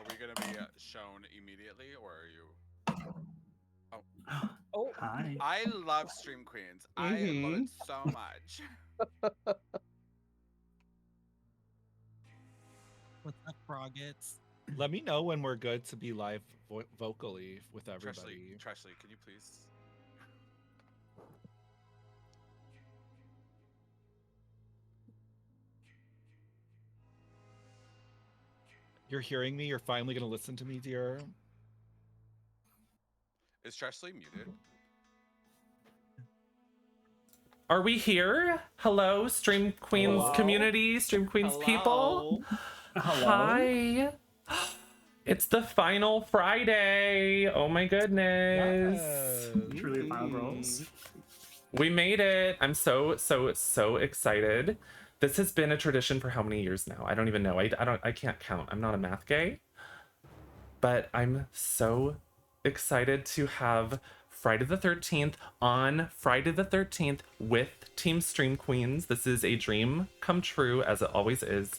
Are we gonna be shown immediately, or are you? Oh, Oh, Hi. I love Stream Queens. I love it so much. What's up, Froggets? Let me know when we're good to be live vocally with everybody. Treshly, can you please? You're hearing me? You're finally gonna listen to me, dear? Is Treshly muted? Are we here? Hello, Stream Queens Hello? community, Stream Queens people. Hello. Hi. It's the final Friday. Oh my goodness. Yes. Truly final girls. We made it. I'm so excited. This has been a tradition for how many years now? I don't even know. I can't count. I'm not a math gay. But I'm so excited to have Friday the 13th on Friday the 13th with Team Stream Queens. This is a dream come true, as it always is.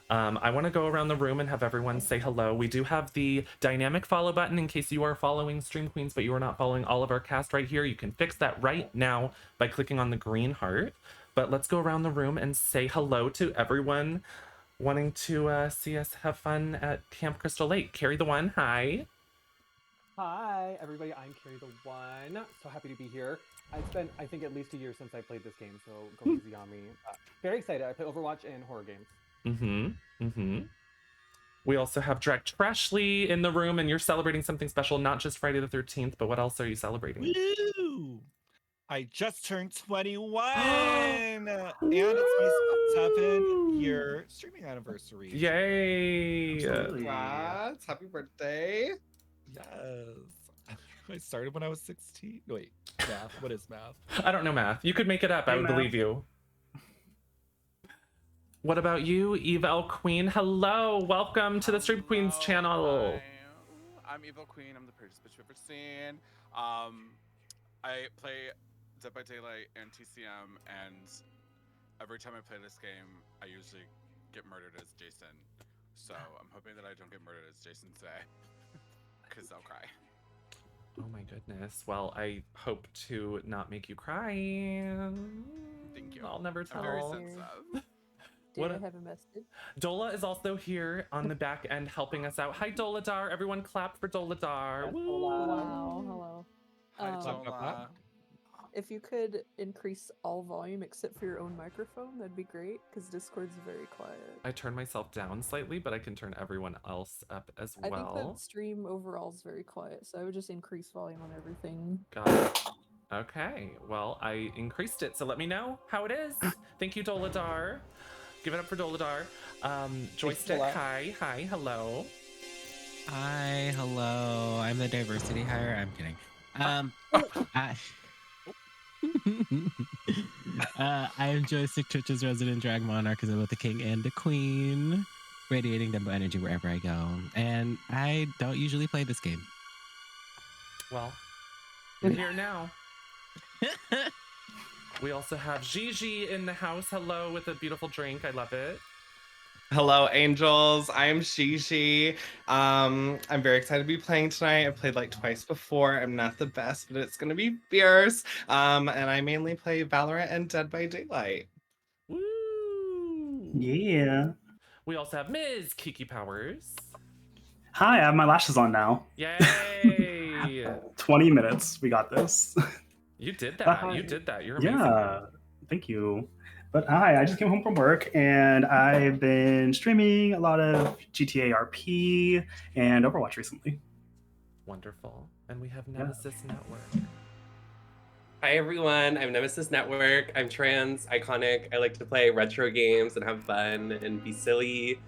I want to go around the room and have everyone say hello. We do have the dynamic follow button in case you are following Stream Queens, but you are not following all of our cast right here. You can fix that right now by clicking on the green heart. But let's go around the room and say hello to everyone wanting to see us have fun at Camp Crystal Lake. Carrie the One, hi. hi, everybody. I'm Carrie the One. So happy to be here. It's been, I think, at least a year since I played this game, so go easy on me. Very excited. I play Overwatch and horror games. We also have Direct Trashly in the room, and you're celebrating something special, not just Friday the 13th, but what else are you celebrating? Woo! I just turned 21, and it's my 7-year streaming anniversary. Yay! Absolutely. Congrats. Happy birthday. Yes. I started when I was 16. Wait, math. What is math? I don't know math. You could make it up. I would believe you. What about you, Eve L. Queen? Hello, welcome to the Stream Queens channel. I'm Evil Queen. I'm the prettiest bitch you've ever seen. I play Dead by Daylight and TCM, and every time I play this game, I usually get murdered as Jason. So I'm hoping that I don't get murdered as Jason today, because I'll cry. Oh my goodness. Well, I hope to not make you cry. Thank you. I'll never tell. I'm very sensitive. Did I have a message? Dola is also here on the back end helping us out. Hi, Doladar. Everyone clap for Doladar. Yes, Woo. Wow, hello. Hi, Um, Dola. If you could increase all volume except for your own microphone, that'd be great, because Discord's very quiet. I turned myself down slightly, but I can turn everyone else up as I think well. the stream overall is very quiet, so I would just increase volume on everything. Got it. Okay, well, I increased it, so let me know how it is. Thank you, Doladar. Give it up for Doladar. Joystick, Dola. hi, hello. Hi, hello. I'm the diversity hire. I'm kidding. I am Joystick Twitch's resident drag monarch, because I'm both the king and the queen, radiating Dumbo energy wherever I go. And I don't usually play this game. Well, you're here now. We also have Gigi in the house. Hello, with a beautiful drink. I love it. Hello, angels. I'm Shishi. I'm very excited to be playing tonight. I've played like twice before. I'm not the best, but it's gonna be fierce. And I mainly play Valorant and Dead by Daylight. Woo! Yeah. We also have Ms. Kiki Powers. Hi, I have my lashes on now. Yay! 20 minutes. We got this. You did that. Hi. You did that. You're amazing. Yeah. Thank you. But hi, I just came home from work and I've been streaming a lot of GTA RP and Overwatch recently. Wonderful. And we have Nemesis Network. Hi everyone, I'm Nemesis Network. I'm trans, iconic. I like to play retro games and have fun and be silly.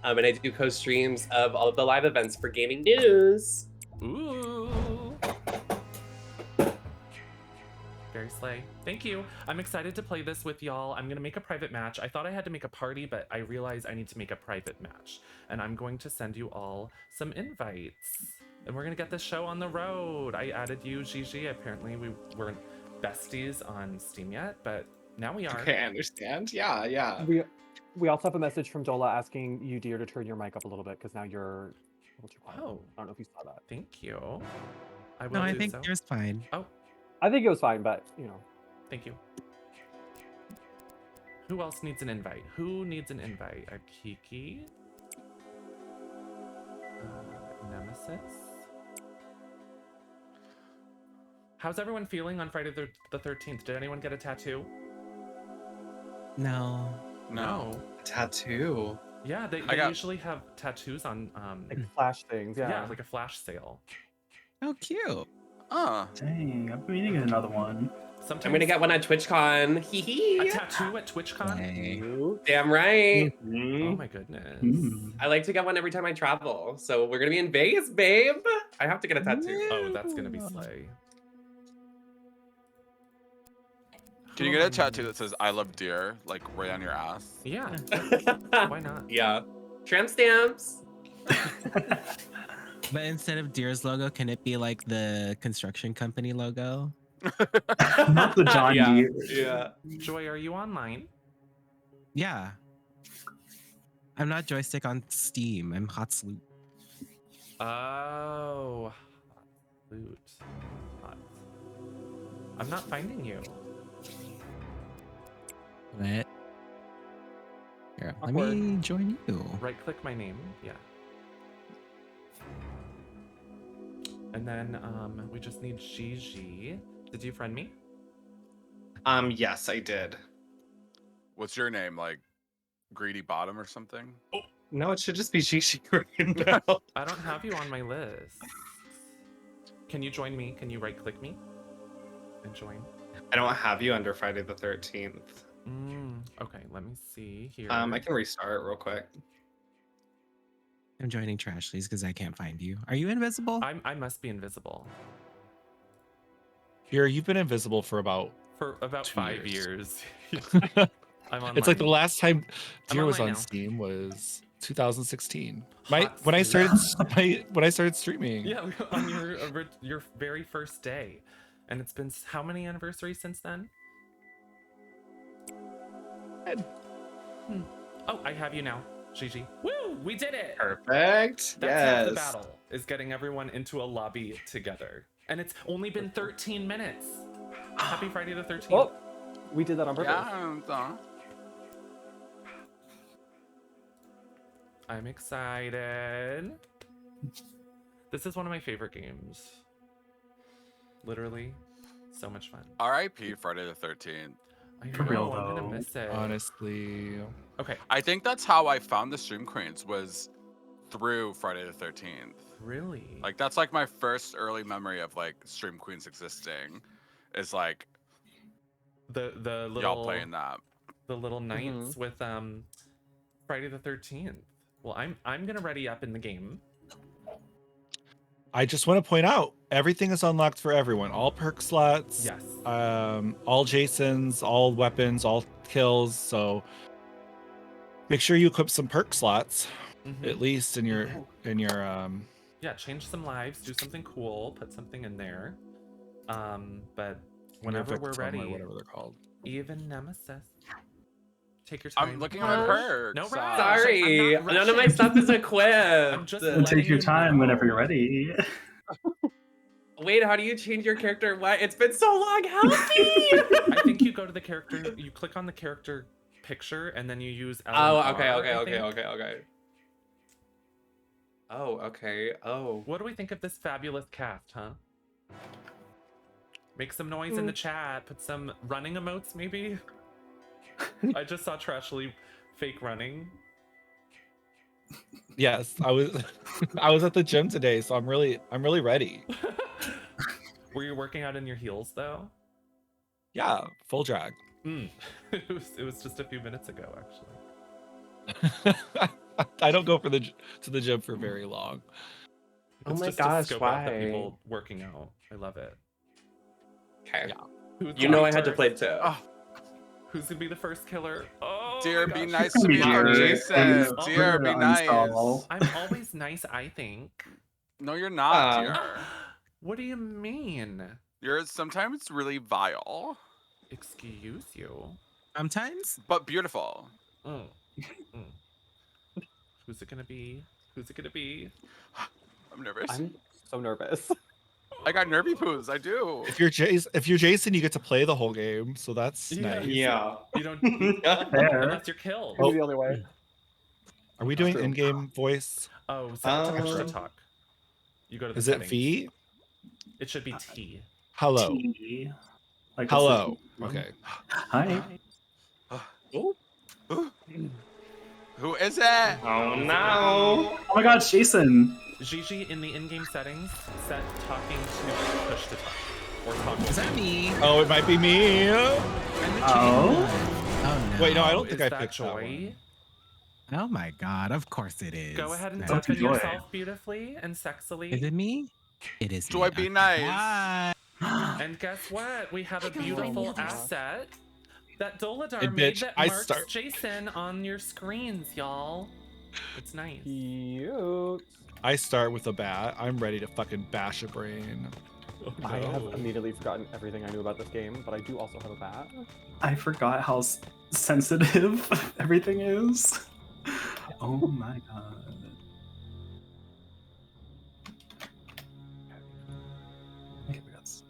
And I do co-streams of all of the live events for gaming news. Ooh. Very slay. Thank you. I'm excited to play this with y'all. I'm going to make a private match. I thought I had to make a party, but I realize I need to make a private match. And I'm going to send you all some invites. And we're going to get this show on the road. I added you, Gigi. Apparently we weren't besties on Steam yet, but now we are. Okay, I understand. Yeah. We also have a message from Dola asking you, dear, to turn your mic up a little bit, because now you're little too quiet. Oh, I don't know if you saw that. thank you. I will No, I do think so. yours fine. Oh, I think it was fine, but you know. thank you. Who else needs an invite? Who needs an invite? A Kiki? Nemesis? How's everyone feeling on Friday the 13th? Did anyone get a tattoo? No. No. Tattoo. Yeah, they got- usually have tattoos on Like flash things, yeah. yeah, like a flash sale. Oh, cute. Dang, I've been meaning another one. Sometimes I'm gonna get one at TwitchCon. Hee hee. a tattoo at TwitchCon. Hey. Damn right. Oh my goodness. I like to get one every time I travel. So we're gonna be in Vegas, babe. I have to get a tattoo. Oh, that's gonna be slay. Can you get a tattoo that says "I love deer" like right on your ass? Yeah. Why not? Yeah. Tramp stamps. But instead of Deer's logo, can it be like the construction company logo? Not the John Yeah. Deere. Yeah. Joy, are you online? Yeah. I'm not joystick on Steam. I'm hot sloop. Oh, loot. Hot. I'm not finding you. What? Here, let Awkward. me join you. Right click my name. Yeah. And then we just need Gigi. Did you friend me? Yes, I did. What's your name? Like Greedy Bottom or something? No, it should just be Shishi right now. I don't have you on my list. Can you join me? Can you right click me and join? I don't have you under Friday the 13th. Okay, let me see here. I can restart real quick. I'm joining Trashleys because I can't find you. Are you invisible? I must be invisible. Here, you've been invisible for about. For about 2 5 years. years. I'm online. It's like the last time I'm Deer was online on now. Steam was 2016. Hot When I sleep. started when I started streaming. Yeah, on your very first day. And it's been how many anniversaries since then? Oh, I have you now, Gigi. Woo! We did it! Perfect. That's half the Yes. battle, is getting everyone into a lobby together. And it's only been 13 minutes. Happy Friday the 13th. Oh, we did that on purpose. Yeah. I'm excited. This is one of my favorite games. Literally, so much fun. R.I.P. Friday the 13th. I For real, know, I'm gonna though. miss it. Honestly. Okay, I think that's how I found the Stream Queens was through Friday the 13th. really? Like that's like my first early memory of like Stream Queens existing is like the little y'all playing that. the little nights with Friday the 13th. Well, I'm gonna ready up in the game. I just want to point out everything is unlocked for everyone. All perk slots. Yes. All Jasons, all weapons, all kills. So make sure you equip some perk slots Mhm. at least in your Yeah, change some lives, do something cool, put something in there. But in your whenever we're victim or ready, whatever they're called. even Nemesis. Take your time. I'm looking at my perks. No rush. Sorry. I'm not None of my rushing. stuff is equipped. I'm just And letting take your you time know. whenever you're ready. Wait, how do you change your character? What? It's been so long. Help me! I think you go to the character, you click on the character picture, and then you use L Oh, and okay, R, okay, I okay, think. okay. Oh, okay. Oh. What do we think of this fabulous cast, huh? Make some noise in the chat. Put some running emotes, maybe. I just saw Trashly fake running. Yes, I was I was at the gym today, so I'm really ready. Were you working out in your heels though? Yeah, full drag. It was just a few minutes ago, actually. I don't go to the gym for very long. Oh It's my just to gosh, scope out the why? people working out. I love it. Okay. Yeah. Who's You know going I had to first? play too. Oh, Who's gonna be the first killer? Oh, dear, my be gosh. nice It's to gonna me, be on Dear. Jason. And Dear, be nice. uninstall. I'm always nice, I think. No, you're not, Um, dear. What do you mean? You're sometimes really vile, Excuse you. Sometimes? but beautiful. Mm. Mm. Who's it gonna be? Who's it gonna be? I'm nervous. I'm so nervous. I got nervy poos. I do. If you're Jason, you get to play the whole game, so that's Yeah. nice. Yeah. You don't Fair. unless you're killed. It's the only way. Are we doing True. in-game voice? Oh, set to push to Um, talk. You go to the Is it settings. V? It should be T. Hello. Tea. Like Hello. this is- Okay. Hi. Who is it? Oh no. Oh my God, it's Jason. Gigi, in the in-game settings, set talking to push to talk. Or talking. Is that me? Oh, it might be me. I'm the Oh. cheating one. Oh no. Wait, no, I don't Is think I that picked that Joy? one. Oh my god, of course it is. Go ahead and That- deafen Joy. yourself beautifully and sexily. Is it me? It is Joy, me. be Okay. nice. Hi. And guess what? We have a I got beautiful one. asset that Doladar Hey, made bitch, that I marks start- Jason on your screens, y'all. It's nice. Cute. I start with a bat. I'm ready to fucking bash a brain. I have immediately forgotten everything I knew about this game, but I do also have a bat. I forgot how sensitive everything is. Oh my God. Okay, we got s-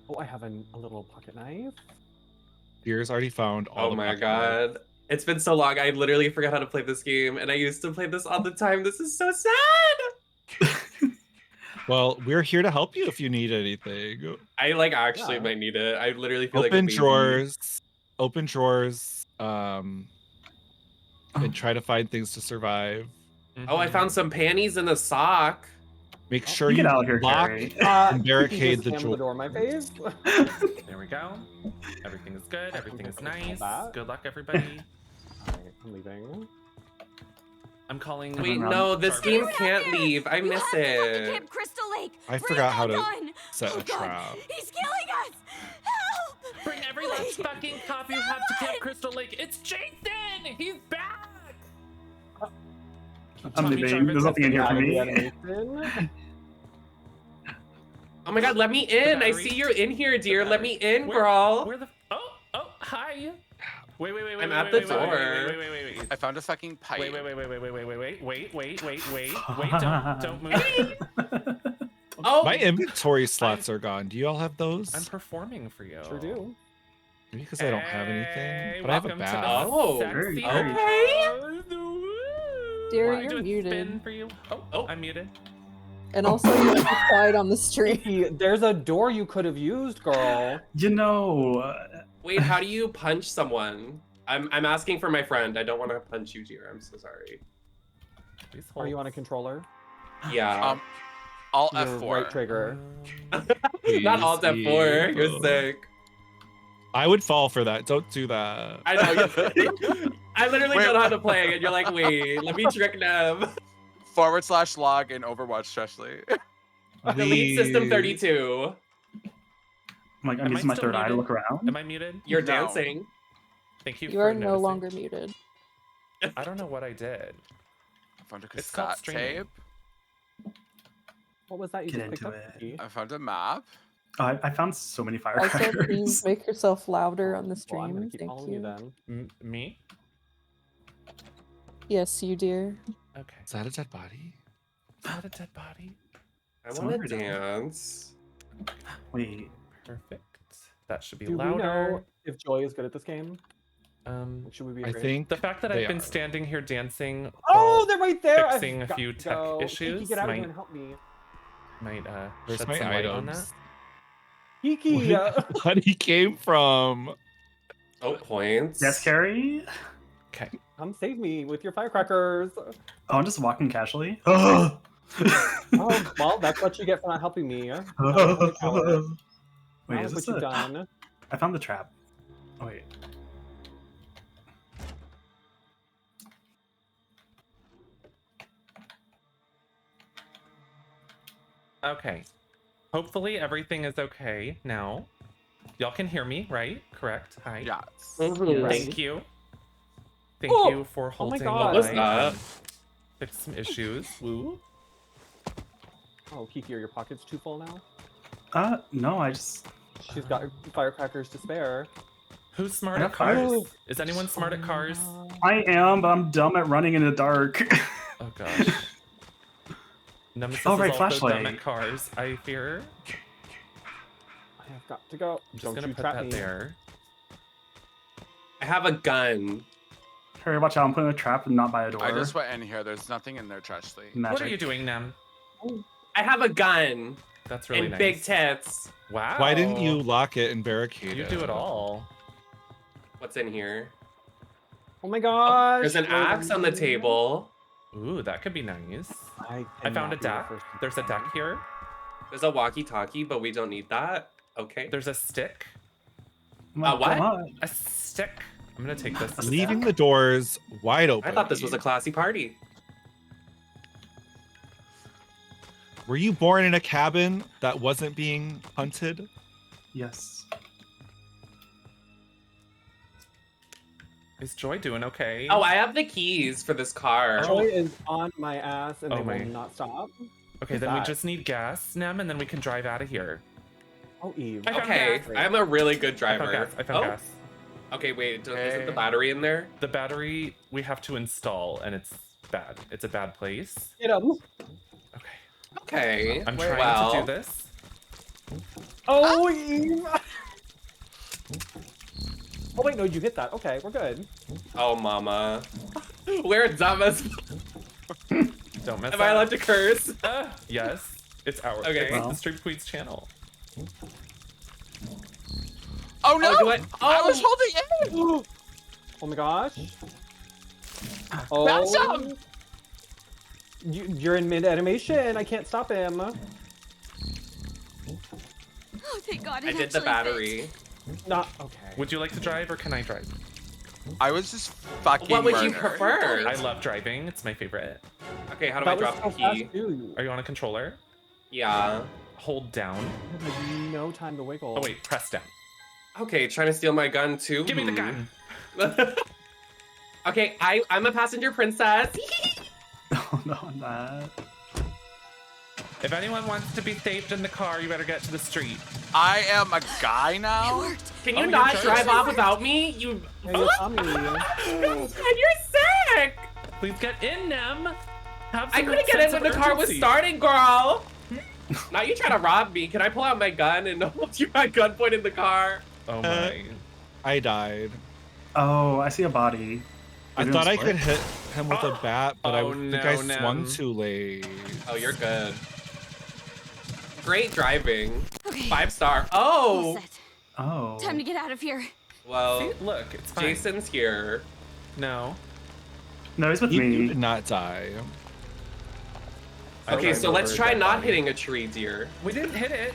Oh, I have a little pocket knife. Deer's already found all Oh the my Pokemon. god. It's been so long. I literally forgot how to play this game, and I used to play this all the time. This is so sad. Well, we're here to help you if you need anything. I like actually Yeah. might need it. I literally feel like a Open baby. drawers. Open drawers. Oh. And try to find things to survive. Oh, I found some panties in the sock. Make sure Get you out of here, lock Carrie. and Kiki barricade just the slammed door. door in my face. There we go. Everything is good. Everything is nice. that. Good luck, everybody. Alright, I'm leaving. I'm calling. Wait, around. no, this Jarvis. game can't leave. I We miss have to get to it. Camp Crystal Lake. I Freeze forgot how all to done. set Oh a God, trap. he's killing us. Help! Bring every last Please. fucking cop you have to Camp Crystal Lake. It's Jason. He's back. I'm Tommy leaving. Jarvis There's nothing in here Out for of the me. animation. Oh my god, let me in. I battery. see you're in here, dear. Let me battery. in, Where- girl. Where the? Oh, hi. Wait, I'm at the door. Wait. I found a fucking pipe. Wait. Don't move. Oh, My inventory slots are gone. Do you all have those? I'm performing for you. Sure do. Maybe because I don't have Hey, anything. But I have a welcome to bat. the Oh, sexy very house. Dear, Want me to you're do a muted. spin for you? Oh, I'm muted. And also, you have to be quiet on the stream. Kiki, there's a door you could have used, girl. You know, wait, how do you punch someone? I'm asking for my friend. I don't want to punch you, dear. I'm so sorry. Please Are hold. you on a controller? Yeah. All Your F4. right trigger. Not all step 4. You're sick. I would fall for that. Don't do that. I know. I literally Wait. don't know how to play, and you're like, wait, let me trick them. /log in Overwatch, especially. Delete system Please. 32. I'm like, I'm Am I using my still third eye to muted? look around. Am I muted? You're No. dancing. Thank you. You for are no noticing. longer muted. I don't know what I did. I found a It's called cassette streaming. tape. What was that you Get just picked into up? it. Kiki? I found a map. Oh, I found so many Also, please firecrackers. make yourself louder on the Well, I'm gonna stream. keep Thank following you you. then. Me? Yes, you dear. Okay. Is that a dead body? Is that a dead body? I Someone want to heard that. dance. Wait, Perfect. That should be Do we louder. know if Joy is good at this game? Should we be I afraid? think The fact that they I've been are. standing here dancing Oh, while they're right there. fixing I've a got few to tech go. Kiki, issues get out of might- here and help me. might Where's shed my some light on items? that. Kiki. Where did the body came from? Oh, points. yes, Carrie? Okay. Come save me with your firecrackers. Oh, I'm just walking casually. Oh, Oh, well, that's what you get for not helping me. Now look what power. Wait, Now is look this what you've a... done. I found the trap. Oh, wait. Okay. Hopefully everything is okay now. Y'all can hear me, right? Correct. Hi. Yes. Mhm. Thank you. Thank Oh! you for Oh my holding God. the What was line that? and Fix some issues. Woo. Oh, Kiki, are your pockets too full now? No, I just... She's got firecrackers to spare. Who's smart I at got cars? cars. Is anyone smart at cars? I am, but I'm dumb at running in the dark. Oh gosh. Nemesis Oh, right, is also dumb flashlight. at cars, I fear. I have got to go. I'm just Don't gonna you put trap that me. there. I have a gun. Hurry, watch out! I'm putting a trap and not by a door. I just went in here. There's nothing in there, Trashley. Magic. What are you doing, Nem? I have a gun. That's really and nice. big tits. Wow. Why didn't you lock it and barricade You it? do it all. What's in here? Oh my gosh. There's an axe on the table. Ooh, that could be nice. I found a cannot be the deck. first to There's a deck here. There's a walkie-talkie, but we don't need that. Okay. There's a stick. Oh my what? God. A stick. I'm gonna take this. Leaving the doors wide open. I thought this was a classy party. Were you born in a cabin that wasn't being hunted? Yes. Is Joy doing okay? Oh, I have the keys for this car. Joy is on my ass and Oh they my. will not stop. Okay, Who's then we that? just need gas, Nem, and then we can drive out of here. Oh, Eve. I found Okay, gas. I'm a really good I driver. found gas. I found Oh, gas. okay, wait, isn't the Okay. battery in there? The battery we have to install, and it's bad. It's a bad place. Get him. Okay. Okay. I'm well, trying to do this. Oh, Eve. Oh, wait, no, you hit that. Okay, we're good. Oh, mama. We're dumb as. Don't mess Am I up. allowed to curse? Yes. It's our. Okay. It's the Stream Queens channel. Oh no! Oh, do I? I was Oh! holding in. Oh my gosh. That's Oh. him. You're in mid animation. I can't stop him. Oh, thank God it I did the actually battery. Not okay. Would you like to drive, or can I drive? I was just fucking. What would you murdered. prefer? I love driving. It's my favorite. Okay, how do That I was drop so the fast, key? too. Are you on a controller? Yeah. Hold down. I had no time to wiggle. Oh wait, press down. Okay, trying to steal my gun too. Give me the gun. Okay, I'm a passenger princess. Oh no, I'm not. If anyone wants to be saved in the car, you better get to the street. I am a guy It now. worked. Can Oh, you you're not charged? drive off without me? You. Hey, you're Tommy. You're sick. Please get in, Nem. Have I some couldn't get sense in of when the car was urgency. starting, girl. Now you trying to rob me? Can I pull out my gun and hold you at gunpoint in the car? Oh my. I died. Oh, I see a body. I Is it thought on I split? could hit him with a bat, but Oh, I think no, I swung Nem. too late. Oh, you're good. Great driving. Okay. 5-star. All Oh. set. Oh. Time to get out of here. Well, See, look, it's fine. Jason's here. No. No, he's with You me. did not die. Okay, so let's try Dead not body. hitting a tree, dear. We didn't hit it.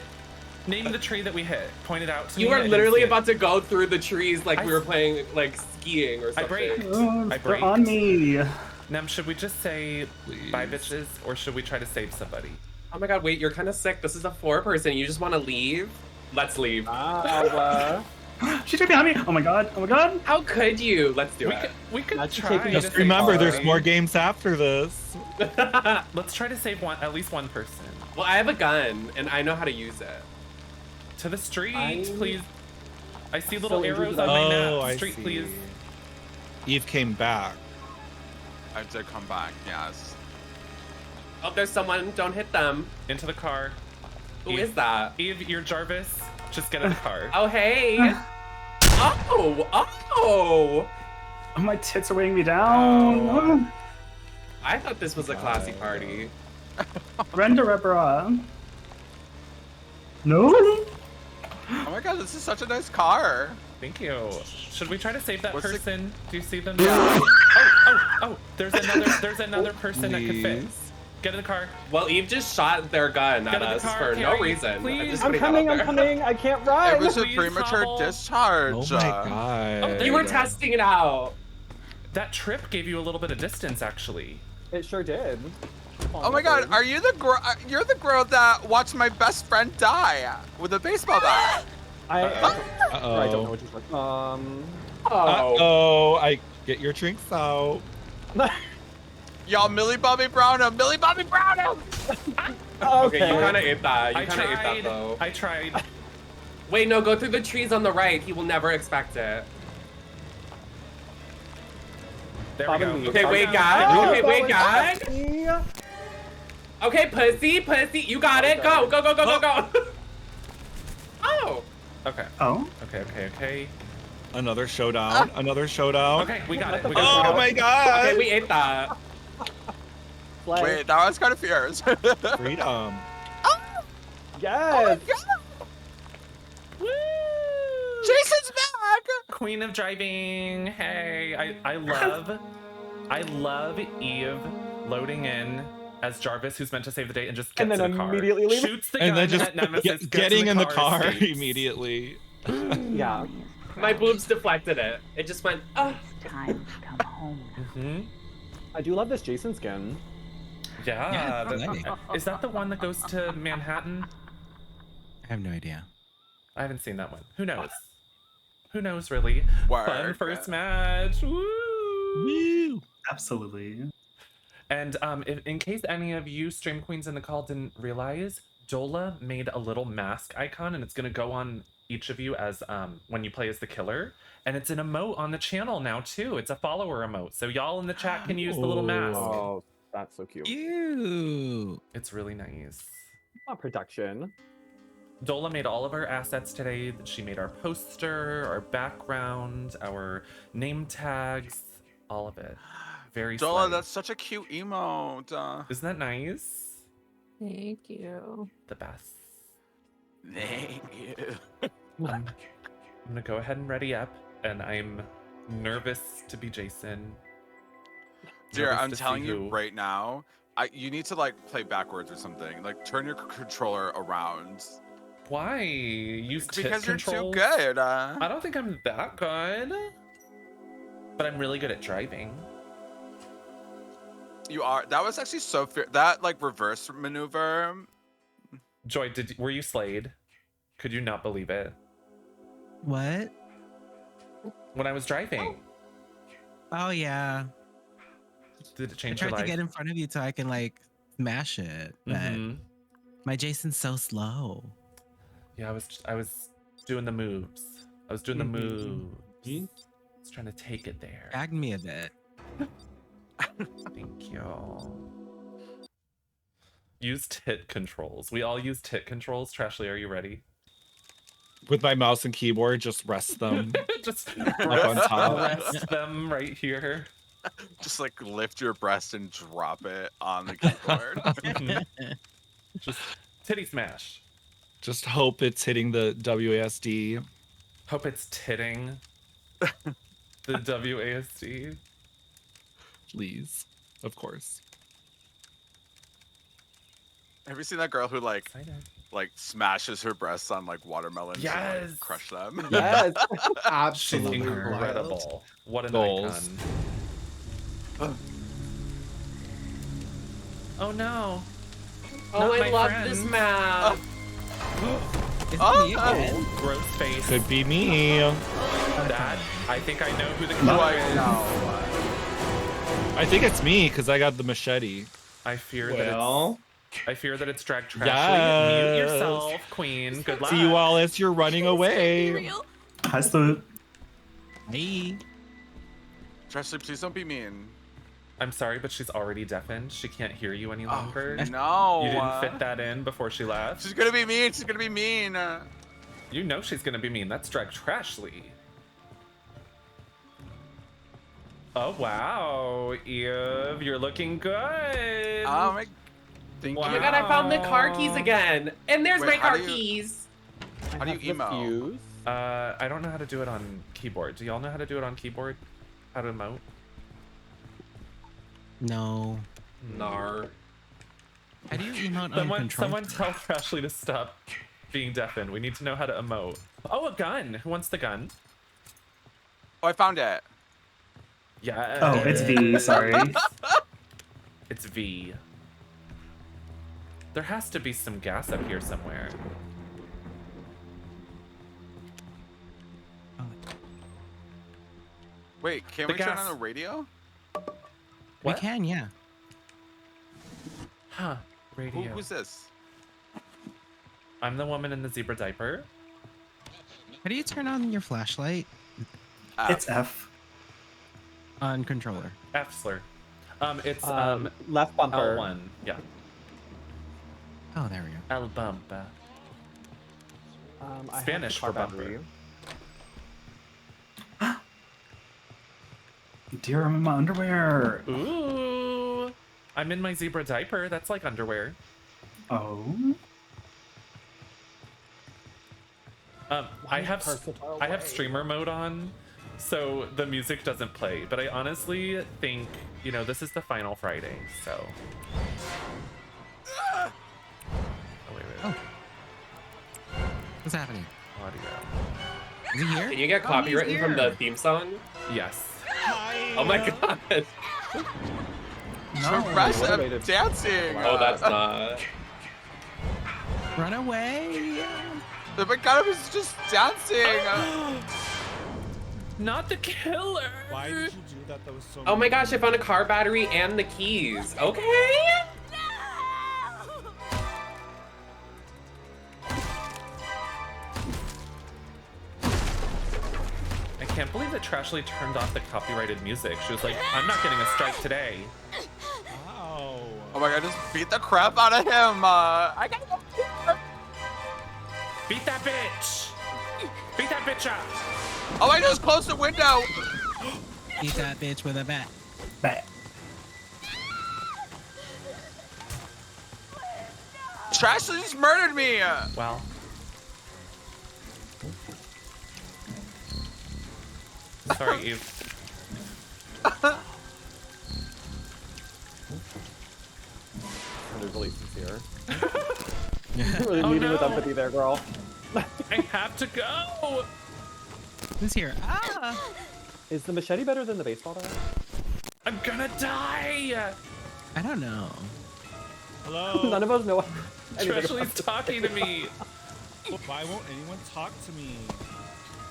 Name the tree that we hit. Point it out to me. You I were didn't literally see it. about to go through the trees like I we were s- playing like skiing or I something. braked. Oh, I they're braked. on me. Nem, should we just say bye, bitches, or should we try to save somebody? Oh my god, wait, you're kind of sick. This is a 4-person. You just want to leave? Let's leave. Ah, She's right behind me. Oh my god. Oh my god. How could you? Let's do it. We could Not you try. taking to a Just save remember, there's somebody. more games after this. Let's try to save at least one person. Well, I have a gun and I know how to use it. To the street, I'm please. I see little so arrows interested on my Oh, map. I Street, see. please. Eve came back. I did come back. Yes. Oh, there's someone. Don't hit them. Into the car. Who is that? Eve, you're Jarvis. Just get in the car. Oh, hey. Oh, oh. Oh, my tits are weighing me down. Oh. I thought this was a classy party. Brenda Rebera. No. Oh my god, this is such a nice car. Thank you. Should we try to save that What's the- person? Do you see them? Yeah. Oh! There's another person that could fit. Please. Get in the car. Well, Eve just shot their gun Get at in the us car, for no Carrie, reason. please. just I'm putting that coming. out I'm there. coming. I can't run. It was a Please premature hobble. discharge. Oh my god. Oh, there You you were go. testing it out. That trip gave you a little bit of distance, actually. It sure did. Oh my god, are you the girl? You're the girl that watched my best friend die with a baseball bat. I Uh-oh. don't know what you're talking. Oh. Uh-oh. I get your drinks out. Y'all, Millie Bobby Brown him. Millie Bobby Brown him. Okay. Okay, you kind of ate that. You I kind of ate that tried. though. I tried. Wait, no, go through the trees on the right. He will never expect it. There we go. Okay, wait, God. Okay, wait, God. Yeah. Okay, pussy. You got it. Go. Oh. Okay. Oh. Okay. Another showdown. Another showdown. Okay, we got it. Oh my god. Okay, we ate that. Wait, that was kind of fierce. Freedom. Yes. Woo! Jason's back. Queen of driving. Hey, I love Eve loading in as Jarvis, who's meant to save the day, and just gets And then in a car, immediately leaving. shoots the gun And then just at Nemesis, gets getting in the car escapes. immediately. Yeah. My boobs deflected it. It just went, oh. Time to come home. I do love this Jason skin. Yeah. Yeah, Is that the one that goes to Manhattan? I have no idea. I haven't seen that one. Who knows? Who knows, really? Fun Word. first match. Woo! Woo! Absolutely. And in case any of you stream queens in the call didn't realize, Dola made a little mask icon, and it's going to go on each of you as when you play as the killer. And it's an emote on the channel now, too. It's a follower emote. So y'all in the chat can use the little mask. Oh, that's so cute. Ew. It's really nice. Production. Dola made all of our assets today. She made our poster, our background, our name tags, all of it. Very Dola, slay. that's such a cute emote. Isn't that nice? Thank you. The best. Thank you. I'm gonna go ahead and ready up, and I'm nervous to be Jason. Dear, Nervous I'm to see telling you who- right now, you need to like play backwards or something. Like turn your controller around. Why? Use tit Because you're too controls? good. I don't think I'm that good, but I'm really good at driving. You are. That was actually so fair. That like reverse maneuver. Joy, were you slayed? Could you not believe it? What? When I was driving, Oh yeah. did it I change tried your to life? get in front of you so I can like smash it, but Mhm. my Jason's so slow. Yeah, I was doing the moves. I was doing the moves. I was trying to take it there. Drag me a bit. Thank you. Use tit controls. We all use tit controls. Trashly, are you ready? With my mouse and keyboard, just rest them Just up on top. rest them right here. Just like lift your breast and drop it on the keyboard. Just titty smash. Just hope it's hitting the WASD. Hope it's titting the WASD. Please. Of course. Have you seen that girl who like smashes her breasts on like watermelons and Yes. like, crush them? Yes. She's Absolutely. incredible. What an Goals. icon. Oh no. Oh, Not I my love friend. this map. Is Oh, it me again? Gross face. Could be me. That, I think I know who the Do killer I is. know? I think it's me because I got the machete. I fear Well, that it's drag trashly. Yes. Mute yourself, queen. Good luck. See you all as you're running away. Real. Has the Hey. Trashly, please don't be mean. I'm sorry, but she's already deafened. She can't hear you any Oh, longer. no. You didn't fit that in before she left. She's gonna be mean. She's gonna be mean. You know she's gonna be mean. That's drag trashly. Oh wow, Eve, you're looking good. Oh my. Thank Wow. oh my god, I found the car keys again. And there's Wait, my how car do you- keys. How do you emo? I don't know how to do it on keyboard. Do y'all know how to do it on keyboard? How to emote? No. Nar. How do you emote on Someone, control? someone tell Trashly to stop being deafened. We need to know how to emote. Oh, a gun. Who wants the gun? Oh, I found it. Yeah. Oh, it's V, sorry. It's V. There has to be some gas up here somewhere. Wait, can The we turn gas. on the radio? We What? can, yeah. Huh. Radio. Who's this? I'm the woman in the zebra diaper. How do you turn on your flashlight It's F. on controller? F slur. It's left bumper. L1. Yeah. Oh, there we go. El bumper. I have Spanish the car for bumper. battery. Dear, I'm in my underwear. Ooh. I'm in my zebra diaper. That's like underwear. Oh. I have streamer mode on, so the music doesn't play. But I honestly think, you know, this is the final Friday, so. Oh, wait. Oh. What's happening? Audio. Is he here? Can you get copywritten from the theme song? Yes. Oh my god. Progressive dancing. Oh, that's not. Run away. Oh my god, I was just dancing. Not the killer. Why did you do that? That was so. Oh my gosh, I found a car battery and the keys. Okay. I can't believe that Trashly turned off the copyrighted music. She was like, I'm not getting a strike today. Wow. Oh my god, just beat the crap out of him. I gotta go. Beat that bitch. Beat that bitch up. Oh, I just closed the window. Beat that bitch with a bat. Bat. Trashly just murdered me. Well. Sorry, Eve. Really sincere. Yeah. Really Oh, leading with no. empathy there, girl. I have to go. Who's here? Ah! Is the machete better than the baseball bat? I'm gonna die. I don't know. Hello. None of us know anything Trashly's about this. talking to me. Why won't anyone talk to me?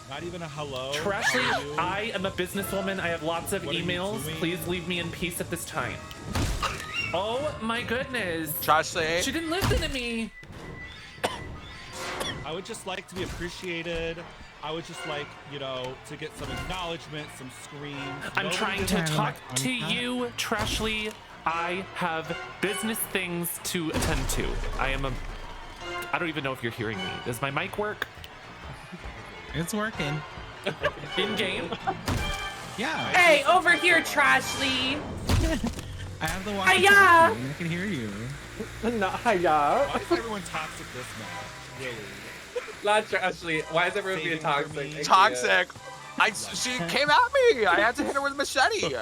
Not even a hello. Trashly, How are you? I am a businesswoman. I have lots of What are you emails. doing? Please leave me in peace at this time. Oh my goodness. Trashly. She didn't listen to me. I would just like to be appreciated. I would just like, you know, to get some acknowledgement, some screams. I'm Nobody trying did to that. talk to you, Trashly. I have business things to attend to. I don't even know if you're hearing me. Does my mic work? It's working. In game? Yeah. Hey, over here, Trashly. I have the Hiya! walkie-talkie. I can hear you. Not hiya. Why is everyone toxic this much? Really? Not Trashly. Why is everyone being Saving for toxic? me. Toxic. She came at me. I had to hit her with a machete.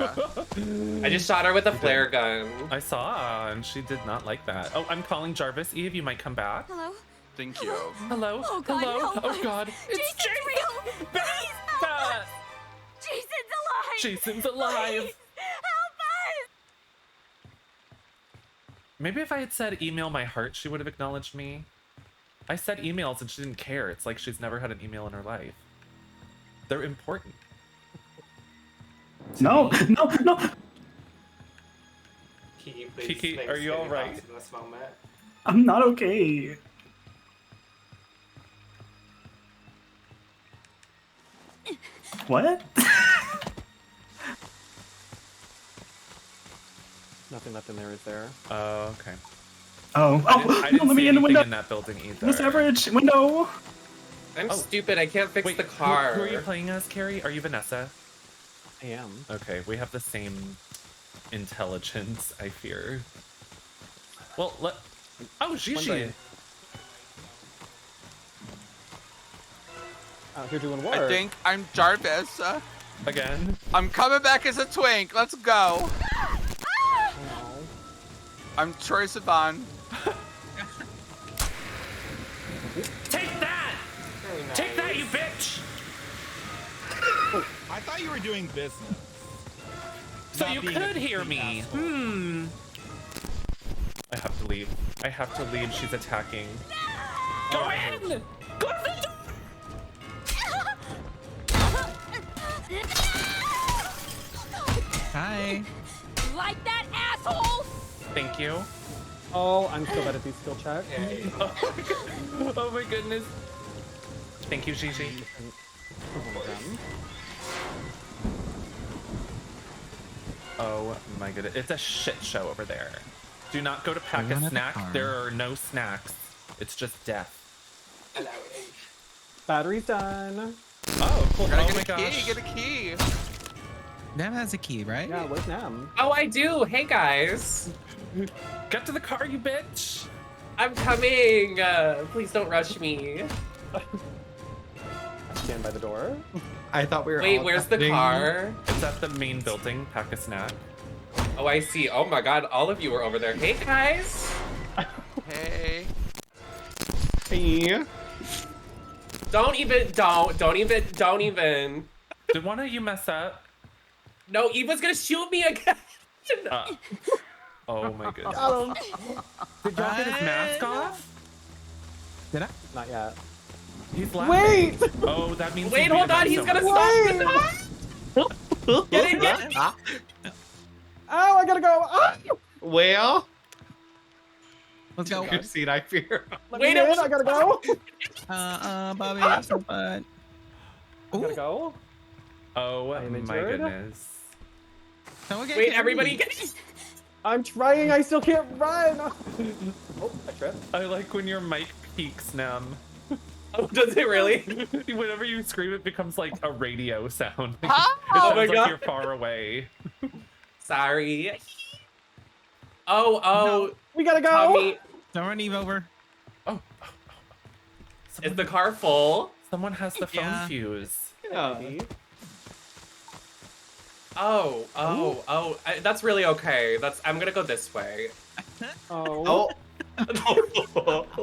I just shot her with a flare gun. I saw, and she did not like that. Oh, I'm calling Jarvis. Eve, you might come back. Hello? Thank you. Hello? Oh god, Hello? help Oh us. god. It's Jason's Jason! real! Beth! Please help Beth! us. Jason's alive! Jason's alive! Please help us! Maybe if I had said email my heart, she would have acknowledged me. I said emails and she didn't care. It's like she's never had an email in her life. They're important. No, no, no. Kiki, please Kiki, make are you spinning alright? box in this moment. I'm not okay. What? Nothing left in there, is there? Oh, okay. Oh, I didn't no, let see me in the anything window. in that building either. Miss Average, window. I'm Oh. stupid. I can't fix Wait, the car. Who are you playing as, Carrie? Are you Vanessa? I am. Okay, we have the same intelligence, I fear. Well, oh, Gigi! One Out here doing work. I think I'm Jarvis. Again? I'm coming back as a twink. Let's go. Oh. I'm Troy Sivan. Take that! Very nice. Take that, you bitch! I thought you were doing business. So Not you being a could hear complete me. asshole. I have to leave. I have to leave. She's attacking. Oh, Go I heard in! Go to the door! Hi. Like that, asshole! Thank you. Oh, I'm so bad at these skill checks. Oh my goodness. Thank you, Gigi. Oh my goodness. It's a shit show over there. Do not go to pack a snack. There are no snacks. It's just death. Battery's done. Oh, cool. Gotta Oh get my a gosh. key, get a key. Nam has a key, right? Yeah, where's Nam? Oh, I do. Hey, guys. Get to the car, you bitch. I'm coming. Please don't rush me. Stand by the door. I thought we were. Wait, all where's the texting. car? It's at the main building. Pack a snack. Oh, I see. Oh my god, all of you are over there. Hey, guys. Hey. Hey. Don't even. Did one of you mess up? No, Eva's gonna shoot me again. Oh my goodness. Did y'all get his mask off? Did I? Not yet. He's laughing. Wait! Oh, that means Wait, he hold beat on. him He's so gonna much. stop the car. Get in, get in. Oh, I gotta go. Ah! Well, Let's go. your seat, I fear. Let Wait, me in, I gotta go. Bobby, have some fun. I gotta go. Oh I am my injured. goodness. Wait, everybody get in. I'm trying, I still can't run. Oh, I tripped. I like when your mic peaks, Nam. Oh, does it really? Whenever you scream, it becomes like a radio sound. It Oh sounds my like God. you're far away. Sorry. Oh. We gotta go. Tommy, Don't run Eve over. Oh. is the car full? Someone has the phone Yeah. fuse. Yeah. Oh. That's really okay. I'm gonna go this way. Oh.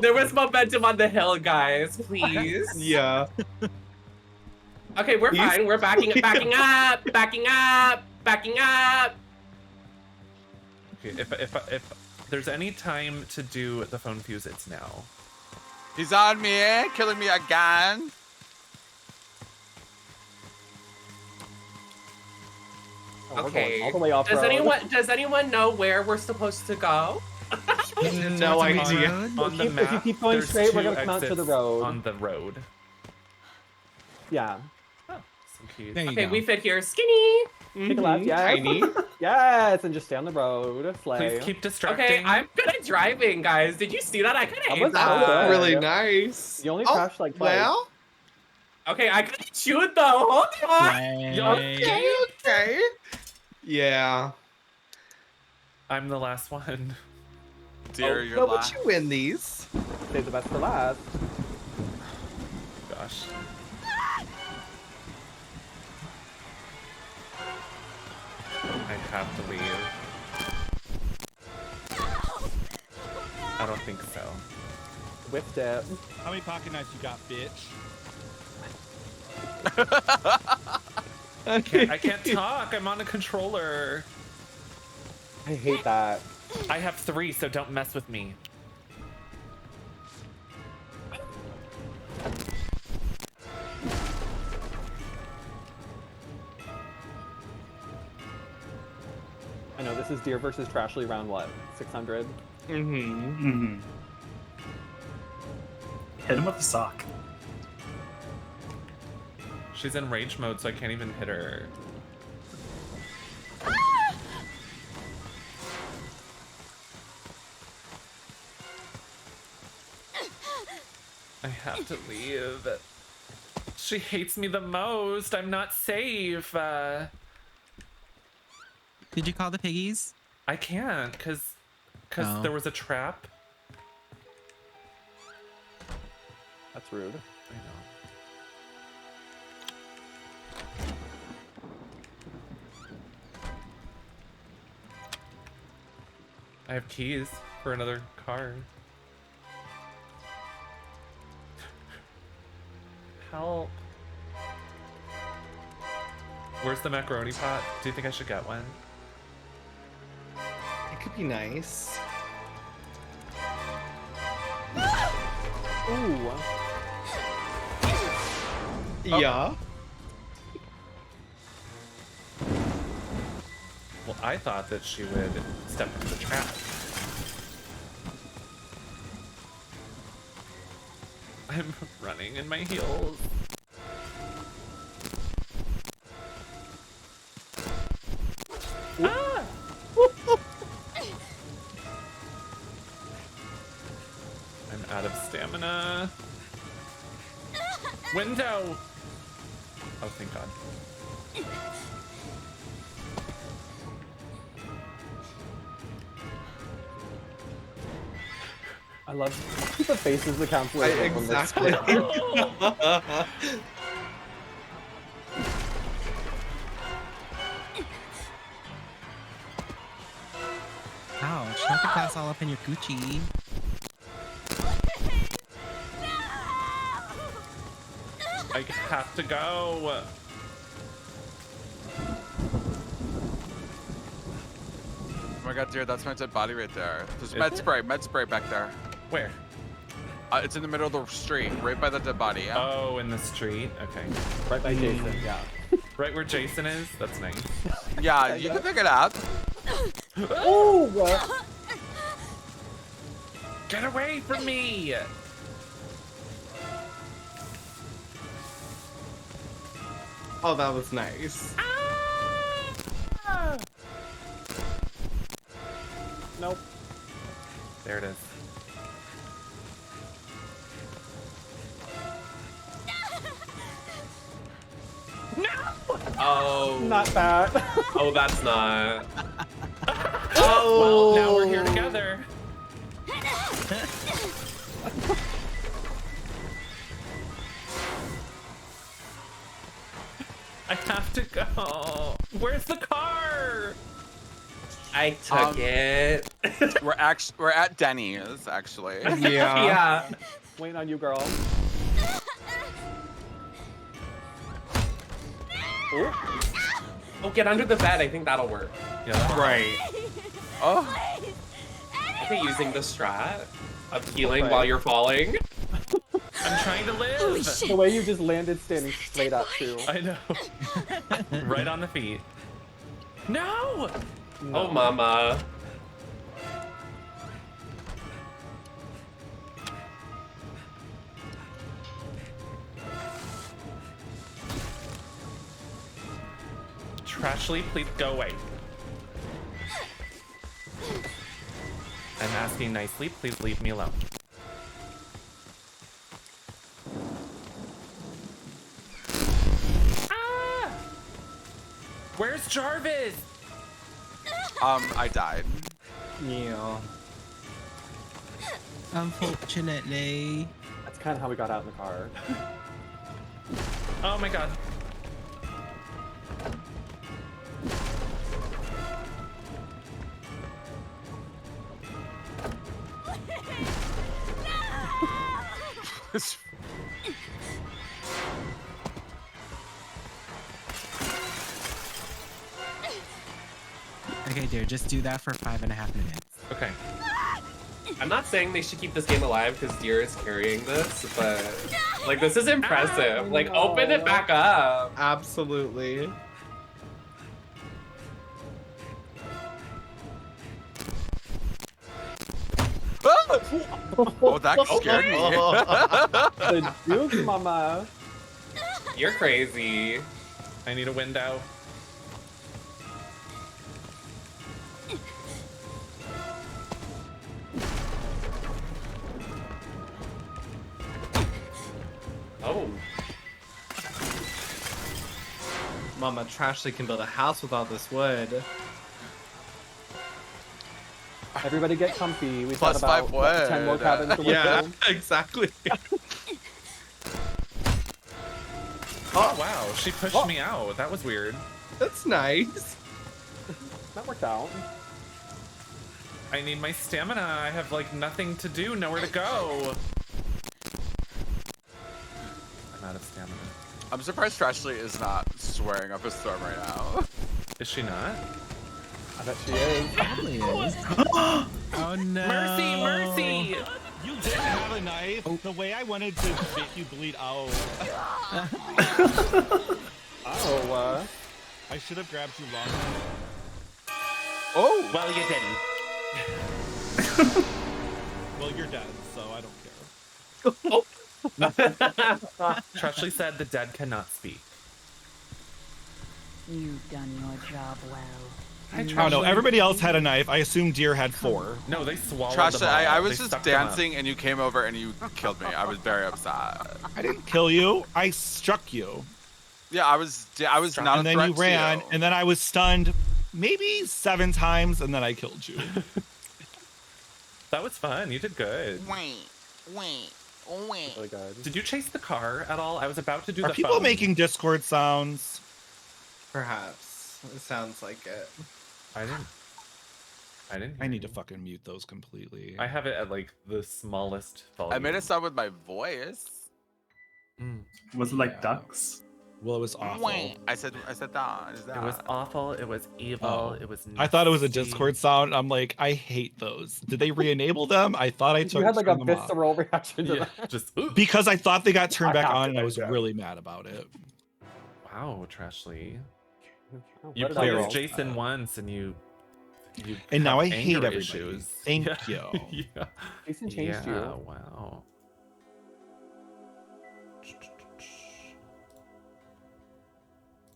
There was momentum on the hill, guys. Please. Yeah. Okay, we're He's- fine. We're backing up. Okay, if there's any time to do the phone fuse, it's now. He's on me, killing me again. Oh, we're Okay. going all the way off Does road. anyone know where we're supposed to go? No idea. On the If you map, keep going there's straight, we're two gonna come out to the exits road. On the road. Yeah. Oh, some keys. There you Okay, go. we fit here. Skinny. Take a left, yes. Tiny. Yes, and just stay on the road. Slay. Please keep distracting. Okay, I'm good at driving, guys. Did you see that? I kind That of was hate that. so good. Really nice. You only Oh, crashed like twice. Well, Okay, I could shoot though. Hold on. okay, okay. Yeah. I'm the last one. Dear, Oh, you're no, but last. you win these. Save the best for last. Gosh. I have to leave. I don't think so. Whipped it. How many pocket knives you got, bitch? I can't talk. I'm on a controller. I hate that. I have 3, so don't mess with me. I know this is Deer versus Trashly round what? 600? Mm-hmm. Hit him with a sock. She's in rage mode, so I can't even hit her. I have to leave. She hates me the most. I'm not safe. Did you call the piggies? I can't, because Oh. there was a trap. That's rude. I know. I have keys for another car. Help. Where's the macaroni pot? Do you think I should get one? It could be nice. Ooh. Yeah. Well, I thought that she would step into the trap. I I'm running in my heels. Ah! I'm out of stamina. Window! Oh, thank God. I love the faces the counselor make on this Exactly. screen. Ouch, not the glass all up in your Gucci. I have to go. Oh my god, dear, that's my dead body right there. There's med spray back there. Where? It's in the middle of the street, right by the dead body. Yeah. Oh, in the street? Okay. Right by Jason, yeah. Right where Jason is? That's nice. Yeah, you can pick it up. Ooh! Get away from me! Oh, that was nice. Ah! Nope. There it is. No! Oh. Not that. Oh, that's not. Well, now we're here together. I have to go. Where's the car? I took it. We're at Denny's actually. Yeah. Waiting on you, girl. Oh, get under the bed. I think that'll work. Yeah. Right. Oh. I think using the strat of healing while you're falling. I'm trying to live. The way you just landed standing straight up, too. I know. Right on the feet. No! Oh, mama. Trashly, please go away. I'm asking nicely, please leave me alone. Ah! Where's Jarvis? I died. Yeah. Unfortunately. That's kind of how we got out in the car. Oh my god. Okay, dear, just do that for 5.5 minutes. Okay. I'm not saying they should keep this game alive because Deer is carrying this, but like this is impressive. Like open it back up. Absolutely. Oh, that scared me. The juke, mama. You're crazy. I need a window. Oh. Mama Trashly can build a house with all this wood. Everybody get comfy. We've Plus got about 5 wood. 10 more cabins to Yeah, live exactly. Oh wow, she pushed me out. That was weird. That's nice. That worked out. I need my stamina. I have like nothing to do, nowhere to go. I'm out of stamina. I'm surprised Trashly is not swearing up a storm right now. Is she not? I bet she is. Probably is. Oh no. Mercy, mercy! You didn't have a knife. The way I wanted to make you bleed out. Oh, I should have grabbed you longer. Oh! Well, you didn't. Well, you're dead, so I don't care. Treshly said the dead cannot speak. You've done your job well. Hi, I don't know. Treshly. Everybody else had a knife. I assume Deer had 4. No, they swallowed Trash, them all. I was They just sucked them up. dancing and you came over and you killed me. I was very upset. I didn't kill you. I struck you. Yeah, I was not And a then threat you to ran, you. and then I was stunned maybe 7 times, and then I killed you. That was fun. You did good. Wait. Really good. Did you chase the car at all? I was about to do Are the people phone. making Discord sounds? Perhaps. It sounds like it. I didn't. I need to fucking mute those completely. I have it at like the smallest volume. I made it sound with my voice. Was it like ducks? Well, it was awful. I said that. Is that. It was awful. It was evil. Oh. It was. I thought it was a nasty. Discord sound. I'm like, I hate those. Did they re-enable them? I thought I took You had like a turned them off. visceral reaction to Yeah, that. just Because I thought they got turned I back have to on, and I make was that. really mad about it. Wow, Treshly. Oh, You what did I played roll? as Jason once, and you. And now have I hate anger everybody. issues. Thank Yeah. you. Yeah. Jason changed Yeah. you. Wow.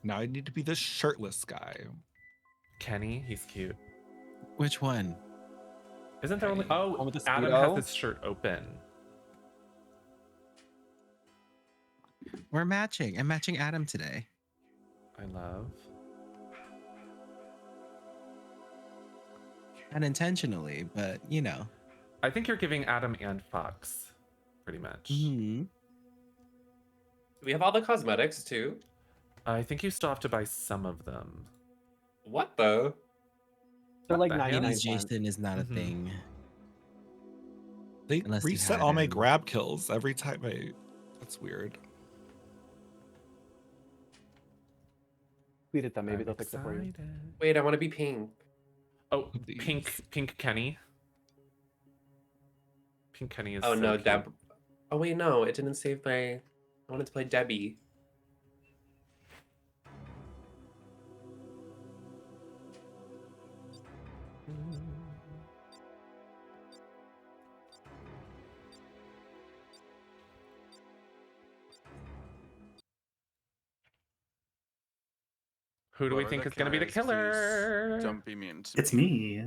Now I need to be the shirtless guy. Kenny, he's cute. Which one? Isn't there only? One Oh, with the Adam Speedo? has his shirt open. We're matching. I'm matching Adam today. I love. Unintentionally, but you know. I think you're giving Adam and Fox, pretty much. Mm-hmm. We have all the cosmetics too. I think you still have to buy some of them. What though? They're like the hell? 99 Because cents. Jason is not a Mhm. thing. They Unless you reset had all my him. grab kills every time I. That's weird. Tweet at them. Maybe I'm they'll fix it for you. excited. Wait, I want to be pink. Oh, Please. pink Kenny. Pink Kenny is. Oh so no, cute. Deb. Oh wait, no, it didn't save my. I wanted to play Debbie. Who do we Whoever think the is going to be the killer killer? is, Don't be mean to It's me.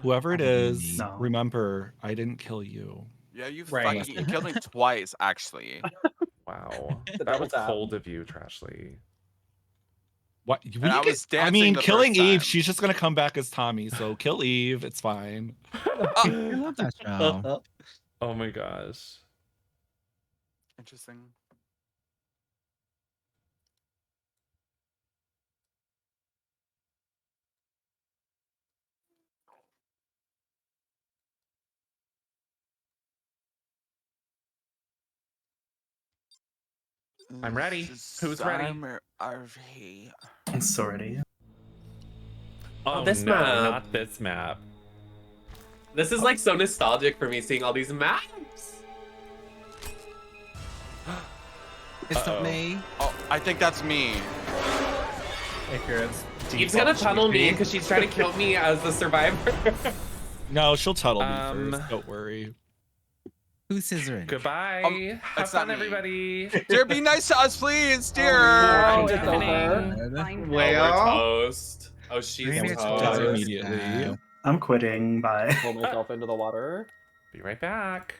Whoever it is, No. remember, I didn't kill you. Yeah, you Right. fucking you killed me twice, actually. Wow, The that was double tap. cold of you, Trashly. What? And I was I dancing mean, the killing first Eve, time. she's just gonna come back as Tommy. So kill Eve. It's fine. I love that show. Oh my gosh. Interesting. I'm ready. Who's ready? RV. I'm so ready. Oh, this no, map. not this map. This is like so nostalgic for me seeing all these maps. It's Uh-oh. not me. Oh, I think that's me. If you're as Eve's gonna tunnel me because she's trying to kill me as the survivor. No, she'll tunnel me Um, first. Don't worry. Who's scissoring? Goodbye. Have it's not fun, me. everybody. Dear, be nice to us, please, dear. Oh, I'm it's over. deafening. Oh, we're toast. Oh, she's Bring it to Die toast. us. immediately. I'm quitting. Bye. Pull myself into the water. Be right back.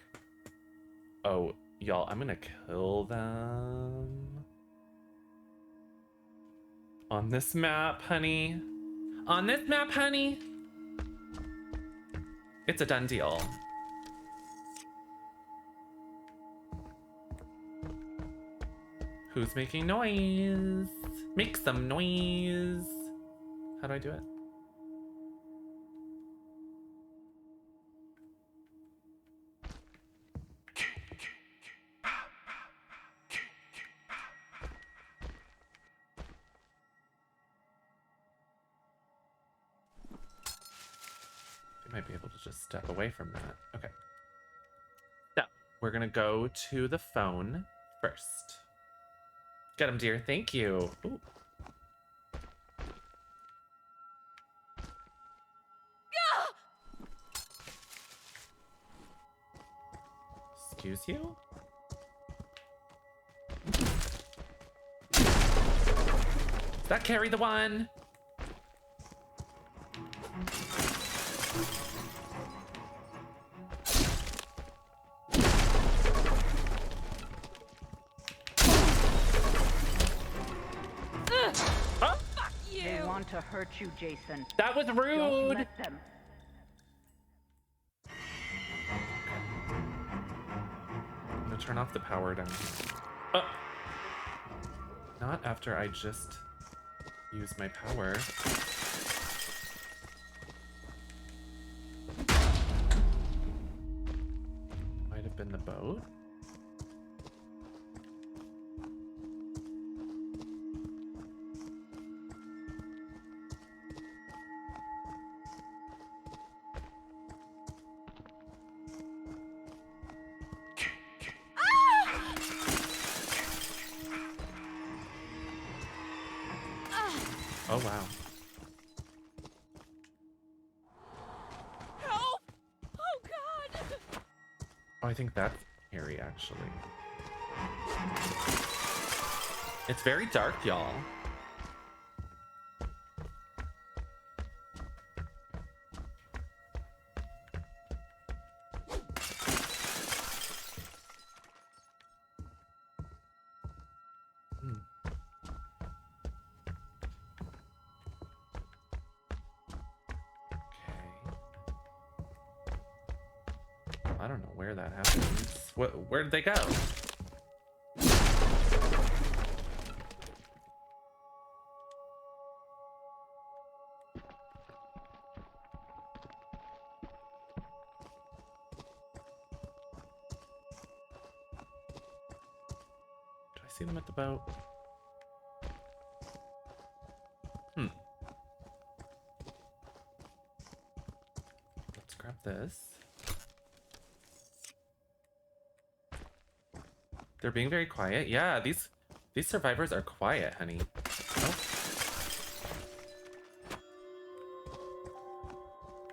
Oh, y'all, I'm gonna kill them. On this map, honey. On this map, honey. It's a done deal. Who's making noise? Make some noise. How do I do it? I might be able to just step away from that. Okay. So, we're gonna go to the phone first. Get him, dear. Thank you. Ooh. Excuse you? Does that carry the one? Fuck you! They want to hurt you, Jason. That was Don't rude. let them. I'm gonna turn off the power down here. Not after I just use my power. Might have been the boat. Oh wow. Help! Oh god! Oh, I think that's Harry actually. It's very dark, y'all. I don't know where that happens. Where did they go? Do I see them at the boat? Let's grab this. They're being very quiet. Yeah, these survivors are quiet, honey. Oh.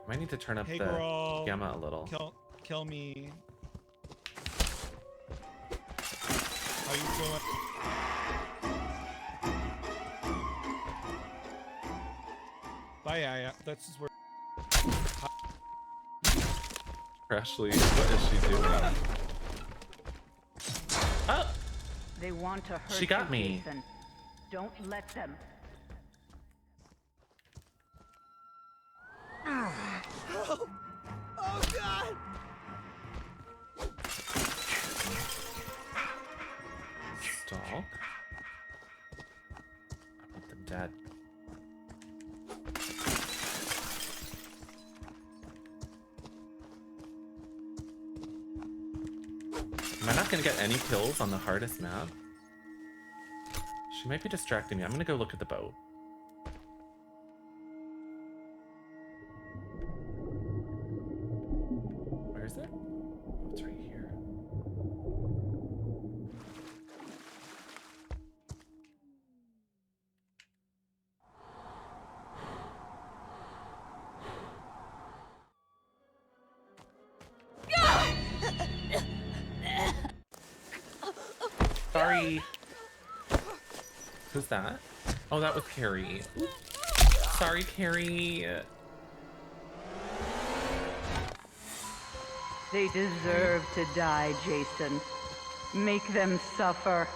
Might need to turn up Hey, the girl. gamma a little. Kill me. How you doing? Bye, yeah. That's just where. Ashley, what is she doing? Oh! They want to hurt She got you, me. Jason. Don't let them. Oh god! Stalk. I want them dead. Am I not gonna get any kills on the hardest map? She might be distracting me. I'm gonna go look at the boat. Where is it? Oh, it's right here. Sorry. Who's that? Oh, that was Carrie. Sorry, Carrie. They deserve to die, Jason. Make them suffer.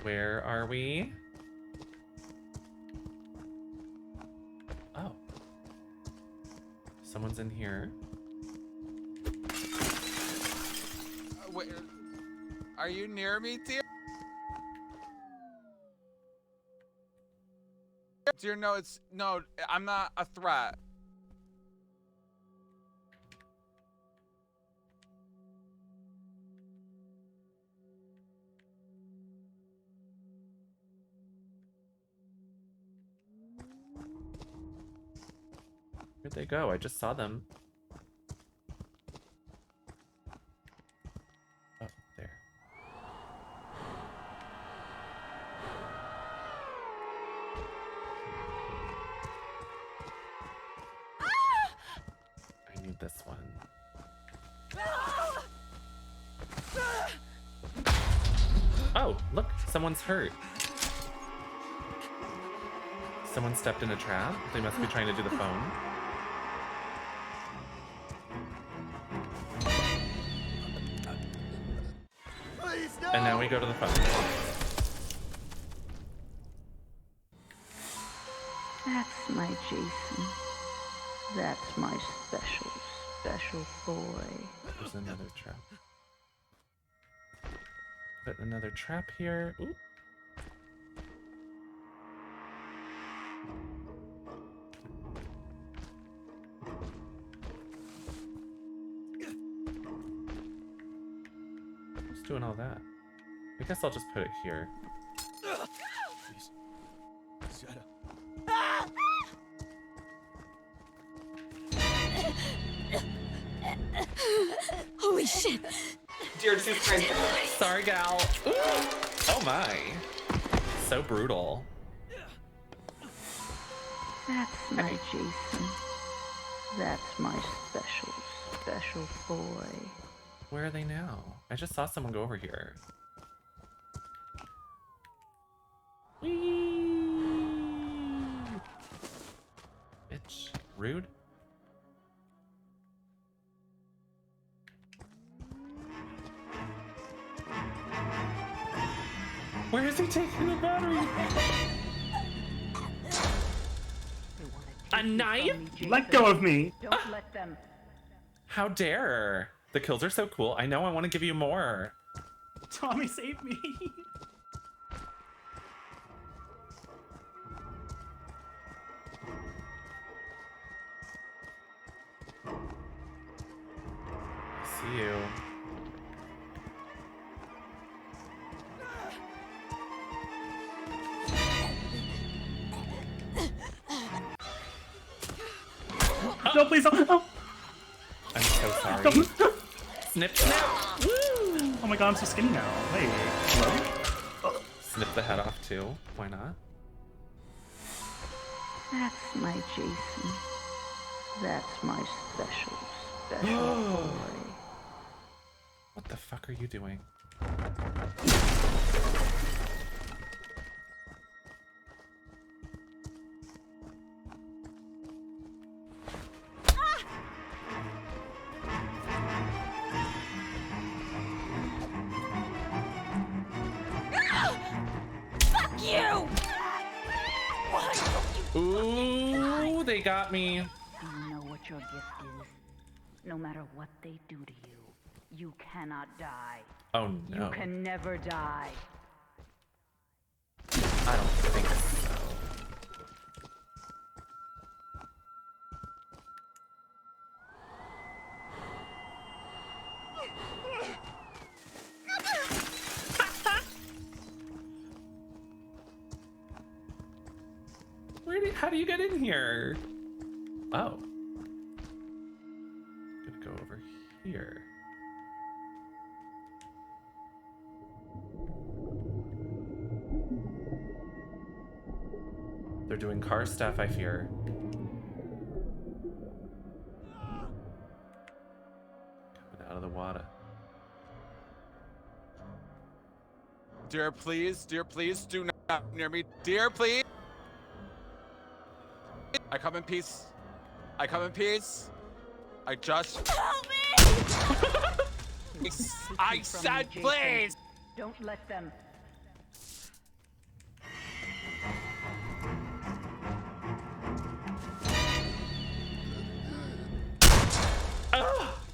Where are we? Oh. Someone's in here. Wait, are you near me, dear? Dear, no, I'm not a threat. Where'd they go? I just saw them. Oh, there. I knew need this one. Oh, look, someone's hurt. Someone stepped in a trap. They must be trying to do the phone. Please, no! And now we go to the phone. That's my Jason. That's my special, special boy. There's another trap. Put another trap here. Ooh. Who's doing all that? I guess I'll just put it here. Please. Shut up. Holy shit! Dear, just kind Sorry, gal. Ooh. Oh my. So brutal. That's my Jason. That's my special, special boy. Where are they now? I just saw someone go over here. Whee! Bitch. Rude. Where is he taking the battery? A knife? Let go of me. Don't let them. How dare? The kills are so cool. I know I want to give you more. Tommy, save me. I see you. No, please don't. Oh. I'm so sorry. Don't. Snip, snip. Woo! Oh my god, I'm so skinny now. Wait. Hello? Snip the head off too. Why not? That's my Jason. That's my special, special boy. What the fuck are you doing? Fuck you! Ooh, they got me. Do you know what your gift is? No matter what they do to you, you cannot die. Oh no. You can never die. I don't think so. How do you get in here? Oh. Gonna go over here. They're doing car stuff, I fear. Coming out of the water. Dear, please, do not near me. Dear, please. I come in peace. I come in peace. I just. Help me! I said, please. Don't let them.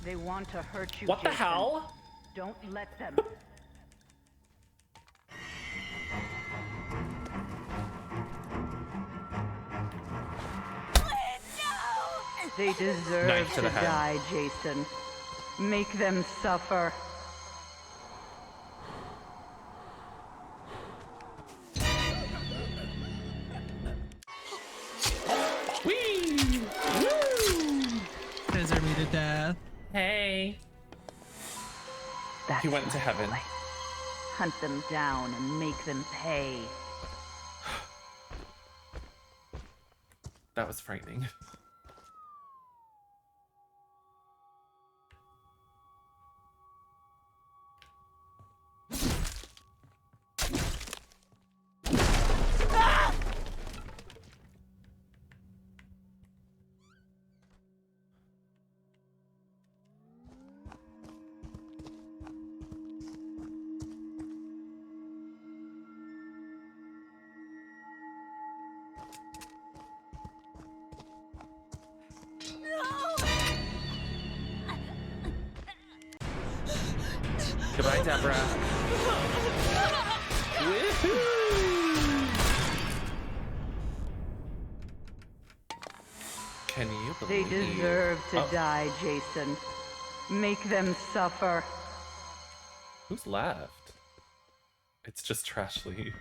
They want to hurt you. What the Jason. hell? Don't let them. They deserve Knife to to the head. die, Jason. Make them suffer. Whee! Woo! Scissor me to death. Hey. That's He went to my heaven. boy. Hunt them down and make them pay. That was frightening. it, Deborah. Can you They believe? deserve to Oh, die, Jason. Make them suffer. who's left? It's just Trashly.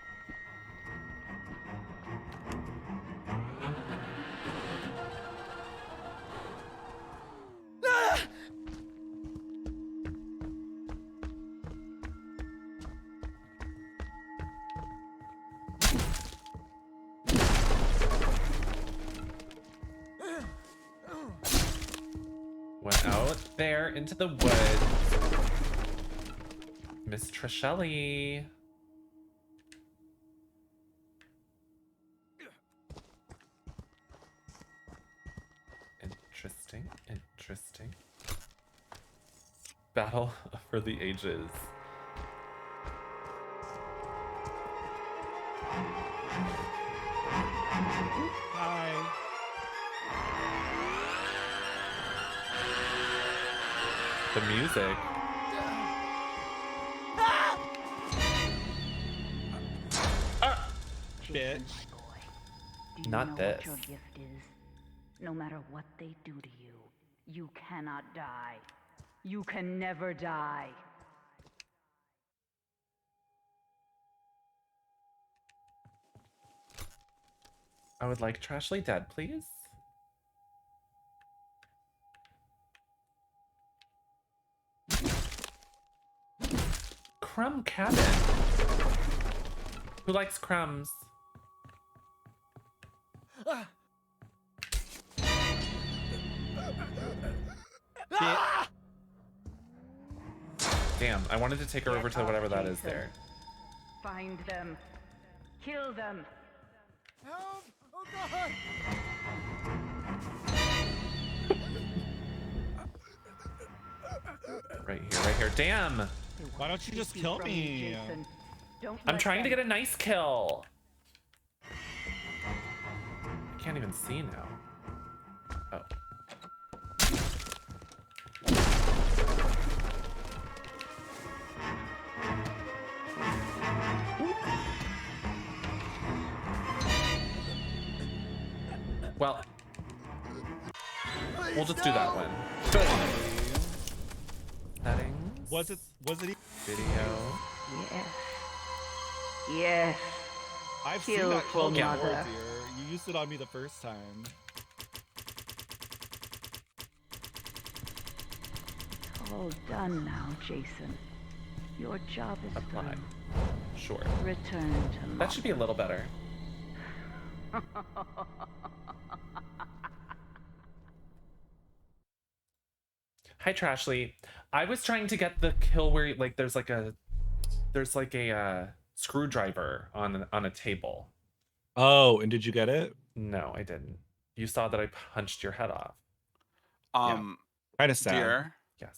Went out there into the woods. Miss Trashelli. Interesting, interesting. Battle for the ages. Hi. The music. Jason, my boy, do you Not know this. what your gift is? No matter what they do to you, you cannot die. You can never die. I would like Trashly dead, please. Crumb cabin. Who likes crumbs? Damn, I wanted to take her over to whatever that is there. Find them. Kill them. Help! Oh God! Right here. Damn! Why don't you just kill me? I'm trying to get a nice kill. I can't even see now. Oh. Well, we'll just do that one. Settings. Was it Video? Yes. Yes. I've seen Kill that for kill mother. before, dear. You used it on me the first time. It's all done now, Jason. Your job is Apply. done. Sure. Return to That should be a little better. Hi, Trashly. I was trying to get the kill where like there's like a screwdriver on a table. Oh, and did you get it? No, I didn't. You saw that I punched your head off. Kind of sad. Dear, Yes.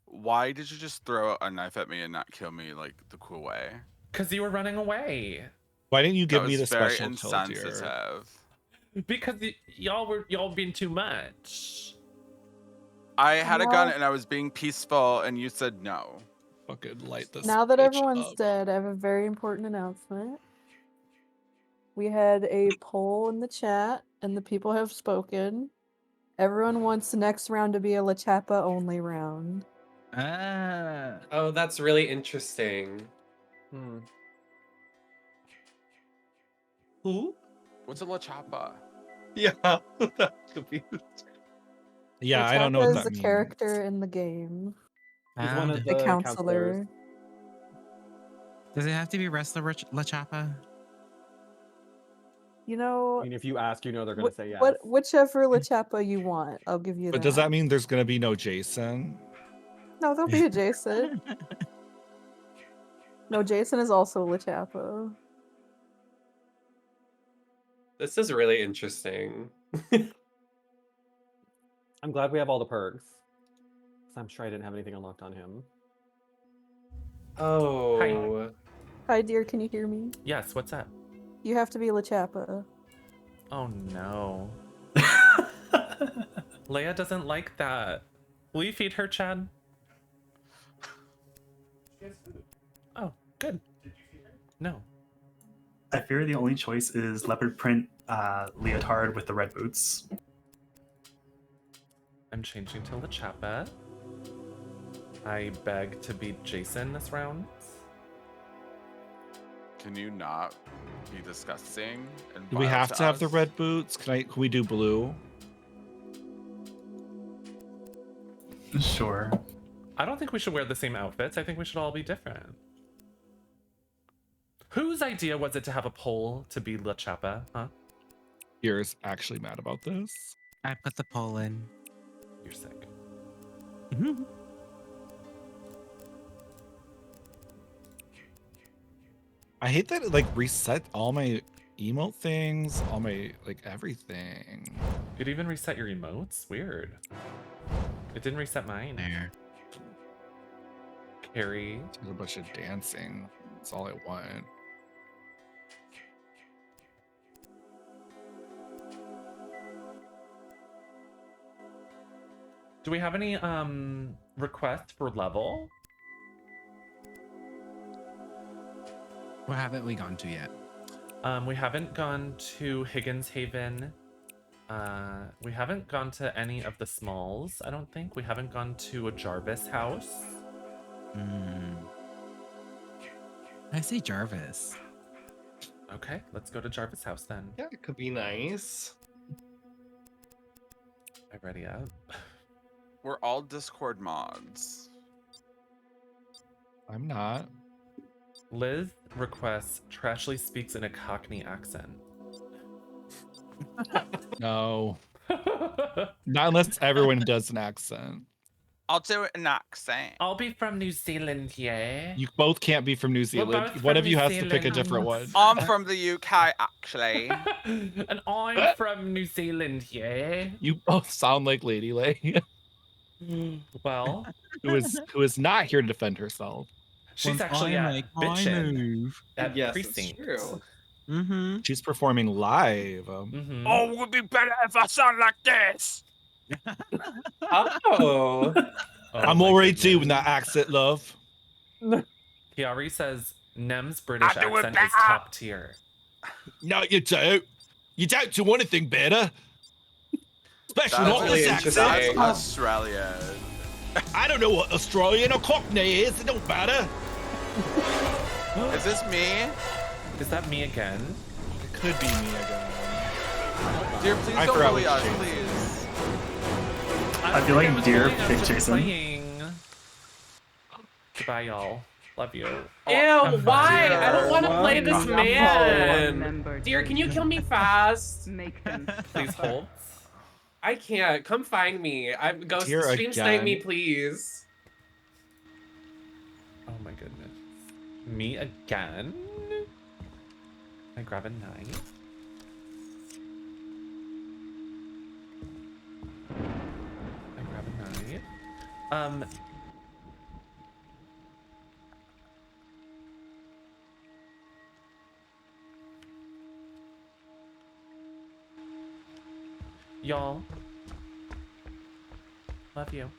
why did you just throw a knife at me and not kill me like the cool way? Because you were running away. Why didn't you give That me the was very special kill, dear? insensitive. Because y'all being too much. I had a gun Well- and I was being peaceful, and you said no. Fucking light this. Now that bitch everyone's up. dead, I have a very important announcement. We had a poll in the chat, and the people have spoken. Everyone wants the next round to be a La Chapa only round. Oh, that's really interesting. Who? What's a La Chapa? Yeah, that's confused. Yeah, La I don't know Chapa what is that a means. character in the game. He's one of The the counselor. Does it have to be wrestler La Chapa? You I know, mean, if you ask, you know they're gonna say yes. whichever La Chapa you want, I'll give you But that. does that mean there's gonna be no Jason? No, there'll be a Jason. No, Jason is also La Chapa. This is really interesting. I'm glad we have all the perks. 'Cause I'm sure I didn't have anything unlocked on him. Oh. Hi, dear. Can you hear me? Yes, what's up? You have to be La Chapa. Oh no. Leia doesn't like that. Will you feed her, Chad? good. No. I fear the only choice is leopard print leotard with the red boots. I'm changing to LaChapa. I beg to beat Jason this round. Can you not be disgusting? And Do we vile have to have the us? red boots? Can we do blue? Sure. I don't think we should wear the same outfits. I think we should all be different. Whose idea was it to have a poll to be LaChapa, huh? You're actually mad about this. I put the poll in. You're sick. I hate that it like reset all my emote things, all my like everything. It even reset your emotes? Weird. It didn't reset mine. There. Carrie. There's a bunch of dancing. That's all I want. Do we have any requests for level? What haven't we gone to yet? We haven't gone to Higgins Haven. We haven't gone to any of the smalls, I don't think. We haven't gone to a Jarvis house. I say Jarvis. Okay, let's go to Jarvis house then. Yeah, it could be nice. I ready up. We're all Discord mods. I'm not. Liz requests Trashly speaks in a Cockney accent. No. Not unless everyone does an accent. I'll do it in accent. I'll be from New Zealand, yeah. You both can't be from New Zealand. both One from of you New has to pick a Zealand. different one. I'm from the UK, actually. And I'm from New Zealand, yeah. You both sound like Lady Lay, Well, who is not here to defend herself. she's actually at Bitchin' at Yes, it's Precinct. true. Mm-hmm. She's performing live. Mhm. Oh, it would be better if I sound like this. Oh. I'm my already goodness. doing that accent, love. Kiari says Nem's British I do it accent is better. top tier. No, you don't. You don't do anything better. Especially That's not really this interesting. accent. That's Australian. I don't know what Australian or Cockney is. It don't matter. Is this me? Is that me again? It could be me again. Dear, please I don't forgot bully which us, Jason. please. I feel like was Deer holding us picked to Jason. playing. Goodbye, y'all. Love you. Ew, have why? fun. I don't want to play this man. Remember, Dear, can you kill me Jason. fast? Make them Please hold. I can't. Come find me. Go Dear stream snipe me, again. please. Oh my goodness. Me again? I grab a knife. I grab a knife. Y'all. Love you.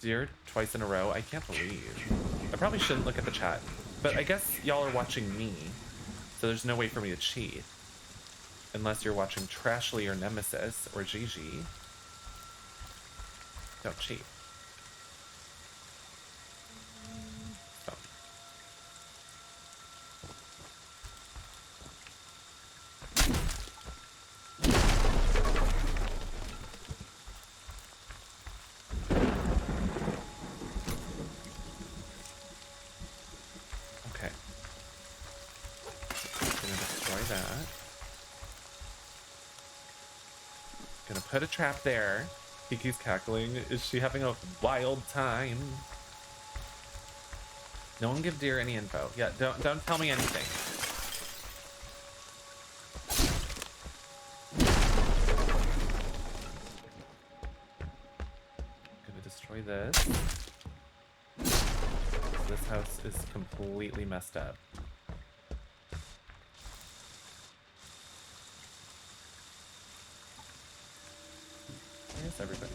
Dear, twice in a row. I can't believe. I probably shouldn't look at the chat, but I guess y'all are watching me, so there's no way for me to cheat. Unless you're watching Trashly or Nemesis or Gigi. Don't cheat. So. Okay. Gonna destroy that. Gonna put a trap there. Kiki's cackling. Is she having a wild time? No one give Deer any info. Yeah, don't tell me anything. Gonna destroy this. This house is completely messed up. Where's everybody?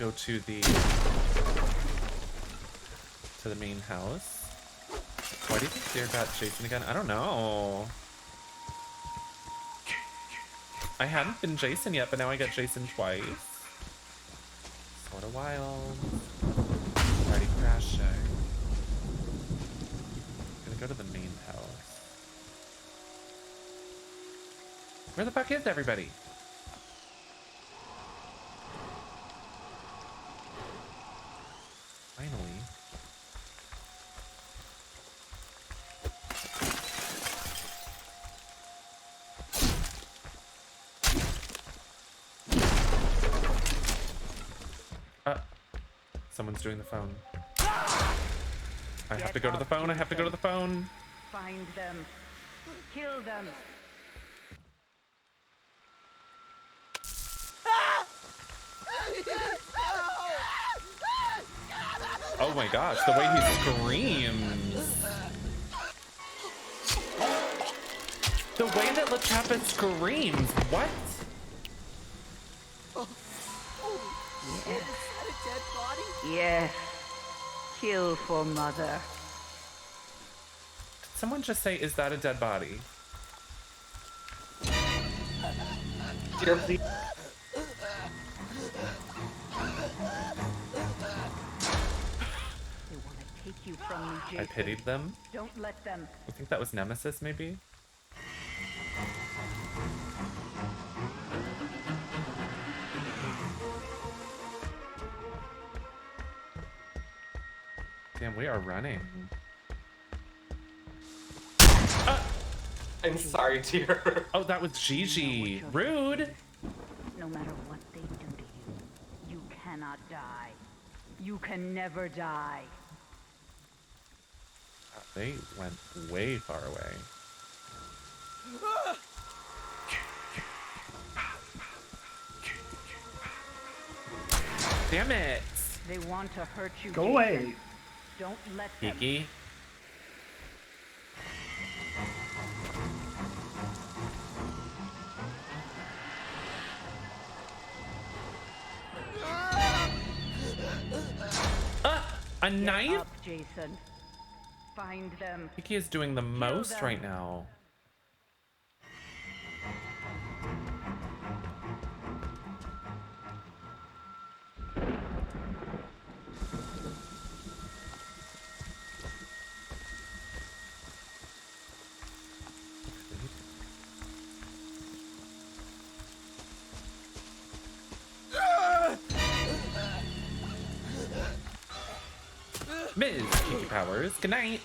go to the main house. Why do you think Deer got Jason again? I don't know. I hadn't been Jason yet, but now I got Jason twice. Sorta wild. Already crashing. Gonna go to the main house. Where the fuck is everybody? Finally. Someone's doing the phone. I have to go to the phone. I have to go to the phone. Find them. Kill them. Oh my gosh, the way he screams. The way that LaChapa screams. What? Yes. Yes. Kill for mother. Did someone just say, is that a dead body? Dear, please. Take you from me, Jason. I pitied them. Don't let them. I think that was Nemesis, maybe? Damn, we are running. I'm sorry, dear. Oh, that was Gigi. Rude. No matter what they do to you, you cannot die. You can never die. They went way far away. Damn it! They want to hurt you. Go Jason. away. Don't let them. Kiki. A Get knife? up, Jason. Find them. Kiki is doing the most right now. Ms. Kiki Powers, good night.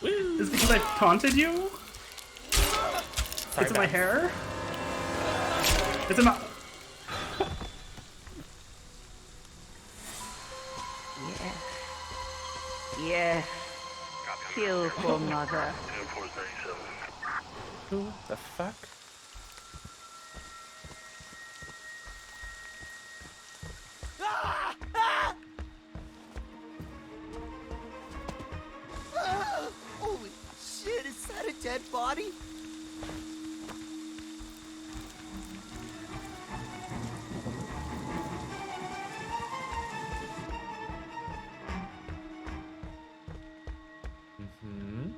Woo. Is it because I taunted you? Sorry, Is it my Beth. hair? Is it my... Yes. Yes. Kill for mother. Who the fuck? Holy shit, is that a dead body? Mm-hmm.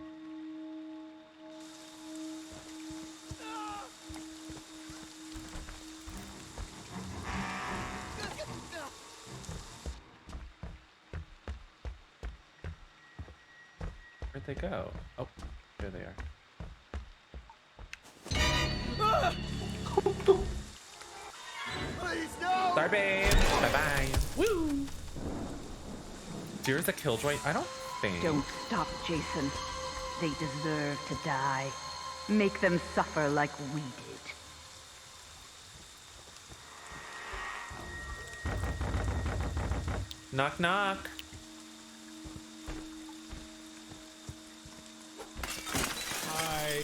Where'd they go? Oh, there they are. Please, no! Sorry, babe. Bye-bye. Woo! Deer's a killjoy? I don't think. Don't stop, Jason. They deserve to die. Make them suffer like we did. Knock, knock. Hi.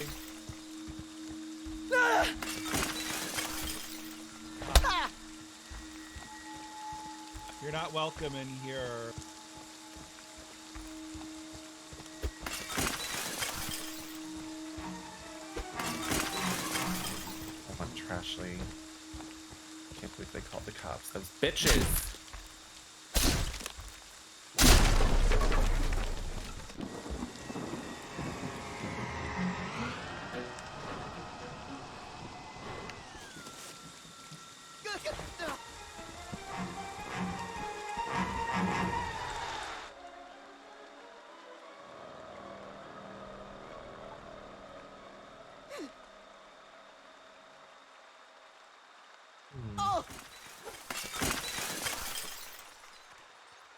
You're not welcome in here. I want Trashly. Can't believe they called the cops. Those bitches.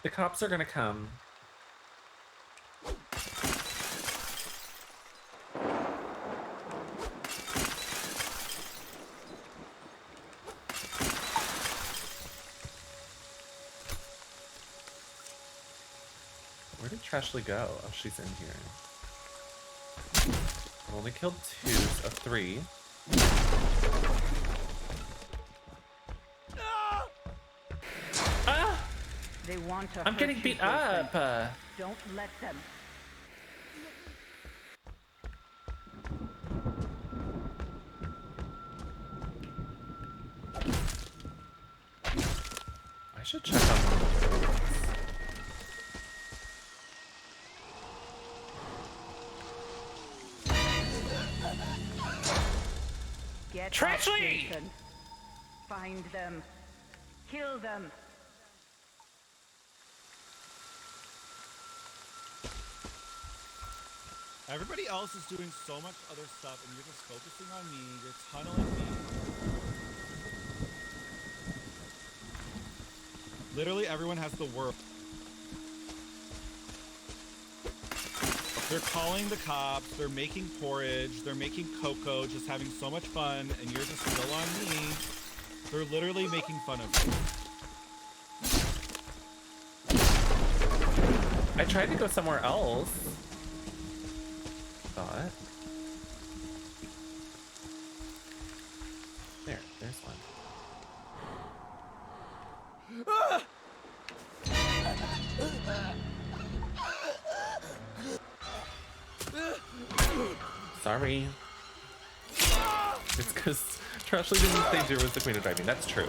The cops are gonna come. Where did Trashley go? Oh, she's in here. I've only killed 2 of 3. Ah! They want to I'm hurt getting you, beat Jason. up. Don't let them. I should check on one of the roads. Get Trashley! up, Jason. Find them. Kill them. Everybody else is doing so much other stuff, and you're just focusing on me. You're tunneling me. Literally, everyone has the world. They're calling the cops. They're making porridge. They're making cocoa, just having so much fun, and you're just still on me. They're literally making fun of you. I tried to go somewhere else. Thought. There's one. Sorry. It's because Trashley didn't say Jira was the queen of driving. That's true.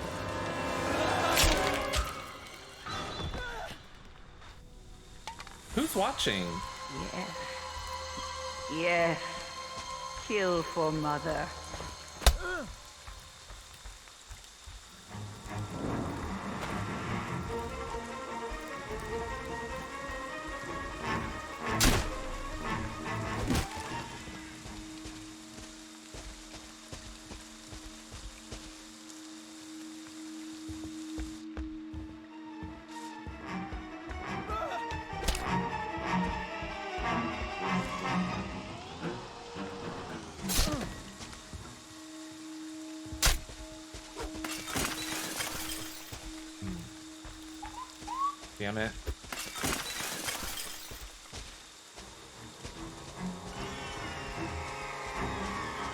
Who's watching? Yes. Yes. Kill for mother. Damn it.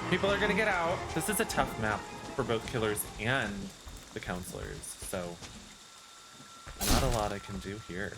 People are gonna get out. This is a tough map for both killers and the counselors, so not a lot I can do here.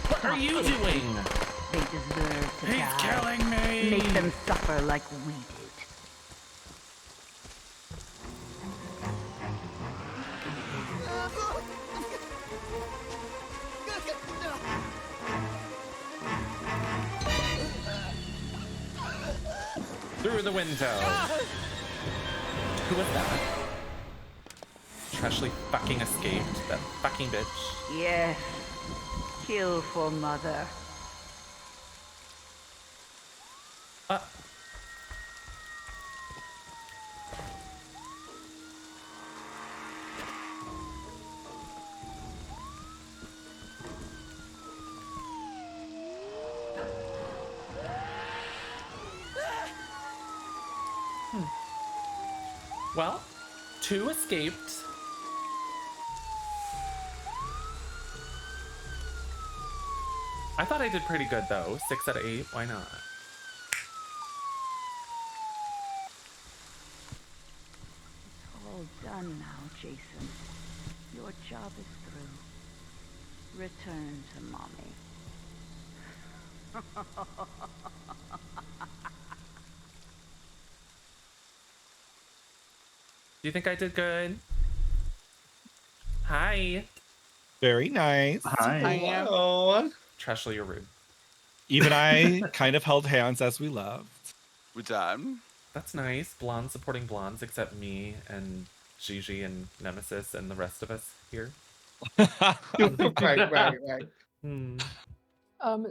What are you doing? They deserve to He's die. killing me. Make them suffer like we did. Through the window. Who was that? Trashley fucking escaped. That fucking bitch. Yes. Kill for mother. Well, 2 escaped. I thought I did pretty good though. 6 out of 8. Why not? done now, Jason. Your job is through. Return to mommy. Do you think I did good? Hi. Very nice. Hi. Hello. Trashly, you're rude. Even I kind of held hands as we left. We done? That's nice. Blondes supporting blondes, except me and Gigi and Nemesis and the rest of us here. Right.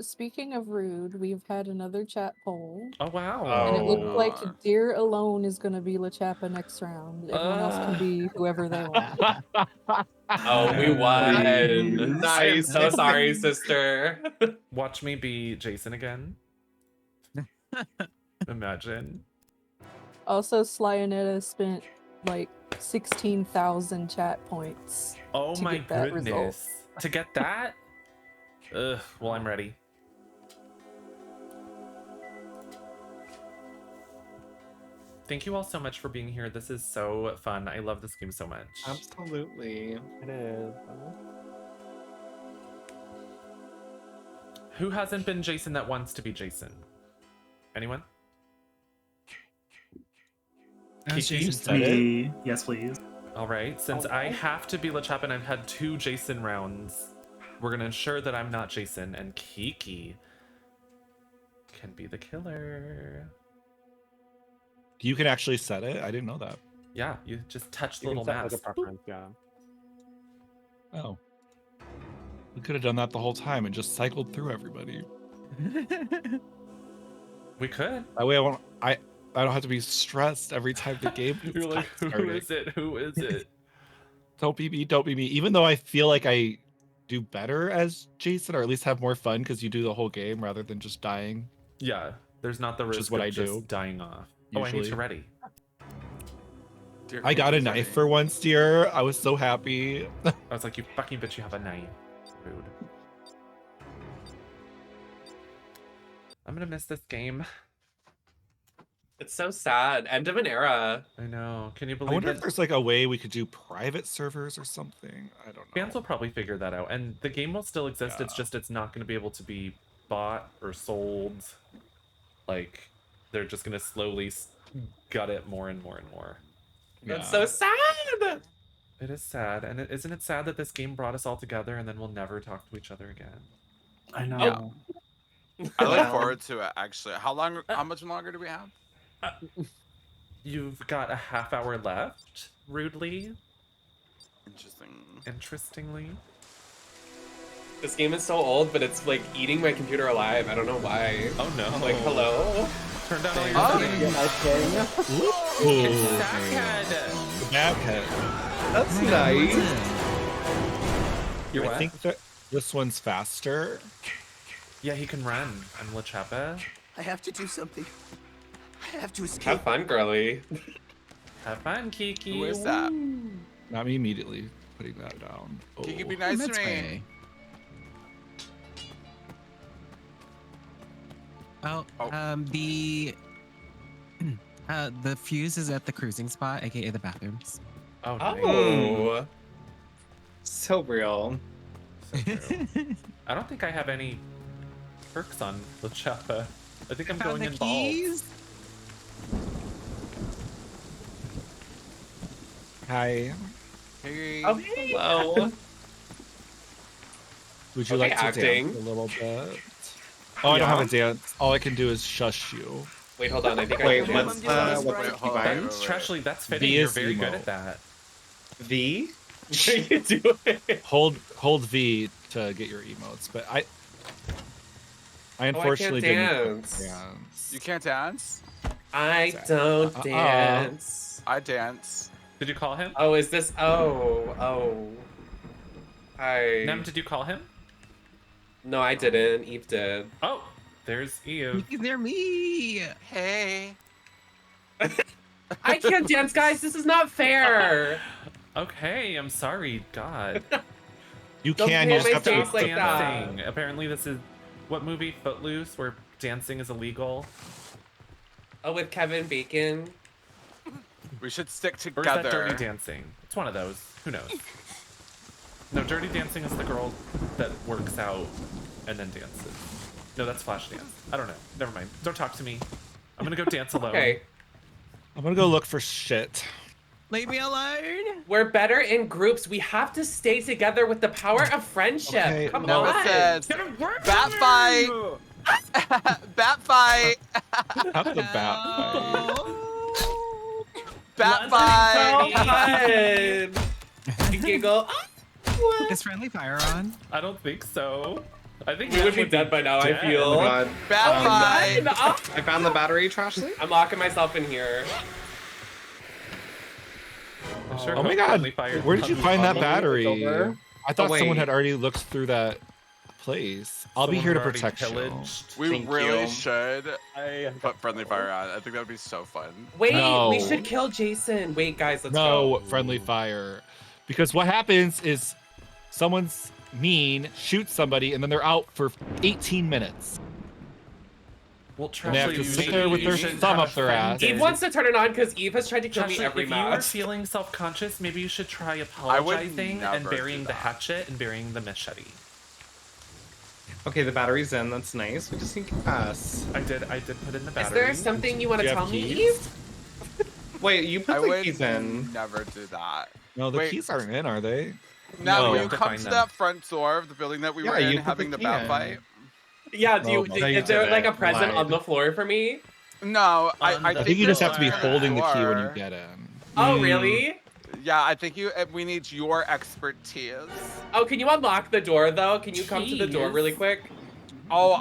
Speaking of rude, we've had another chat poll. Oh wow. And it looks like Oh. Deer alone is gonna be LaChappa next round. Everyone else can be whoever they want. Oh, we won. Please. I am so sorry, sister. Watch me be Jason again. Imagine. Also, Slyonetta spent like 16,000 chat points. Oh to my get that goodness. result. To get that? Ugh, well, I'm ready. Thank you all so much for being here. This is so fun. I love this game so much. Absolutely. It is. Who hasn't been Jason that wants to be Jason? Anyone? Kiki? Me. Yes, please. All right, since I have to be LaChappa and I've had 2 Jason rounds, we're gonna ensure that I'm not Jason and Kiki can be the killer. You can actually set it? I didn't know that. Yeah, you just touch the You can little set, like, mask. a preference, yeah. Oh. We could have done that the whole time and just cycled through everybody. We could. That way I don't have to be stressed every time the game gets You're like, who started. is it? Who is it? Don't be me, don't be me. Even though I feel like I do better as Jason, or at least have more fun because you do the whole game rather than just dying. Yeah, there's not the Which risk is what of I just do, dying off. Oh, I need usually. to ready. Dear I got a Queen's knife ready. for once, dear. I was so happy. I was like, you fucking bitch, you have a knife. Rude. I'm gonna miss this game. It's so sad. End of an era. I know. Can you I believe wonder it? if there's like a way we could do private servers or something. I don't know. Fans will probably figure that out, and the game will still exist. It's Yeah. just it's not going to be able to be bought or sold. Like they're just going to slowly gut it more and more and more. That's so sad. It is sad, and isn't it sad that this game brought us all together and then we'll never talk to each other again? I know. I look forward to it, actually. How much longer do we have? You've got a half hour left, rudely. Interestingly. This game is so old, but it's like eating my computer alive. I don't know why. Oh no. I'm like, hello? Turn down all your settings. Ooh. Backhead. The backhead. That's nice. You're I what? think that this one's faster. Yeah, he can run. I'm LaChappa. I have to do something. I have to escape. Have fun, girly. Have fun, Kiki. Who is that? Not me immediately putting that down. Oh. Kiki, be nice to That's me. right. Oh, the fuse is at the cruising spot, aka the bathrooms. Oh, nice. Oh. So real. So true. I don't think I have any perks on LaChappa. I think I'm going the involved. keys. Hi. Hey. Oh, hello. Would you Okay, like to acting. dance a little bit? Oh, I don't have a dance. All I can do is shush you. Wait, hold on. I think Wait, I can what's dance. what's Wait, the hold on. keybind? That's Trashly, that's fitting. V You're is very good emo. at that. V? What are you doing? Hold V to get your emotes, but I unfortunately didn't dance. dance. You can't dance? I don't dance. I dance. Did you call him? Oh, is this? Oh. Hi. Nem, did you call him? No, I didn't. Eve did. Oh, there's Eve. He's near me. Hey. I can't dance, guys. This is not fair. Okay, I'm sorry. God. You Don't can. pull You just my have to. face like that. Dancing. Apparently, this is what movie? Footloose, where dancing is illegal. Oh, with Kevin Bacon. We should stick Or is that together. Dirty Dancing? It's one of those. Who knows? No, Dirty Dancing is the girl that works out and then dances. No, that's Flash Dance. I don't know. Never mind. Don't talk to me. I'm gonna go dance alone. Okay. I'm gonna go look for shit. Leave me alone. We're better in groups. We have to stay together with the power of friendship. Okay, Come No, on. it says bat fight. Bat fight. Have the bat fight. Bat So fight. fun. Giggle. Is friendly fire on? I don't think so. I think We would be dead by now, I dead. feel. Oh my god. Bat fight. I found the battery trash thing. I'm locking myself in here. I sure Oh my hope god, friendly fire where did you comes find that on. battery? I thought wait. someone had already looked through that place. I'll be Someone here to had already protect you. pillaged. We Thank really you. should put friendly fire on. I think that would be so fun. Wait, No. we should kill Jason. Wait, guys, let's No go. friendly fire. Because what happens is someone's mean, shoots somebody, and then they're out for 18 minutes. Well, And they have to sit there with their thumb up their ass. Eve wants to turn it on because Eve has tried to kill Trashley, me every if you are match. feeling self-conscious, maybe you should try would apologizing and never burying do the that. hatchet and burying the machete. Okay, the battery's in. That's nice. We just need gas. I did put in the Is battery. there something you want Do to you have tell me, keys? Eve? Wait, you put I the would keys in. never do that. No, the Wait. keys aren't in, are they? Now, No. will You you have to come find to them. that front door of the building that we Yeah, were you in put having the the key bat in. fight? Yeah, do you, Oh, no, you is there did like a it. present Lied. on the floor for me? No, I I I think you just have to be there's holding the key when you door. get in. Oh, really? Yeah, I think we need your expertise. Oh, can you unlock the door though? Can you come to the door Jeez. really quick? Oh,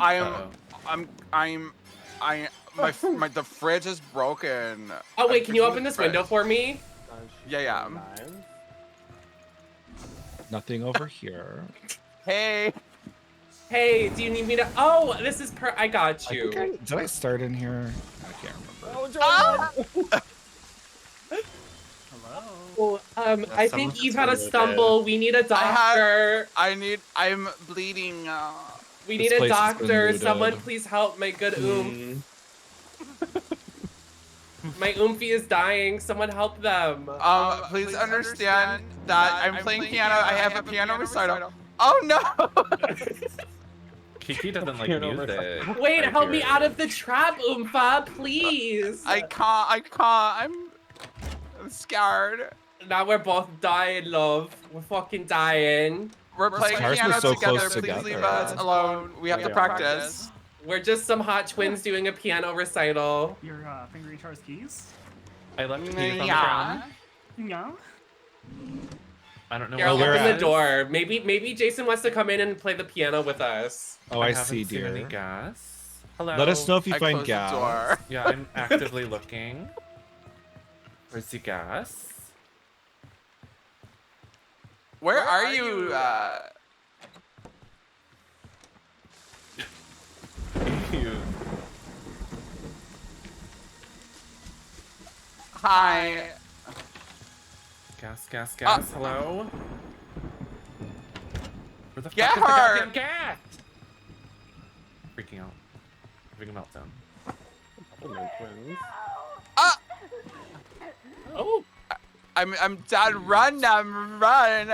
the fridge is broken. Oh wait, I'm can you fixing open the this window fridge. for me? Yeah. Nothing over here. Hey. Hey, do you need me to? Oh, this is I got I you. think did I start in here? I can't remember. Ah! Well, I think someone's Eve had a exploded. stumble. We need a doctor. I'm bleeding. We This need a place has been doctor. looted. Someone please help my good My oomphy is dying. Someone help them. Please understand that I'm playing piano. I have a piano recital. Oh no! Kiki doesn't like Piano music. Wait, I help me hear. out of the trap, Oompa, please. I can't. I'm scared. Now we're both dying, love. We're fucking dying. We're playing Ours piano were so together. close Please together. leave us alone. We have to practice. We're just some hot twins doing a piano recital. Your finger recharge keys? I left keys on the Yeah. ground. Yeah. I don't know Here, I'll where open it the is. door. Maybe Jason wants to come in and play the piano with us. Oh, I haven't see, seen any dear. gas. Hello. Let us know if you I find closed the gas. door. Yeah, I'm actively looking. Where's the gas? Where are you? Hi. Gas. Hello? Where the Get fuck is the her! goddamn gas? Freaking out. Having a meltdown. Oh. I'm done. Run. Run.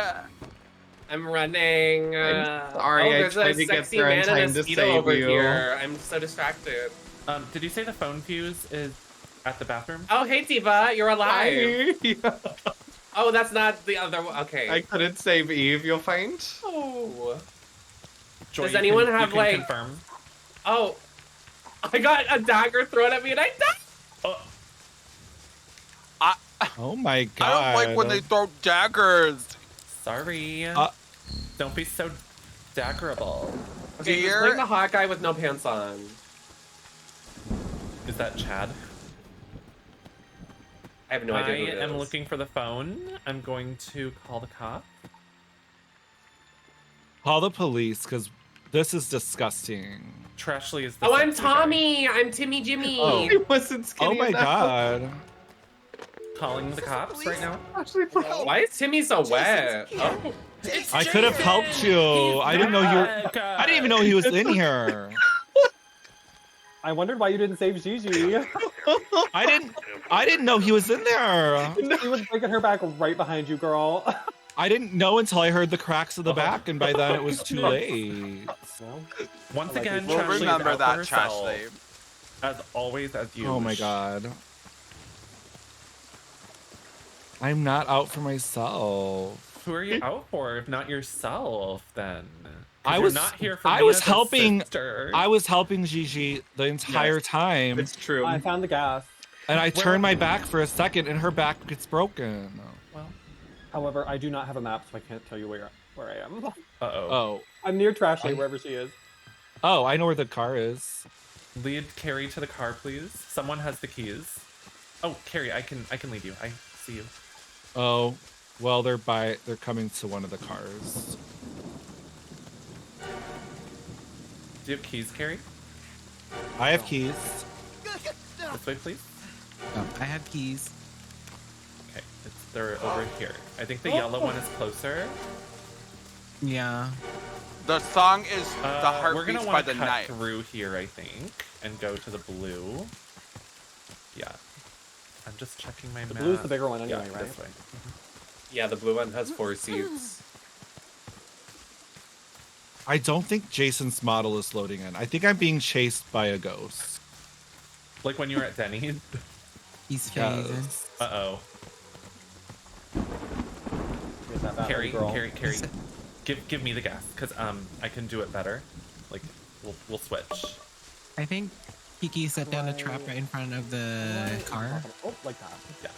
I'm running. I'm sorry, I there's tried a to get sexy there in man time and a to speedo save over you. here. I'm so distracted. Did you say the phone fuse is at the bathroom? Oh, hey, Diva. You're alive. Hi. Oh, that's not the other one. Okay. I couldn't save Eve, you'll find. Oh. Joy, Does you anyone can- you have, can like- confirm? Oh. I got a dagger thrown at me and I died. Oh my I god. don't like when they throw daggers. Sorry. Uh, Don't be so daggerable. Okay, he's Dear- playing the hot guy with no pants on. Is that Chad? I have no idea who it I am is. looking for the phone. I'm going to call the cop. Call the police, because this is disgusting. Trashley is the Oh, I'm sexy guy. Tommy. I'm Timmy Jimmy. Oh. He wasn't skinny Oh my enough. god. Calling the cops right now. Why is Timmy so wet? Oh. I could have helped you. I didn't know you were. I didn't even know he was in here. I wondered why you didn't save Gigi. I didn't know he was in there. He was breaking her back right behind you, girl. I didn't know until I heard the cracks of the back, and by then it was too late. Once like again, it. We'll Trashly is remember out that, for herself, Trashly. as always, as you. Oh my god. I'm not out for myself. Who are you out for if not yourself? Then I you're was not here for. I me was as a helping. sister. I was helping Gigi the entire time. It's true. I found the gas. And I turned my back for a second, and her back gets broken. Well, however, I do not have a map, so I can't tell you where I am. Oh. I'm near Trashly, wherever she is. Oh, I know where the car is. Lead Carrie to the car, please. Someone has the keys. Oh, Carrie, I can lead you. I see you. Oh, well, they're coming to one of the cars. Do you have keys, Carrie? I have keys. This way, please. Oh, I have keys. Okay, they're over here. I think the yellow one is closer. Yeah. The song is The We're Heartbeats gonna by want the to cut Night. through here, I think, and go to the blue. Yeah. I'm just checking my map. The blue's the bigger one anyway, yeah, right? This way. Yeah, the blue one has 4 seats. I don't think Jason's model is loading in. I think I'm being chased by a ghost. Like when you were at Denny's? He's phasing. Yes. Uh-oh. Carrie, give me the gas, because I can do it better. Like, we'll switch. I think Kiki set down a trap right in front of the car. Oh, like that. Yeah.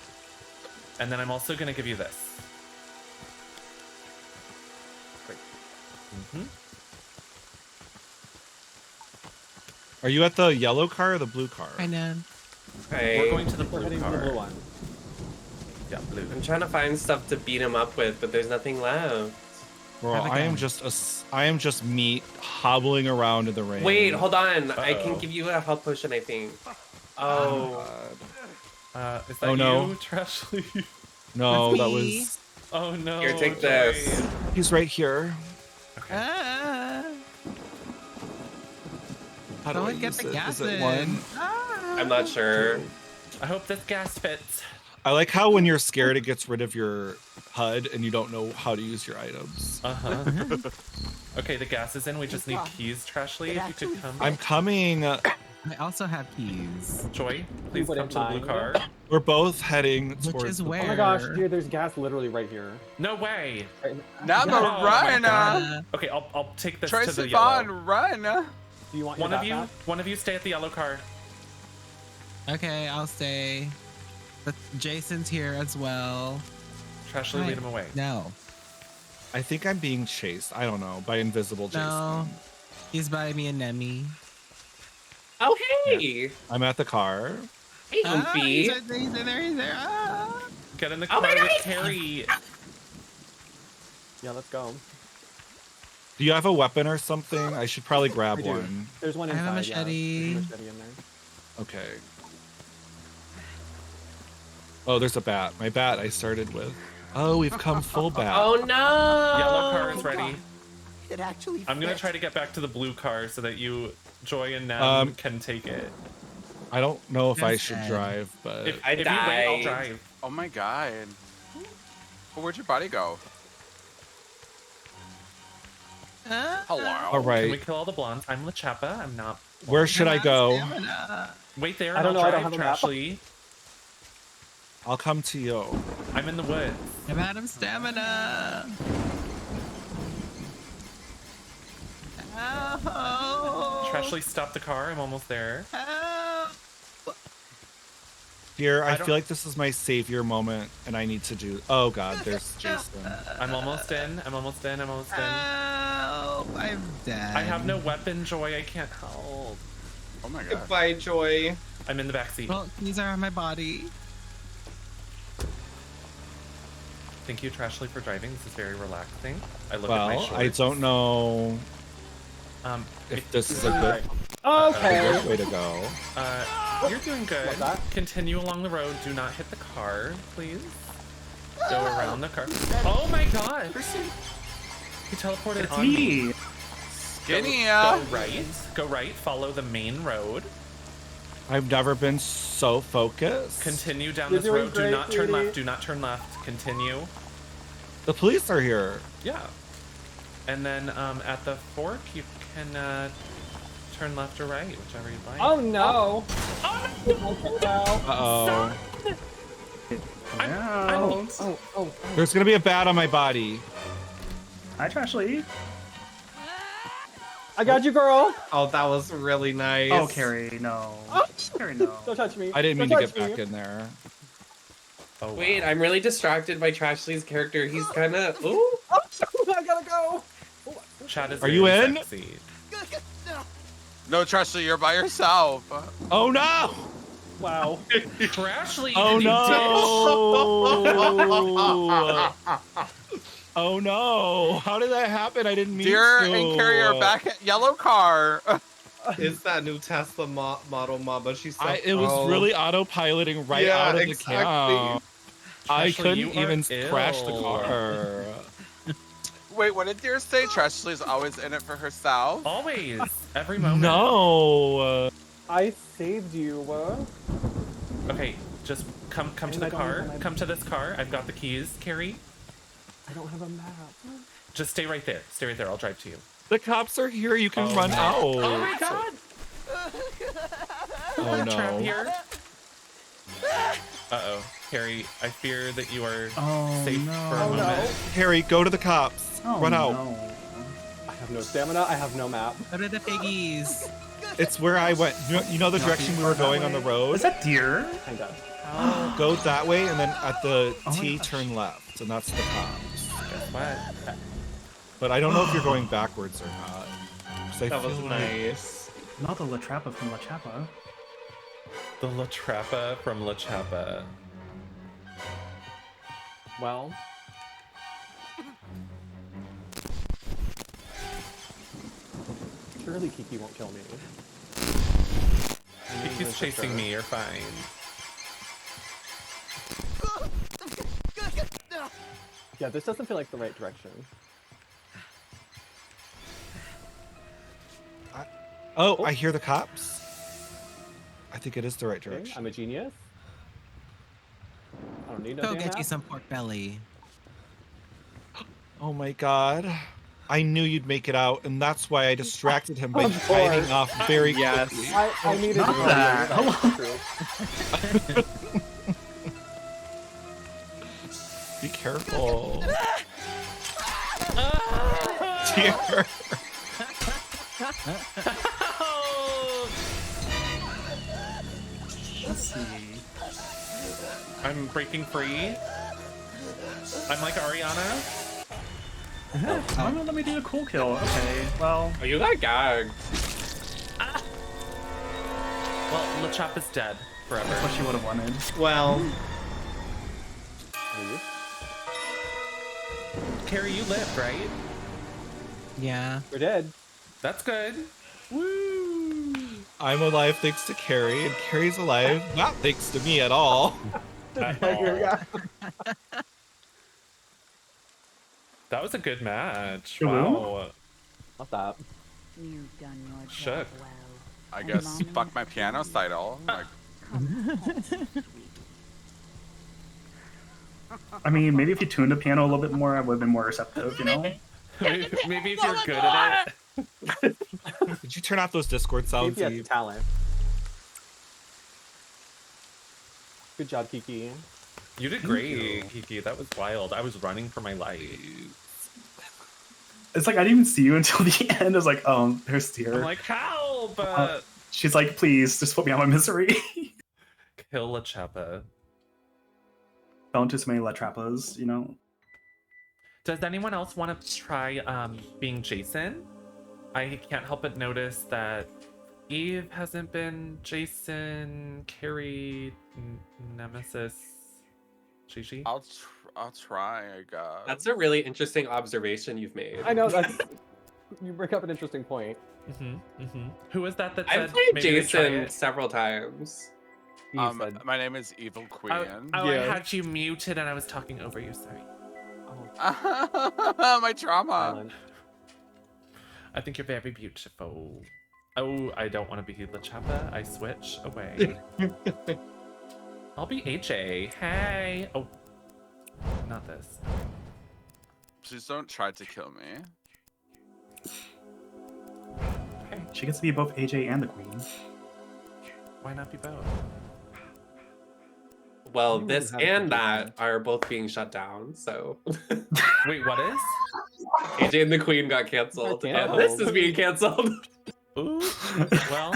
And then I'm also gonna give you this. Great. Are you at the yellow car or the blue car? I know. We're going to the blue heading to car. the blue one. Yeah, blue. I'm trying to find stuff to beat him up with, but there's nothing left. Well, I am just meat hobbling around in the rain. Wait, hold on. I can Uh-oh. give you a health potion, I think. Oh. Is that Oh, no. you, Trashly? No, That's that me. was. Oh no. Here, take Joy. this. He's right here. Okay. How do I Someone get use the it? gas Is it in. one? I'm not sure. I hope this gas fits. I like how when you're scared, it gets rid of your HUD and you don't know how to use your items. Uh-huh. Okay, the gas is in. We just need keys, Trashly. If you could come. I'm coming. I also have keys. Joy, please Put come it to the blue mine. car. We're both heading Which towards is the where? Oh my gosh, dude, there's gas literally right here. No way. Now No, the run. Okay, I'll take this Troye to the yellow. Sivan, run. Do you want One your of you, backpack? one of you, stay at the yellow car. Okay, I'll stay. But Jason's here as well. Trashly, Hi. lead him away. No. I think I'm being chased. I don't know by invisible Jason. No. He's by me and Nemi. Oh, hey. I'm at the car. Hey, Ah, Humpy. he's right there, he's there, he's there. Ah. Get in the Oh car my with God. Carrie. Yeah, let's go. Do you have a weapon or something? I should probably grab I do. one. There's one I inside. have a machete. Yeah. There's a machete in there. Okay. Oh, there's a bat. My bat I started with. Oh, we've come full bat. Oh, no. Yellow car is ready. It actually I'm gonna fit. try to get back to the blue car so that you, Joy and Nem, can take it. I don't know if I That's should sad. drive, but If I you wait, I'll died. drive. Oh my god. Well, where'd your body go? Hello. all Can we right. kill all the blondes? I'm LaChappa. I'm not. Where should I go? Wait there. I don't I'll know, I don't drive, have a map. Trashly. I'll come to you. I'm in the woods. I'm out of stamina. Oh. Trashly, stop the car. I'm almost there. Here, I don't- feel like this is my savior moment, and I need to do. Oh God, there's Jason. I'm almost in. I'm almost in. I'm almost in. Oh, I'm dead. I have no weapon, Joy. I can't help. Oh my god. Goodbye, Joy. I'm in the backseat. Well, these are on my body. Thank you, Trashly, for driving. This is very relaxing. I look at my Well, shorts. I don't know if this is a good, Okay. good way to go. You're doing good. What's that? Continue along the road. Do not hit the car, please. Go around the car. Oh my god! He teleported It's on me. me. Skinny. Go right. Go right. Follow the main road. I've never been so focused. Continue down You're this doing road. Do great, not turn sweetie. left. Do not turn left. Continue. The police are here. Yeah. And then at the fork, you can turn left or right, whichever you'd like. Oh no! Uh-oh. No. Oh. There's gonna be a bat on my body. Hi, Trashly. I got you, girl. Oh, that was really nice. Oh, Carrie, no. Carrie, no. Don't touch me. I didn't mean Don't to get touch back me. in there. Oh, wow. Wait, I'm really distracted by Trashly's character. He's kind of. Ooh. I gotta go. Chad is Are you very in? sexy. No, Trashly, you're by yourself. Oh no! Wow. Trashly. Oh did no! Oh no! How did that happen? I didn't mean Deer to. and Carrie are back at yellow car. Is that new Tesla model Mama? She's so It was really autopiloting right Yeah, out of exactly. the camp. I Trashly, couldn't you are even crash the ill. car. Wait, what did Deer say? Trashly's always in it for herself? Always. Every moment. No. I saved you. Okay, just come to And the I don't car. have my- Come to this car. I've got the keys, Carrie. I don't have a map. Just stay right there. Stay right there. I'll drive to you. The cops are here. You can Oh, run no. out. Oh my god! Oh Trap no. here. Uh-oh. Carrie, I fear that you are Oh, safe no. for a Oh, moment. no. Harry, go to the cops. Oh, Run out. no. I have no stamina. I have no map. Go to the piggies. It's where I went. You know the direction we were going on the road? Is that Deer? Kinda. Go that way, and then at the Oh my T, gosh. turn left, and that's the cops. Guess what? But I don't know if you're going backwards or not. 'Cause I That was feel like- nice. Not the La Trappa from La Chappa. The La Trappa from La Chappa. Well. Surely Kiki won't kill me. Kiki's chasing me. You're fine. Yeah, this doesn't feel like the right direction. Oh, I hear the cops. I think it is the right Okay, direction. I'm a genius. I don't need no Go damn get you map. some pork belly. Oh my god. I knew you'd make it out, and that's why I distracted him by Of hiding course. off very Yes. quickly. I needed Not to know that. That's true. Be careful. Dear. Let's see. I'm breaking free. I'm like Ariana. Oh, let me do a cool kill. Okay, well. Oh, you got gagged. Well, La Chappa's dead forever. That's what she would have wanted. Well, Carrie, you lived, right? Yeah. We're dead. That's good. I'm alive thanks to Carrie, and Carrie's alive not thanks to me at all. That was a good match. Hello? Wow. Not that. You've done your Shook. job well. I guess fuck my piano title. Like, I mean, maybe if you tuned the piano a little bit more, I would have been more receptive, you know? Maybe if you're good at it. Did you turn off those Discord sounds? Maybe has Eve? talent. Good job, Kiki. You did great, Kiki. That was wild. I was running for my life. It's like I didn't even see you until the end. I was like, oh, there's Deer. I'm like, help! She's like, please, just put me out of my misery. Kill La Chappa. Don't do so many La Trappas, you know? Does anyone else want to try being Jason? I can't help but notice that Eve hasn't been Jason, Carrie, Nemesis, Gigi. I'll try, I guess. That's a really interesting observation you've made. I know that's. You bring up an interesting point. Who is that that I've said played maybe they try Jason it? several times. My name is Evil Queen. Oh, I had you muted and I was talking over you. Sorry. My trauma. I think you're very beautiful. Oh, I don't want to be LaChapa. I switch away. I'll be HA. Hey. Oh, not this. Please don't try to kill me. Okay. She gets to be both AJ and the queen. Why not be both? Well, You this really have and to do that are both being shut down, so. Wait, what is? AJ and the Queen got canceled, Got and this is being canceled. Ooh. Well,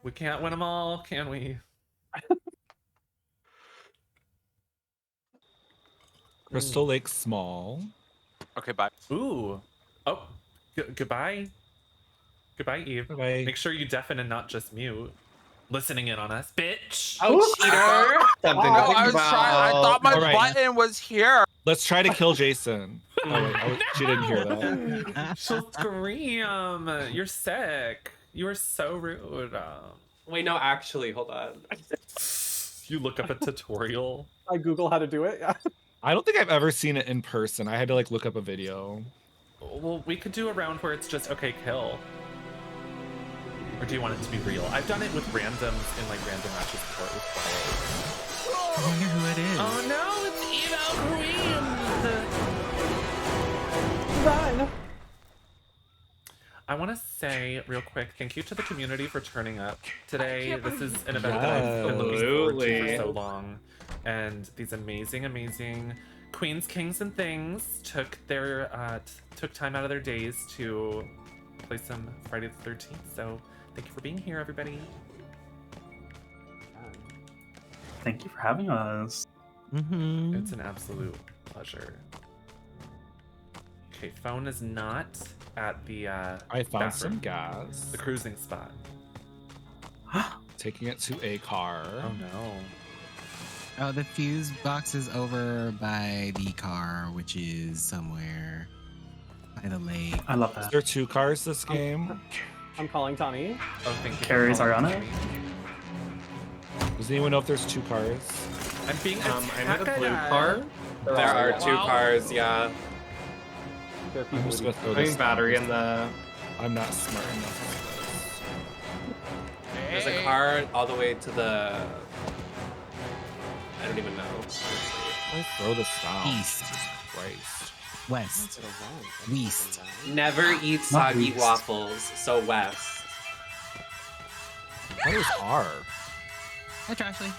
we can't win them all, can we? Crystal Lake Small. Okay, bye. Ooh. Oh, goodbye. Goodbye, Eve. Bye. Make sure you deafen and not just mute. Listening in on us, bitch. Oh, cheater! Something No, to think I was trying. I about. thought my All right. button was here. Let's try to kill Jason. Oh, wait, she didn't hear that. She'll scream. You're sick. You are so rude. Wait, no, actually, hold on. You look up a tutorial. I Google how to do it. Yeah. I don't think I've ever seen it in person. I had to like look up a video. Well, we could do a round where it's just okay, kill. Or do you want it to be real? I've done it with randoms in like random matches before. It was wild. I wonder who it is. Oh no, it's Eva Queen! Run. I want to say real quick, thank you to the community for turning up today. This is an event that I've been looking forward to for so long. And these amazing, amazing queens, kings, and things took their took time out of their days to play some Friday the 13th. So thank you for being here, everybody. Thank you for having us. Mm-hmm. It's an absolute pleasure. Okay, phone is not at the I found some gas. the cruising spot. Taking it to a car. Oh no. Oh, the fuse box is over by the car, which is somewhere by the lake. I love Is that. there 2 cars this game? I'm calling Tommy. Oh, thank you. Carrie's for calling Ariana? me. Does anyone know if there's 2 cars? I'm being I'm at a blue attacked. car. There are 2 cars, yeah. I'm just gonna throw Putting this battery in the. I'm not smart enough There's a car all the way to the. I don't even know. I throw this down. East. Jesus Christ. West. East. Never eat Not soggy least. waffles, so west. What is R? Hi, Trashley.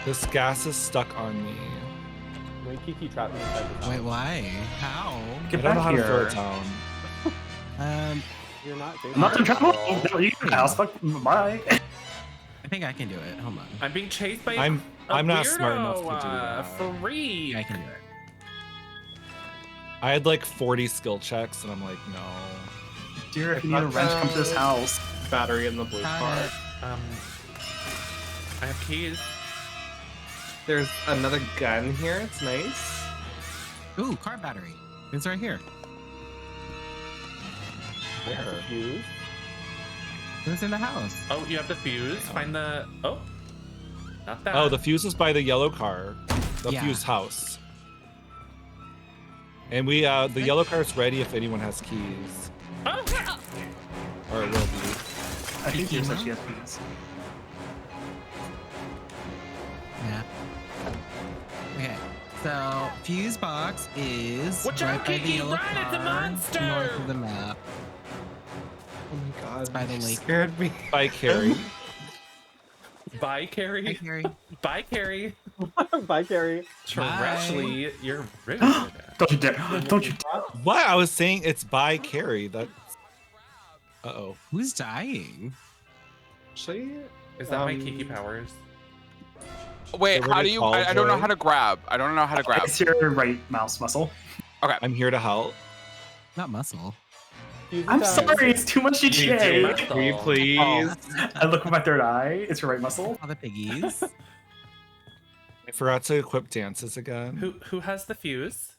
This gas is stuck on me. When Kiki trapped me inside the Wait, why? How? I Get don't know back how to throw here. it down. You're not Jason. I'm not in trouble. No, you can house. Fuck. Bye. I think I can do it. Hold on. I'm being chased by I'm a not weirdo, smart enough to do that. Free. I can do it. I had like 40 skill checks, and I'm like, no. Dear, if you need a wrench, come to this house. Battery in the blue Got car. it. I have keys. There's another gun here. It's nice. Ooh, car battery. It's right here. Where? Fuse. It's in the house. Oh, you have the fuse. Find the. Oh, not that. Oh, the fuse is by the yellow car. The Yeah. fused house. And we, the yellow car is ready if anyone has keys. Oh. Or it will be. I think you said she has keys. Yeah. Okay. So, fuse box is Watch right out, by the Kiki, yellow run, it's a car, monster! north of the map. Oh my god. It's by the lake. Scared me. By Carrie. Bye, Carrie. Hi, Carrie. Bye, Carrie. Bye, Carrie. Trashley, you're rude. Don't you dare. Don't you. What? I was saying it's by Carrie. That's. Uh-oh. Who's dying? Actually, Is that my Kiki powers? Wait, Get how rid do of you? Paul I don't know Joy. how to grab. I don't know how to grab. It's your right mouse muscle. I'm here to help. Not muscle. Fuse I'm time. sorry, it's too much GTA. muscle. Can you please? I look with my third eye. It's your right muscle. All the piggies. I forgot to equip dances again. Who has the fuse?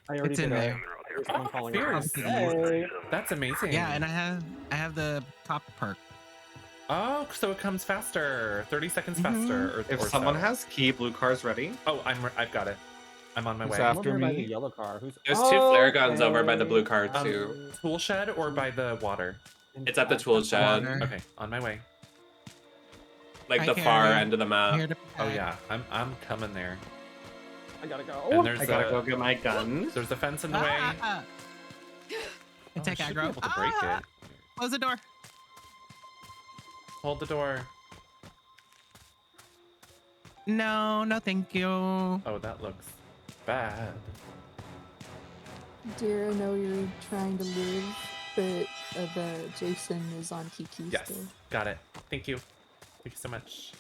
I already It's in did it. there. There's someone calling me. Fierce. Hey. That's amazing. Yeah, and I have the top perk. Oh, so it comes faster. 30 seconds faster. Or If or someone so. has key, blue car's ready. Oh, I've got it. I'm on my Who's way. I'm after over by the me? yellow car. Who's... There's two flare guns over by the blue car okay. too. Tool shed or by the water? It's at the tool shed, Water. Okay, on my way. like Hi, the far Carrie. end of the I'm here map. to Oh yeah, I'm coming there. I gotta go. And there's I gotta a, go get my gun. There's a fence in the way. Attack I should be aggro. able to break it. Close the door. Hold the door. No, no, thank you. Oh, that looks bad. Dear, I know you're trying to live, but the Jason is on Kiki Yes, still. got it. Thank you. Thank you so much.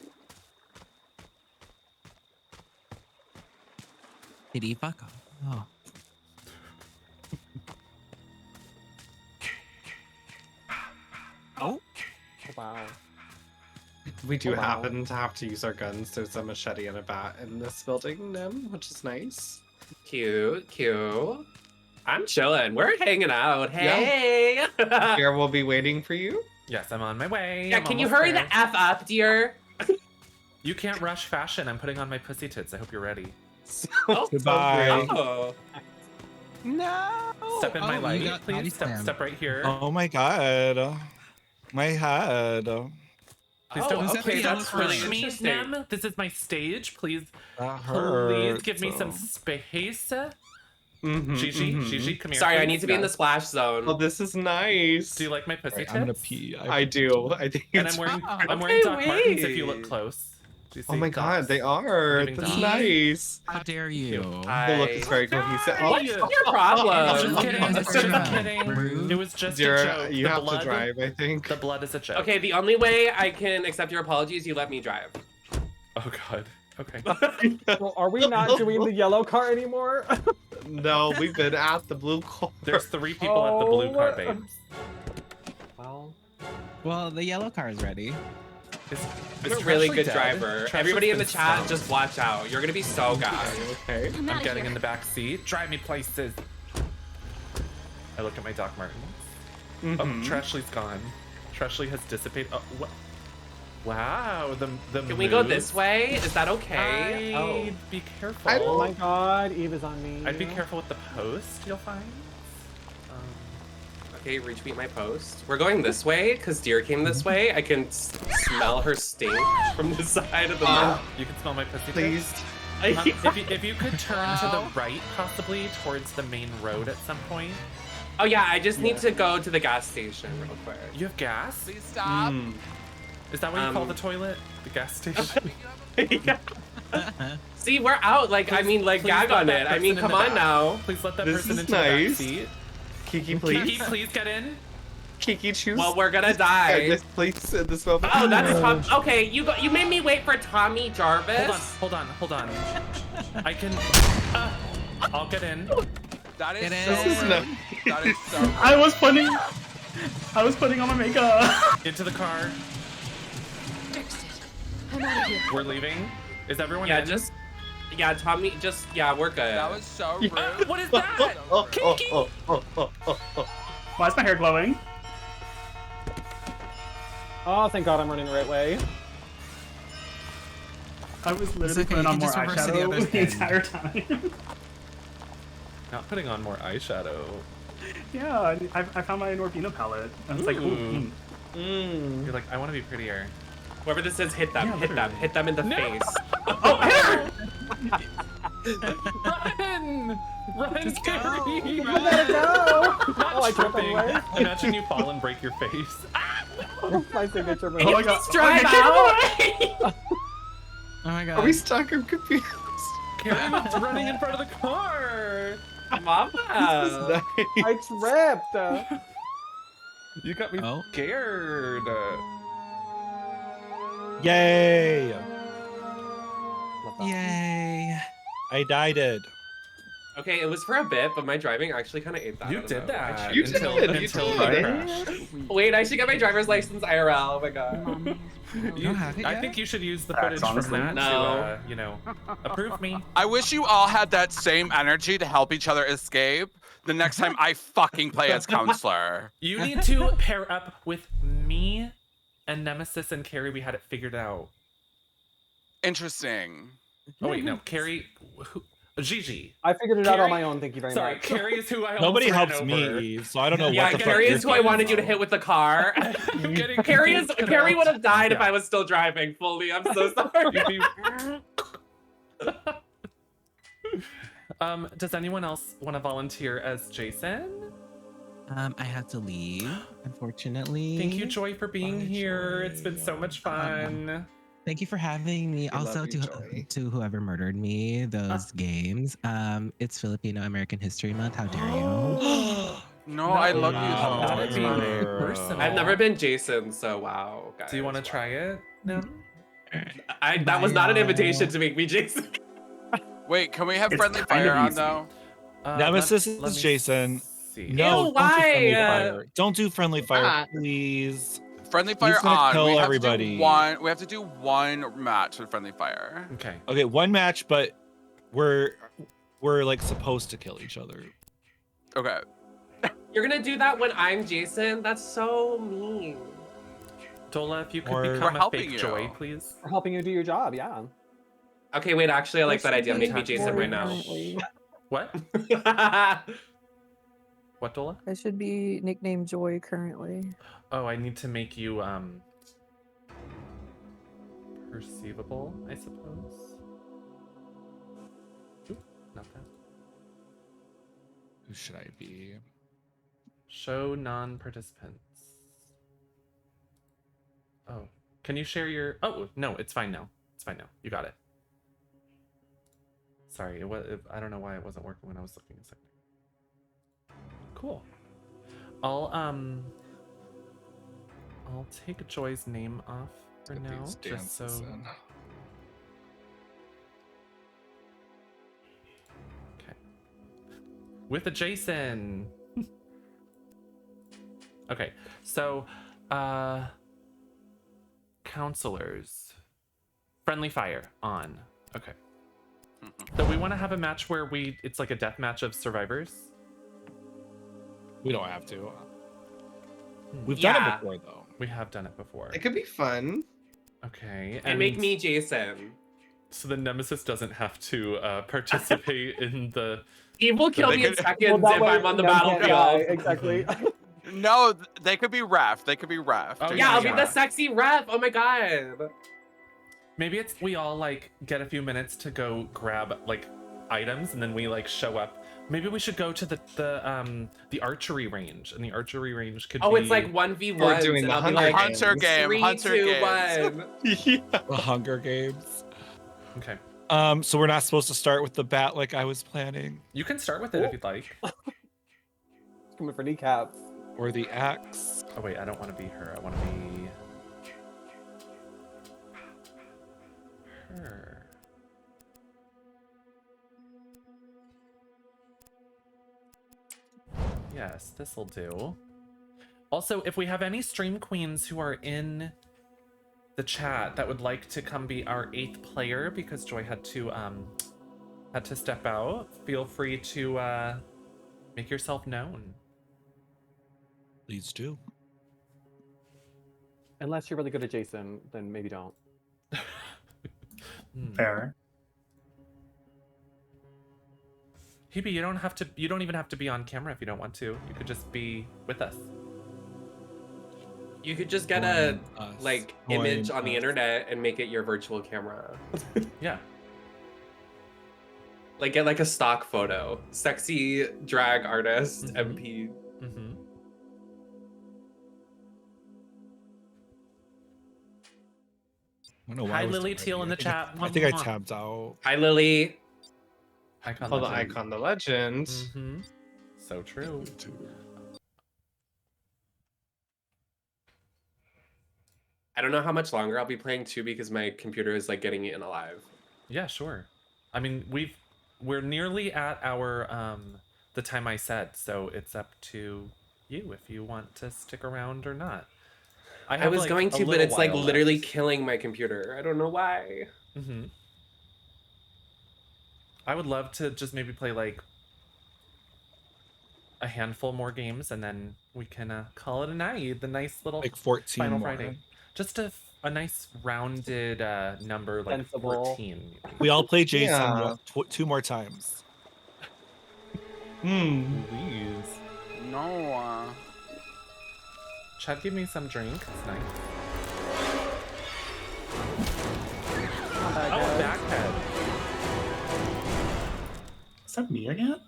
Did he fuck off? Oh. Oh. Wow. We do Oh, wow. happen to have to use our guns. There's a machete and a bat in this building, which is nice. Cute, cute. I'm chilling. We're hanging out. Hey. Here we'll be waiting for you. Yes, I'm on my way. Yeah, I'm can you almost hurry there. the F up, dear? You can't rush fashion. I'm putting on my pussy tits. I hope you're ready. Oh, Goodbye. Oh. No. Step in my you light, got body please. slam. Step right here. Oh my god. My head. Please Oh, don't okay, that's really push me, interesting. Nam. This is my stage. Please, That please hurts. give me some space. Mhm, Gigi, mhm. Gigi, come here. Sorry, I please. need to be in the splash zone. Oh, this is nice. Do you like my pussy Right, tits? I'm gonna pee. I do. I think And it's I'm wearing Oh, I'm wearing Doc okay, Martens if you wait. look close. Do you Oh see my god, Docs? they are. I'm giving That's Docs. nice. How dare you? The look is very cohesive. Oh, What's your problem? Just kidding. That's Just so kidding. rude. It was just a Dear, joke. you The have blood, to drive, I think. The blood is a joke. Okay, the only way I can accept your apologies, you let me drive. Oh god. Okay. Well, are we not doing the yellow car anymore? No, we've been at the blue car. There's 3 people at the blue car, babes. Well, the yellow car is ready. He's a really good driver. Everybody in the chat, just watch out. You're gonna be so good. Okay. I'm getting in the back seat. Drive me places. I look at my Doc Martens. Oh, Trashley's gone. Trashley has dissipated. Oh, what? Wow, the Can we go moves. this way? Is that okay? I'd be careful. Oh my god, Eve is on me. I'd be careful with the post, you'll find. Okay, retweet my post. We're going this way because Deer came this way. I can smell her stink from the side of the map. You can smell my pussy. Please. If you could turn to the right, possibly towards the main road at some point. Oh yeah, I just need to go to the gas station real quick. You have gas? Please stop. Is that what you call the toilet? The gas station? Yeah. See, we're out. Like, I mean, like, please gag let on that it. I person mean, in come the on back. now. Please let that This person is into the back nice. seat. Kiki, please. Kiki, please get in. Kiki, choose. Well, we're gonna die. This place at this moment. Oh, that's Tom. Okay, you made me wait for Tommy Jarvis. Hold on. I can. I'll get in. That is Get so in. rude. No. That is so rude. I was putting on my makeup. Into the car. I'm out of here. We're leaving. Is everyone Yeah, in? Tommy, we're good. That was so rude. What is that? Kiki! Why is my hair glowing? Oh, thank god I'm running the right way. I was literally okay, putting you on can more just reverse to the eyeshadow other the end. entire time. Not putting on more eyeshadow. Yeah, I found my Norvina palette. I was like, ooh. You're like, I want to be prettier. Whoever this is, hit them, Yeah, hit them, literally. hit them in the face. Run, Carrie! I gotta go! Not Oh, I tripped tripping. anyway. Imagine you fall and break your face. My signature move. Oh my god. Just drive out. Oh my god. Are we stuck? I'm confused. Carrie was running in front of the car. Mama. I tripped! You got me Oh. scared. Yay! Love that. Yay. I died it. Okay, it was for a bit, but my driving actually kind of ate that. You I don't did know. that. You until, did, you until did. you Right? crashed. Wait, I should get my driver's license IRL. Oh my god. You don't have it I yet? think you should use the Facts, footage from honestly. that No. to, approve me. I wish you all had that same energy to help each other escape the next time I fucking play as counselor. You need to pair up with me and Nemesis and Carrie. We had it figured out. Interesting. Oh wait, no, Carrie. Gigi. I figured it out on my own. Thank you very Sorry, much. Carrie is who I almost Nobody ran helps over. me, so I don't know Yeah, what the fuck. Carrie you're is who I talking wanted you to about. hit with the car. Carrie would have died if I was still driving fully. I'm so sorry. Does anyone else want to volunteer as Jason? I had to leave, unfortunately. Thank you, Joy, for being here. It's been so much fun. Thank you for having me. We love Also, you, Joy. to whoever murdered me, those games. It's Filipino American History Month. How dare you? No, I love you though. That would be Girl. personal. I've never been Jason, so wow. Guys, Do you want to try it? No. That was not an invitation to make me Jason. Wait, can we have It's friendly kind of fire on easy. though? Nemesis let is me Jason. see. No, Ew, don't do friendly why? fire. Don't do friendly fire, Ah. please. Friendly fire gonna on. kill We have everybody. to do one. We have to do one match with friendly fire. Okay. Okay, one match, but we're like supposed to kill each other. Okay. You're gonna do that when I'm Jason? That's so mean. Dola, if you could Or- become We're a helping fake you. Joy, please. For helping you do your job, yeah. Okay, wait, actually I like that idea. Make me Attack Jason boy right now. Currently. What? What, Dola? I should be nicknamed Joy currently. Oh, I need to make you perceivable, I suppose. Oop, not that. Who should I be? Show non-participants. Oh, can you share your? Oh no, it's fine now. It's fine now. You got it. Sorry, I don't know why it wasn't working when I was looking a second. Cool. I'll take Joy's name off for Get now, these just so. dances in. Okay. With a Jason. Okay, so counselors. Friendly fire on. Okay. So we want to have a match where it's like a death match of survivors. We don't have to. We've done Yeah. it before, though. We have done it before. It could be fun. Okay. And make me Jason. So the Nemesis doesn't have to participate in the. Eve will kill They me in could- seconds that if way I'm on the none can't die, battlefield. Exactly. No, they could be ref. They could be ref. Oh, Yeah, I'll be Yeah. the sexy ref. Oh my god. Maybe we all like get a few minutes to go grab like items and then we like show up. Maybe we should go to the archery range, and the archery range could Oh, be. it's like 1v1. We're doing the I'll be Hunger like, Hunter Games. game. 3, Hunter 2, games. 1. The Hunger Games. Okay. So we're not supposed to start with the bat like I was planning, You can start with it if you'd like. Coming for kneecaps. or the axe. Oh wait, I don't want to be her. I want to be her. Yes, this'll do. Also, if we have any stream queens who are in the chat that would like to come be our 8th player because Joy had to step out, feel free to make yourself known. Please do. Unless you're really good at Jason, then maybe don't. Fair. Hebe, you don't even have to be on camera if you don't want to. You could just be with us. You could just get a Join us. like Join image on the us. internet and make it your virtual camera. Yeah. Like get like a stock photo. Sexy drag artist Mhm. MP. Mm-hmm. I don't know why Hi, I was Lily doing Teal it. in the I think chat. I think I tabbed out. Hi Lily. Icon Oh, the legend. icon, the legend. Mm-hmm. So true. I don't know how much longer I'll be playing too because my computer is like getting eaten alive. Yeah, sure. I mean, we're nearly at our the time I said, so it's up to you if you want to stick around or not. I was like, going a to, but little it's like while literally left. killing my computer. I don't know why. Mm-hmm. I would love to just maybe play like a handful more games and then we can call it a night. The nice little Like 14 Final more. Friday. Just to a nice rounded number like Sensible. 14. maybe. We all play Jason Yeah. 2 more times. Louise. No. Chad, give me some drink. It's nice. Oh, backhead. Is that me again?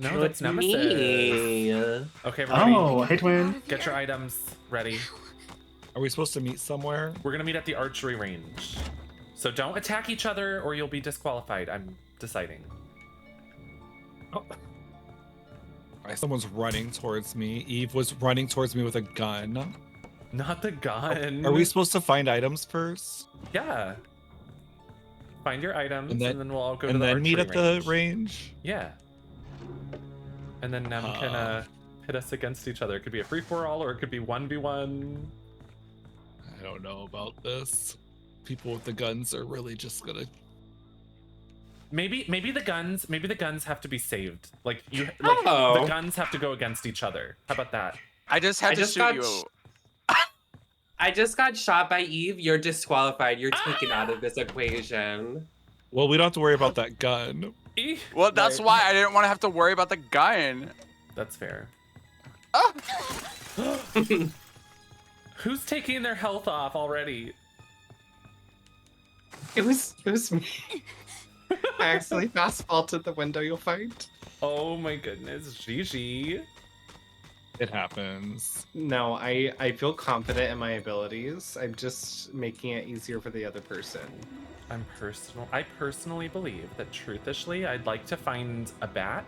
No, No, that's it's Nemesis. me. Okay, we're ready. Oh, hey twin. Get your items ready. Are we supposed to meet somewhere? We're gonna meet at the archery range. So don't attack each other or you'll be disqualified. I'm deciding. Oh. Someone's running towards me. Eve was running towards me with a gun. Not the gun. Are we supposed to find items first? Yeah. Find your items and then we'll all go to and the then meet archery at range. the range? Yeah. And then Nem can pit us against each other. It could be a free-for-all or it could be 1v1. I don't know about this. People with the guns are really just gonna... Maybe the guns have to be saved. Like the guns have to go against each other. How about that? I just had to shoot you. I just got shot by Eve. You're disqualified. You're taken out of this equation. Well, we don't have to worry about that gun. Well, that's why I didn't want to have to worry about the gun. That's fair. Who's taking their health off already? It was me. I accidentally fast vaulted the window, you'll find. Oh my goodness, Gigi. It happens. No, I feel confident in my abilities. I'm just making it easier for the other person. I personally believe that truthishly, I'd like to find a bat.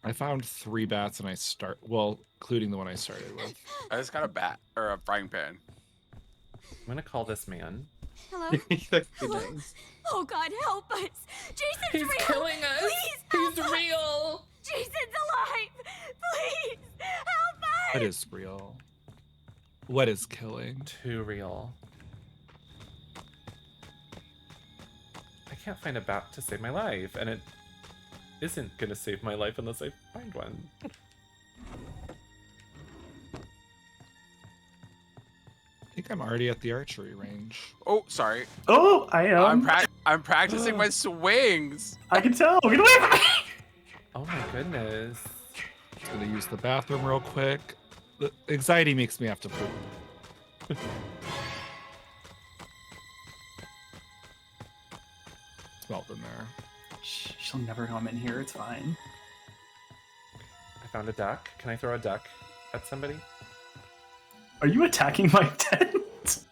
I found 3 bats and including the one I started with. I just got a bat or a frying pan. I'm gonna call this man. Hello? Hello? Oh God, help us! Jason's He's real! killing us! Please, He's help us! real! Jason's alive! Please, help us! What is real? What is killing? Too real. I can't find a bat to save my life, and it isn't gonna save my life unless I find one. I think I'm already at the archery range. Oh, sorry. Oh, I am. I'm practicing my swings. I can tell. Get away from me! Oh my goodness. I'm gonna use the bathroom real quick. The anxiety makes me have to poop. Smelled in there. Shh, she'll never know I'm in here. It's fine. I found a duck. Can I throw a duck at somebody? Are you attacking my tent?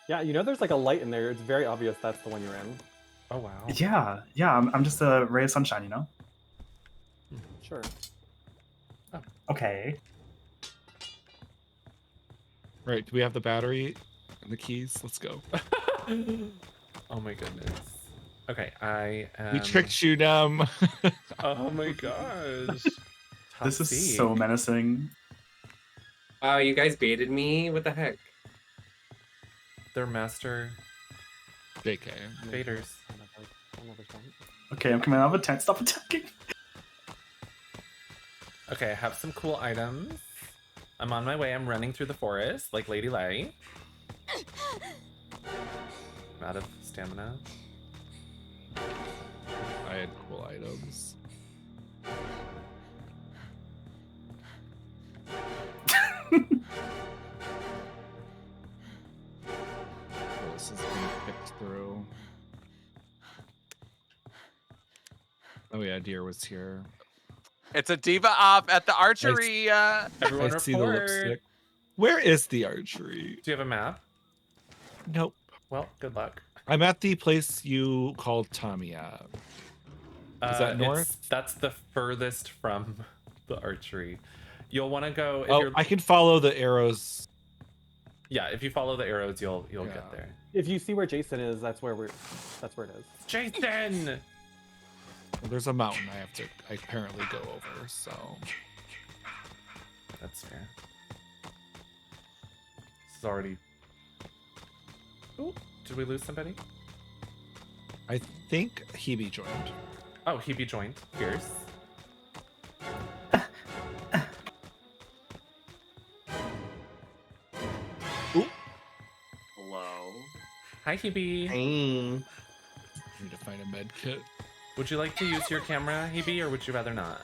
Yeah, you know there's like a light in there. It's very obvious that's the one you're in. Oh wow. Yeah. I'm just a ray of sunshine, you know? Sure. Oh. Okay. Right, do we have the battery and the keys? Let's go. Oh my goodness. Okay, I am... We tricked you, Nem. Oh my gosh. This is so menacing. Wow, you guys baited me? What the heck? Their master JK. baiters. Okay, I'm coming out of a tent. Stop attacking. Okay, I have some cool items. I'm on my way. I'm running through the forest like Lady Lay. I'm out of stamina. I had cool items. This is being picked through. Oh yeah, Deer was here. It's a diva op at the archery. Everyone I see the report. lipstick. Where is the archery? Do you have a map? Nope. Well, good luck. I'm at the place you called Tommy at. Is that north? That's the furthest from the archery. You'll want to go. If Oh, you're... I can follow the arrows. Yeah, if you follow the arrows, you'll get there. If you see where Jason is, that's where it is. Jason! Well, there's a mountain I apparently go over, so. That's fair. This is already... Ooh, did we lose somebody? I think Hebe joined. Oh, Hebe joined. Fierce. Hi, Hebe. Hey. I need to find a med kit. Would you like to use your camera, Hebe, or would you rather not?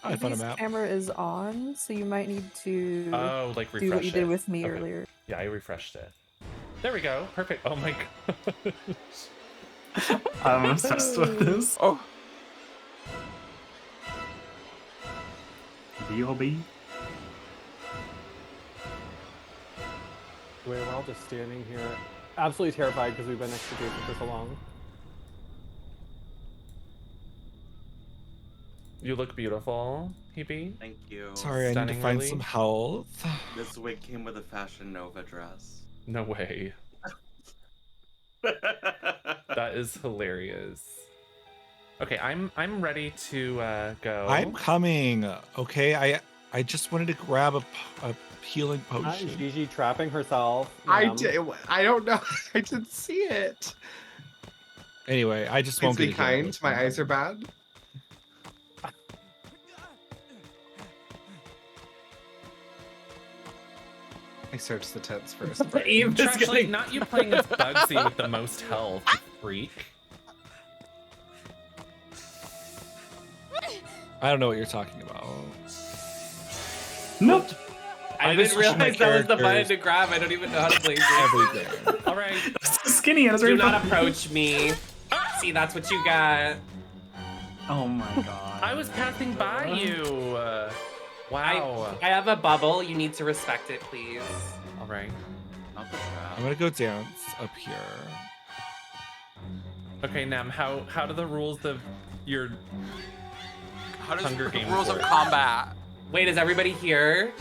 I found a Hebe's map. camera is on, so you might need to Oh, like refresh do what you did it. with me Okay. earlier. Yeah, I refreshed it. There we go. Perfect. Oh my god. I'm obsessed with this. Oh. B.O.B. We're all just standing here, absolutely terrified because we've been next to Jason for so long. You look beautiful, Hebe. Thank you. Sorry, I need to Stunning, find really. some health. This wig came with a Fashion Nova dress. No way. That is hilarious. Okay, I'm ready to go. I'm coming. Okay, I just wanted to grab a healing potion. Gigi trapping herself. I don't know. I didn't see it. Anyway, I just Please won't be get a kind. healing My eyes are bad. I searched the tents first. Eve is actually not you playing as Bugsy with the most health, you freak. I don't know what you're talking about. Nope. I I'm didn't just switching my realize that was the button characters to grab. I don't even know how to play every this. game. All right. Skinny as Do not approach me. See, that's what you got. Oh my god. I was passing by you. Wow. I have a bubble. You need to respect it, please. All right. Not the trap. I'm gonna go dance up here. Okay, Nam, how do the rules of your Hunger Games rules of work? combat? Wait, is everybody here?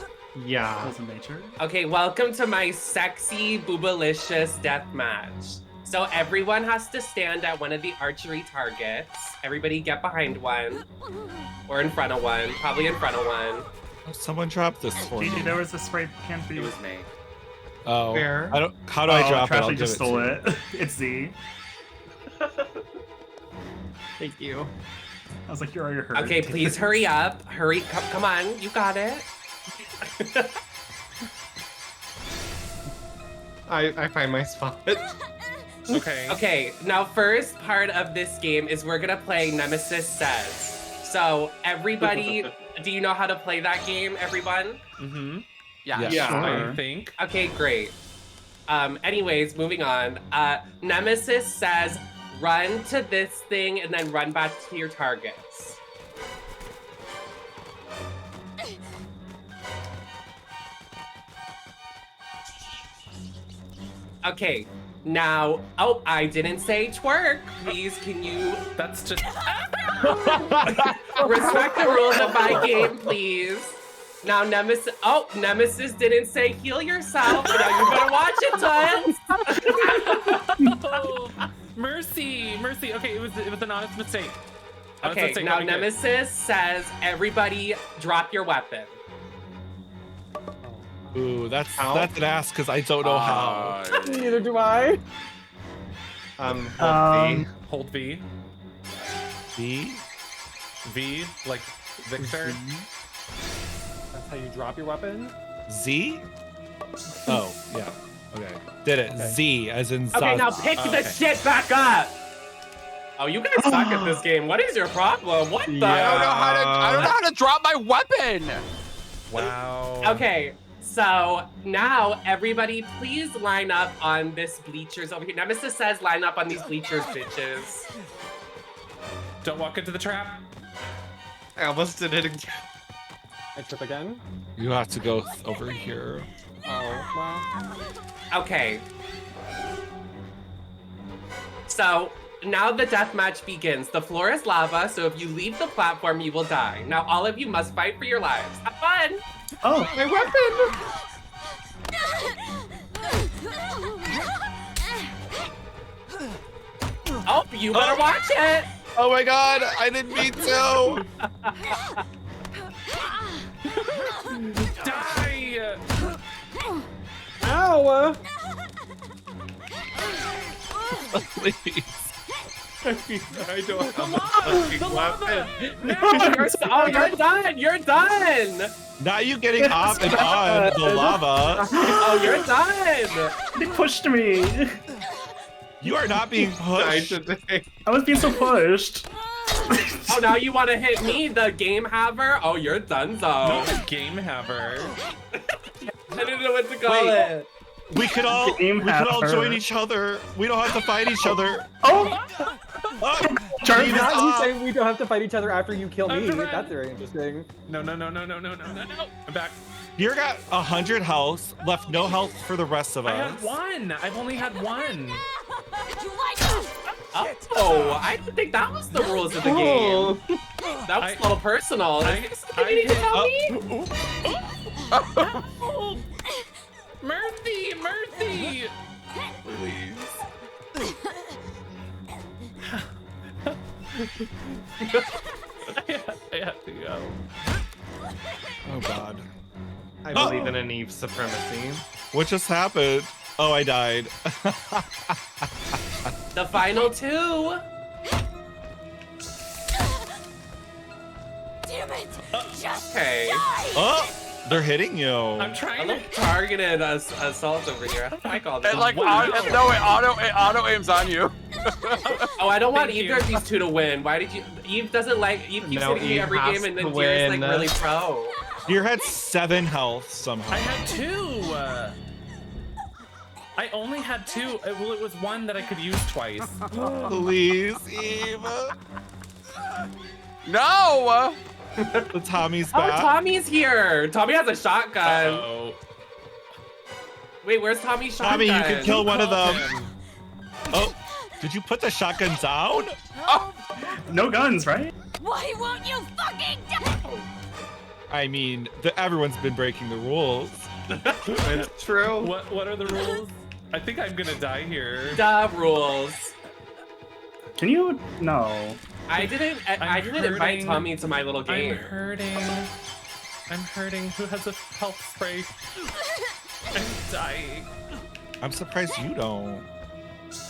Yeah. Rules of nature. Okay, welcome to my sexy, boobalicious death match. So everyone has to stand at one of the archery targets. Everybody get behind one. Or in front of one. Probably in front of one. Oh, someone dropped this for me. Gigi, there was a spray can for you. It was me. Oh, Where? I don't. How do I drop it? I'll Trashley give just it to stole you. it. It's Z. Thank you. I was like, you're already hurt. Okay, please hurry up. Hurry, come on, you got it. I find my spot. Okay. Okay, now first part of this game is we're gonna play Nemesis Says. So everybody, do you know how to play that game, everyone? Mm-hmm. Yeah. I think. Okay, great. Anyways, moving on. Nemesis says, run to this thing and then run back to your targets. Okay, now, oh, I didn't say twerk. Please, can you That's just. respect the rules of my game, please? Now, Nemesis didn't say heal yourself. Now you better watch it, Tons. Oh, mercy. Okay, it was an honest mistake. Honest Okay, mistake, now okay, good. Nemesis says, everybody drop your weapon. Ooh, that's an ass because I don't know how. Neither do I. Hold V. V. V, like Victor. That's how you drop your weapon? Z. Oh yeah. Okay. Did it. Okay. Z as in. Okay, now Zaza. pick the Okay. shit back up. Oh, you guys suck at this game. What is your problem? What the? I don't know how to drop my weapon. Wow. Okay, so now everybody please line up on this bleachers over here. Nemesis says line up on these bleachers, bitches. Don't walk into the trap. I almost did it again. I trip again? You have to go over here. Oh, well. Okay. So now the death match begins. The floor is lava, so if you leave the platform, you will die. Now all of you must fight for your lives. Have fun! Oh, My weapon! Oh, you better watch it! Oh my god! I didn't mean to. Die! Ow! Please. I don't have a fucking weapon. You're done! You're done! Not you getting off and on the lava. Oh, you're done. They pushed me. You are not being pushed. I was being so pushed. Oh, now you want to hit me, the game haver? Oh, you're done, Not the game haver. I didn't know what to call it. We could all join each other. We don't have to fight each other. Oh! Charlie, not saying we don't have to fight each other after you kill me. That's very interesting. No. I'm back. You got 100 health, left no health for the rest of us. I had one. I've only had one. Oh, I didn't think that was the rules of the game. That was a little personal. Is this something you need to tell me? Mercy! Please. I have to go. Oh God. I believe in an Eve supremacy. What just happened? Oh, I died. The final two. Damn it! Just Okay. Oh, they're hitting you. I'm trying to targeted assault over here. How do I call this? It like it auto aims on you. Oh, I don't want Thank either you. of these two to win. Why did you? Eve doesn't like. Eve keeps No, hitting me Eve every has game, and then to Deer's like win. really pro. You had 7 health somehow. I had 2. I only had 2. Well, it was one that I could use twice. Please, Eve. No. The Tommy's Oh, back. Tommy's here. Tommy has a shotgun. Uh-oh. Wait, where's Tommy's shotgun? Tommy, you can kill one of them. Oh, did you put the shotgun down? Oh. No guns, right? Why won't you fucking die? I mean, everyone's been breaking the rules. It's true. What are the rules? I think I'm gonna die here. The rules. Can you? No. I didn't invite Tommy to my little game. I'm hurting. Who has a health spray? I'm dying. I'm surprised you don't.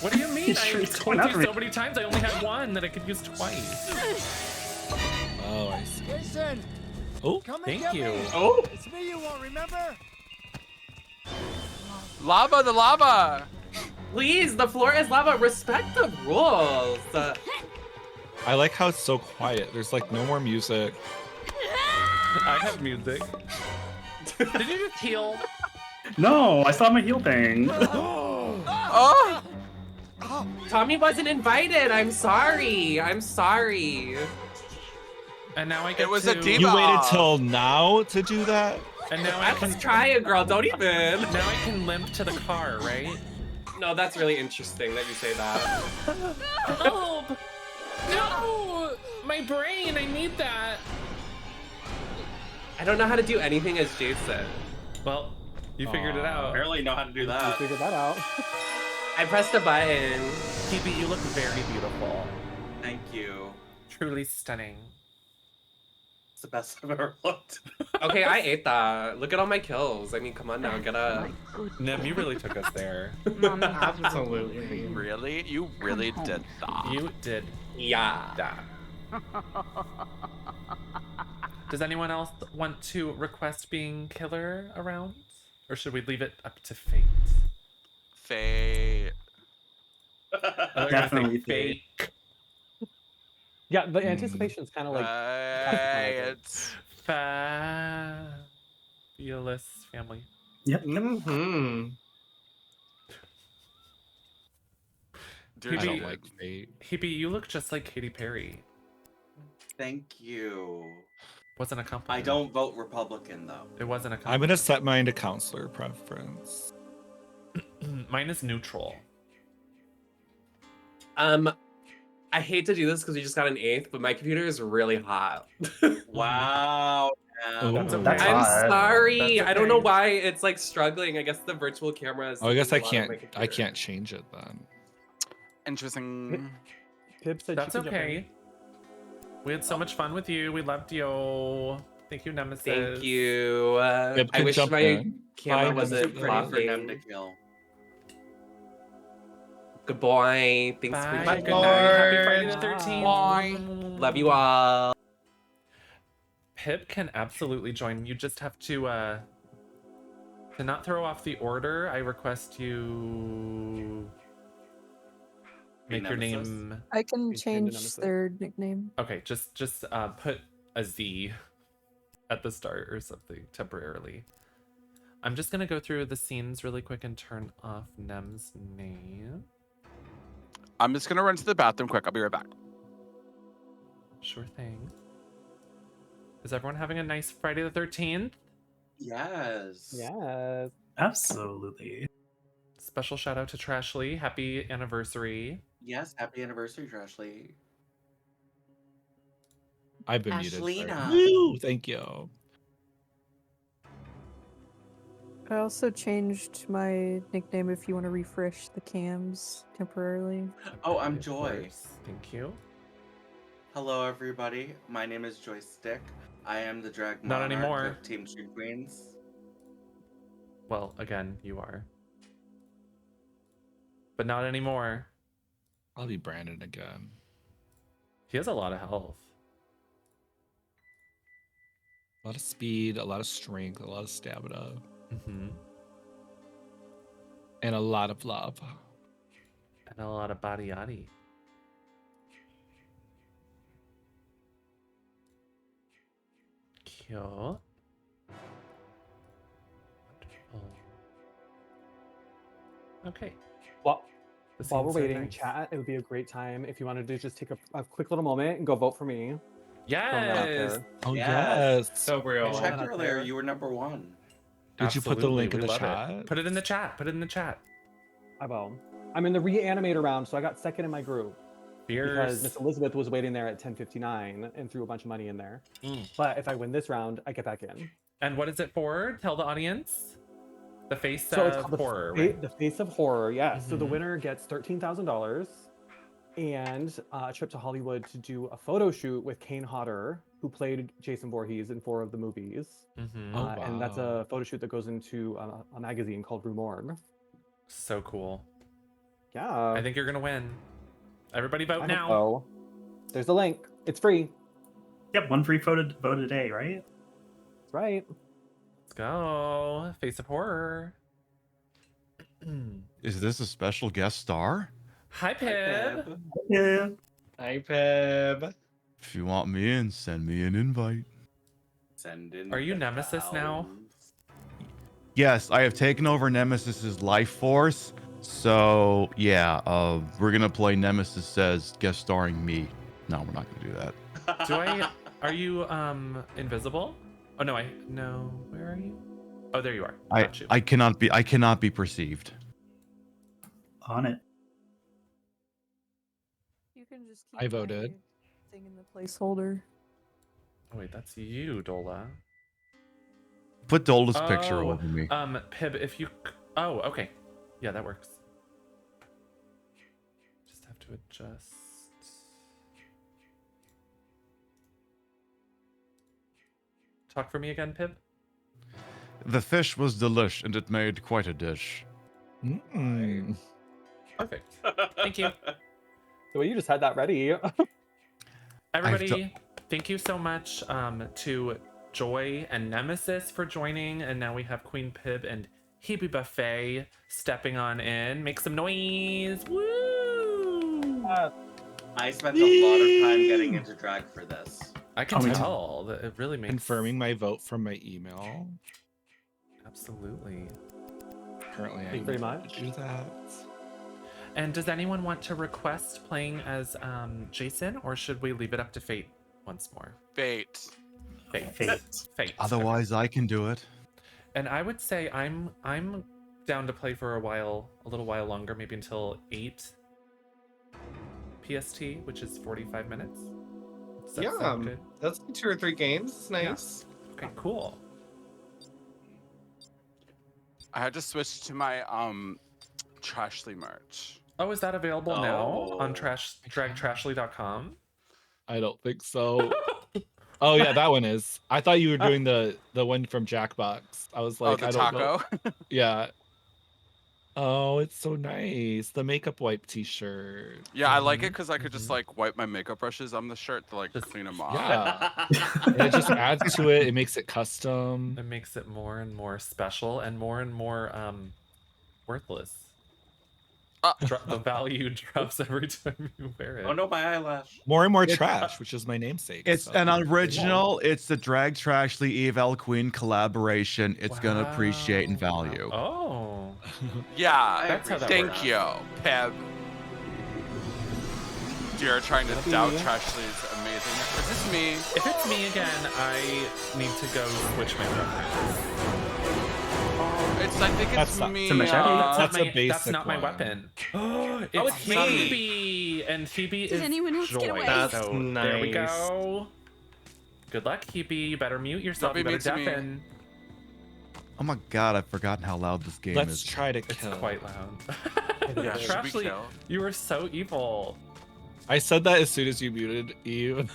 What do you mean? Sure, I it's told going you after so me. many times. I only had one that I could use twice. Oh, I see. Jason, Oh, come and thank get you. me. Oh, It's me you won't remember. Lava, the lava. please, the floor is lava. Respect the rules. I like how it's so quiet. There's like no more music. I have music. Did you just heal? No, I saw my heal thing. Oh. Tommy wasn't invited. I'm sorry. I'm sorry. And now I get It was to... a deep- You Eva. waited till now to do that? And now I was trying, girl. Don't even. Now I can limp to the car, right? No, that's really interesting that you say that. Help! No! My brain, I need that. I don't know how to do anything as Jason. Well, you figured it out. Barely know how to do You that. figured that out. I pressed a button. TB, you look very beautiful. Thank you. Truly stunning. It's the best I've ever looked. Okay, I ate that. Look at all my kills. I mean, come on now, get up. Nem, you really took us there. Absolutely. Really? You really did that. You did Yeah. that. Does anyone else want to request being killer around? Or should we leave it up to fate? Fate. Definitely fate. Yeah, the anticipation is kind of like. It's Fabulous family. Mm-hmm. Dude, I Hebe, don't like fate. Hebe, you look just like Katy Perry. Thank you. Wasn't a compliment. I don't vote Republican though. It wasn't a I'm compliment. gonna set mine to counselor preference. Mine is neutral. I hate to do this because we just got an 8th, but my computer is really hot. Wow. Ooh, That's okay. That's I'm hot. sorry. That's I don't know okay. why it's like struggling. I guess the virtual camera is. Oh, I guess I taking a lot of my can't. I computer. can't change it then. Interesting. Pip said That's she could jump in. okay. We had so much fun with you. We loved you. Thank you, Nemesis. Thank you. Pip I could wish jump my in. camera Bye, wasn't Too pretty for them to flopping. kill. Good boy. Thanks Bye. for Good night. Happy Friday the 13th. Bye. Love you all. Pip can absolutely join. You just have to not throw off the order. I request you make your Nemesis? name. I can Be changed to change Nemesis. their nickname. Okay, just put a Z at the start or something temporarily. I'm just gonna go through the scenes really quick and turn off Nem's name. I'm just gonna run to the bathroom quick. I'll be right back. Sure thing. Is everyone having a nice Friday the 13th? Yes. Yes. Absolutely. Special shout out to Trashly. Happy anniversary. Yes, happy anniversary, Ashley. I've been muted. sorry. Ashlina. Woo! Thank you. I also changed my nickname if you want to refresh the cams temporarily. Oh, I'm Of Joy. course. Thank you. Hello, everybody. My name is Joystick. I am the drag Not monarch anymore. of Team True Queens. Well, again, you are. But not anymore. I'll be Brandon again. He has a lot of health. A lot of speed, a lot of strength, a lot of stamina, Mm-hmm. and a lot of love. And a lot of body yaddy. Cute. Wonderful. Okay. Well, The while we're scenes are waiting, nice. chat, it would be a great time if you wanted to just take a quick little moment and go vote for me. Throwing that out Yes. there. Oh Yes. yes. So real. I checked that out earlier. there. You were number 1. Did you put the link in We the love it. chat? Put it in the chat. Put it in the chat. I will. I'm in the reanimator round, so I got second in my group because Fierce. Miss Elizabeth was waiting there at 10:59 and threw a bunch of money in there. Mm. But if I win this round, I get back in. And what is it for? Tell the audience. The face So it's of called horror. the, right? the Face of Horror. Yeah. So the Mhm. winner gets $13,000 and a trip to Hollywood to do a photo shoot with Kane Hodder, who played Jason Voorhees in 4 of the movies. Mhm. Oh, And that's wow. a photo shoot that goes into a magazine called Rue Morgue. So cool. Yeah. I think you're gonna win. Everybody vote I now. hope so. There's the link. It's free. Yep, one free vote a day, right? That's right. Let's go. Face of horror. Is this a special guest star? Hi, Pib. Yeah. Hi, Peb. If you want me in, send me an invite. Send in Are you the Nemesis now? pounds. Yes, I have taken over Nemesis's life force. So yeah, we're gonna play Nemesis says guest starring me. No, we're not gonna do that. Do I? Are you invisible? Oh no, no. Where are you? Oh, there you are. Got you. I cannot be perceived. On it. You can just keep I voted. my thing in the placeholder. Oh wait, that's you, Dola. Put Dola's picture Oh, over me. Pib, if you. Oh, okay. Yeah, that works. Just have to adjust. Talk for me again, Pib. The fish was delish, and it made quite a dish. Mm. Perfect. Thank you. The way you just had that ready. Everybody, thank you so much to Joy and Nemesis for joining. And now we have Queen Pib and Hebe Buffet stepping on in. Make some noise. Woo! I spent a lot of time getting into drag for this. I can me too. tell that it really makes Confirming my vote from my email. Absolutely. Apparently, Thank you very much. do that. And does anyone want to request playing as Jason, or should we leave it up to fate once more? Fate. Fate. Otherwise, I can do it. And I would say I'm down to play for a little while longer, maybe until 8 PST, which is 45 minutes. Does that sound good? That's 2 or 3 games. It's nice. Okay, cool. I had to switch to my Trashly merch. Oh, is that available now on dragtrashly.com? I don't think so. Oh yeah, that one is. I thought you were doing the one from Jackbox. I was like, the I don't know. taco? Yeah. Oh, it's so nice. The makeup wipe T-shirt. Yeah, I like it because I could just like wipe my makeup brushes on the shirt to like clean them off. Yeah. And it just adds to it. It makes it custom. It makes it more and more special and more worthless. The value drops every time you wear it. Oh no, my eyelash. More and more trash, which is my namesake. It's so. an original. It's the Drag Trashly Eve L Queen collaboration. It's gonna appreciate and value. Oh. Yeah, That's how that thank works. you, Peb. You're trying to doubt Trashly's amazing. Is this me? If it's me again, I need to go switch my weapons. I think it's me. It's a machete. That's a basic That's not my one. weapon. It's It's me. Hebe, and Hebe Did is anyone else joy. get away? That's So there we nice. go. Good luck, Hebe. You better mute yourself. Don't You be better mean to me. deafen. Oh my god, I've forgotten how loud this game Let's is. try to It's kill. quite loud. Yeah, should we Trashly, kill? you were so evil. I said that as soon as you muted Eve.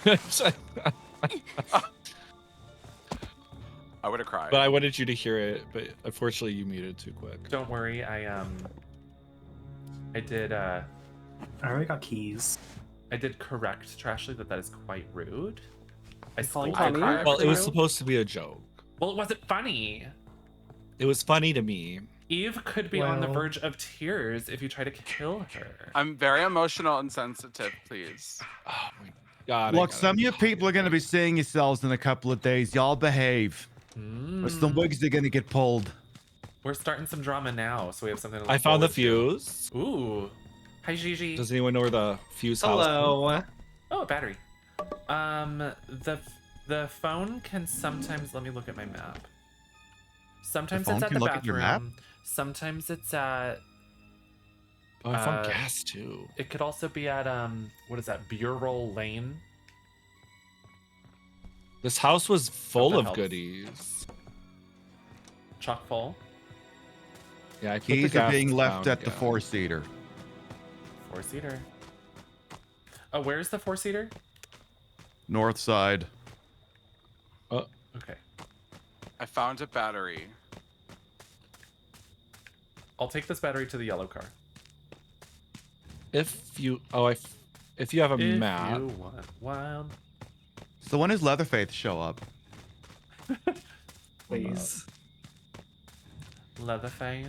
I would have cried. But I wanted you to hear it, but unfortunately you muted too quick. Don't worry, I did I already got keys. I did correct Trashly that is quite rude. I calling scolded Tommy? her Well, for it was you. supposed to be a joke. Well, it wasn't funny. It was funny to me. Eve could be on the Well- verge of tears if you try to kill her. I'm very emotional and sensitive, please. Oh my god. Look, some of you people are gonna be seeing yourselves in a couple of days. Y'all behave. Or some wigs are gonna get pulled. We're starting some drama now, so we have something to look I found the forward to. fuse. Ooh. Hi, Gigi. Does anyone know where the fuse house is? Hello. Oh, a battery. The phone can sometimes, let me look at my map. Sometimes phone it's at can the look at your bathroom. map? Sometimes it's at Oh, I found gas too. it could also be at what is that? Bureau Lane. This house was full that of helps. goodies. Chock full. Yeah, I put the Keys are gas being left down at the again. four-seater. 4-seater. Oh, where's the 4-seater? North side. Oh, Okay. I found a battery. I'll take this battery to the yellow car. if you if you have a map. If you want wild. So when does Leatherface show up? Please. Leatherface.